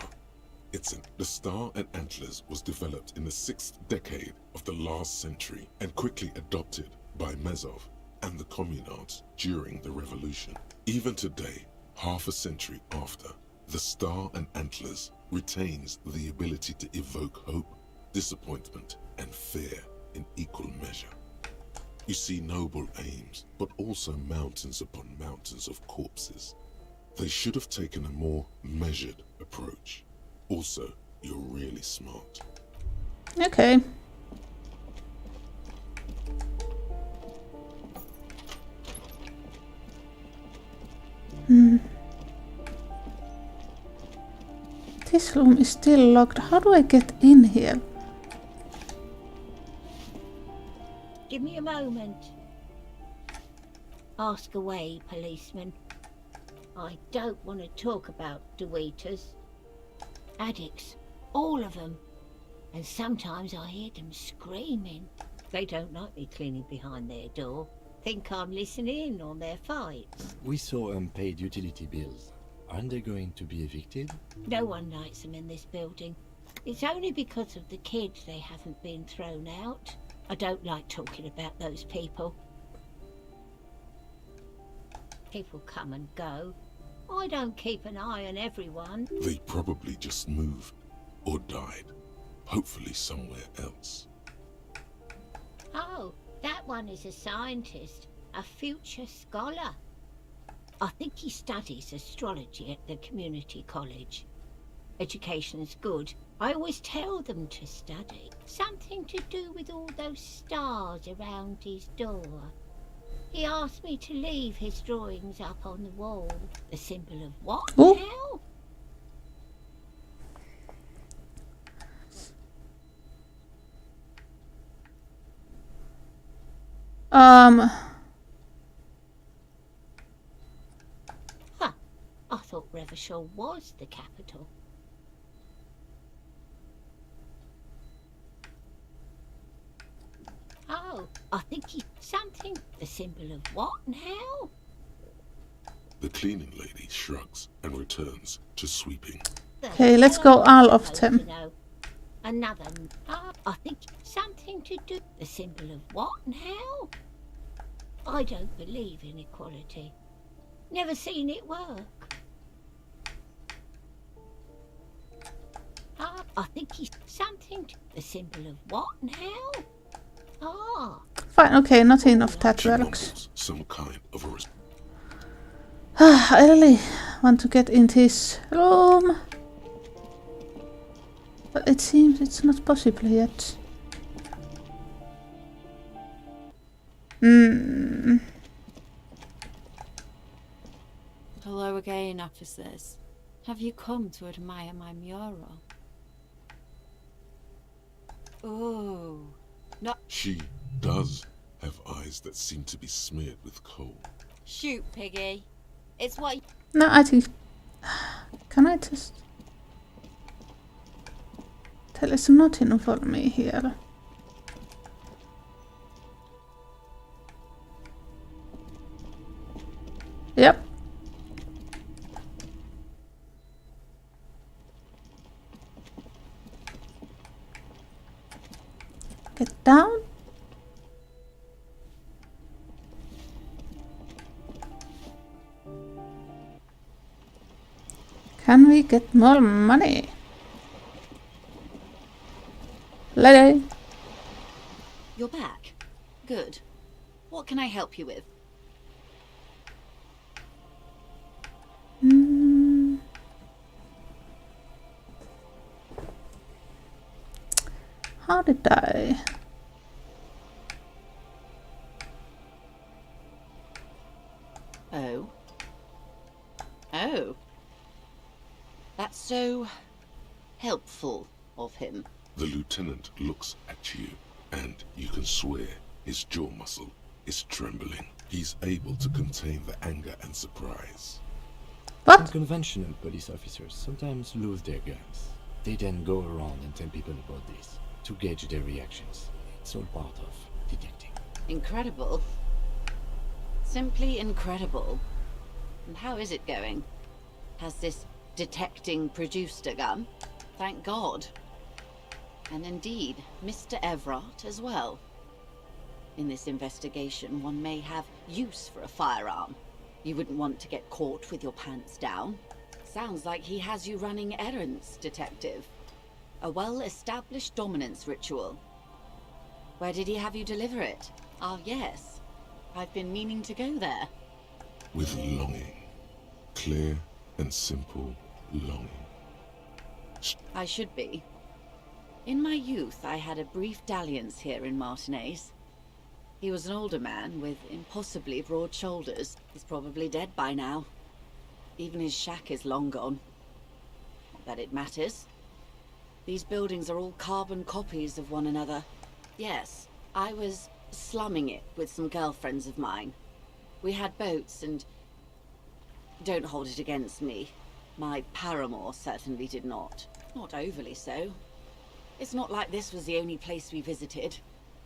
The star and antlers was developed in the 6th decade of the last century and quickly adopted by Mazov and the communards during the revolution. Even today, half a century after, the star and antlers retains the ability to evoke hope, disappointment, and fear in equal measure. You see noble aims, but also mountains upon mountains of corpses. They should have taken a more measured approach. Also, you're really smart. Okay. This room is still locked. How do I get in here? Give me a moment. Ask away, policeman. I don't want to talk about Deweeters. Addicts, all of them. And sometimes I hear them screaming. They don't like me cleaning behind their door. Think I'm listening in on their fights. We saw unpaid utility bills. Aren't they going to be evicted? No one likes them in this building. It's only because of the kids they haven't been thrown out. I don't like talking about those people. People come and go. I don't keep an eye on everyone. They probably just moved or died, hopefully somewhere else. Oh, that one is a scientist, a future scholar. I think he studies astrology at the community college. Education's good. I always tell them to study. Something to do with all those stars around his door. He asked me to leave his drawings up on the wall. The symbol of what now? Huh. I thought Revachol was the capital. Oh, I think he... something... The symbol of what now? The cleaning lady shrugs and returns to sweeping. Okay, let's go all of them. Another... I think something to do... The symbol of what now? I don't believe in equality. Never seen it work. I think he's something to... The symbol of what now? Ah. Fine, okay, nothing of that works. Some kind of a... I really want to get in this room. But it seems it's not possible yet. Hello again, officers. Have you come to admire my mural? Oh, not... She does have eyes that seem to be smeared with coal. Shoot, Piggy. It's what... No, I think... Can I just... There is nothing for me here. Yep. Get down. Can we get more money? Lady. You're back. Good. What can I help you with? How did I? Oh. Oh. That's so helpful of him. The lieutenant looks at you, and you can swear his jaw muscle is trembling. He's able to contain the anger and surprise. What? Unconventional police officers sometimes lose their guns. They then go around and tell people about this to gauge their reactions. It's all part of detecting. Incredible. Simply incredible. And how is it going? Has this detecting produced a gun? Thank God. And indeed, Mr. Everard as well. In this investigation, one may have use for a firearm. You wouldn't want to get caught with your pants down. Sounds like he has you running errands, Detective. A well-established dominance ritual. Where did he have you deliver it? Ah, yes. I've been meaning to go there. With longing. Clear and simple longing. I should be. In my youth, I had a brief dalliance here in Martinez. He was an older man with impossibly broad shoulders. He's probably dead by now. Even his shack is long gone. Not that it matters. These buildings are all carbon copies of one another. Yes, I was slumming it with some girlfriends of mine. We had boats and... Don't hold it against me. My paramour certainly did not. Not overly so. It's not like this was the only place we visited.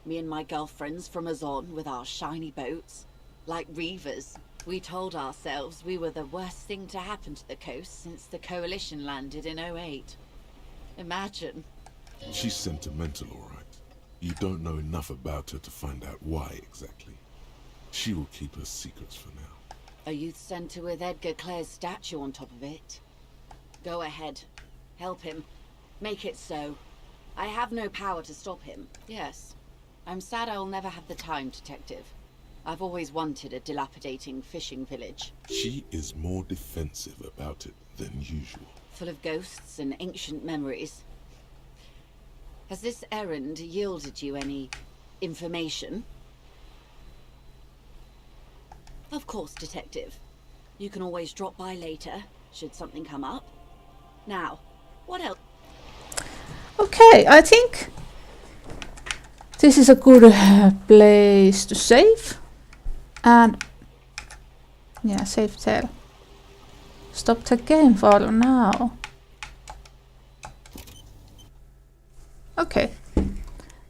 Me and my girlfriends from Azon with our shiny boats. Like reavers, we told ourselves we were the worst thing to happen to the coast since the Coalition landed in 08. Imagine. She's sentimental, all right. You don't know enough about her to find out why exactly. She will keep her secrets for now. A youth centre with Edgar Clare's statue on top of it. Go ahead. Help him. Make it so. I have no power to stop him. Yes. I'm sad I'll never have the time, Detective. I've always wanted a dilapidating fishing village. She is more defensive about it than usual. Full of ghosts and ancient memories. Has this errand yielded you any information? Of course, Detective. You can always drop by later, should something come up. Now, what else? Okay, I think this is a good place to save. And yeah, save tale. Stop the game for now. Okay.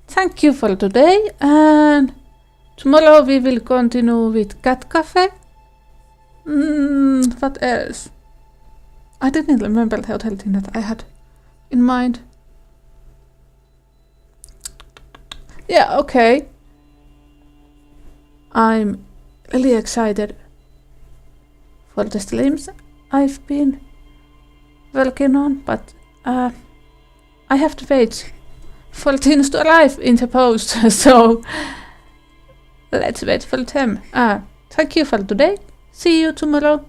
Thank you for today, and tomorrow we will continue with Cat Cafe. What else? I didn't remember the hotel thing that I had in mind. Yeah, okay. I'm really excited for the streams I've been working on, but I have to wait for things to arrive in the post, so let's wait for them. Thank you for today. See you tomorrow.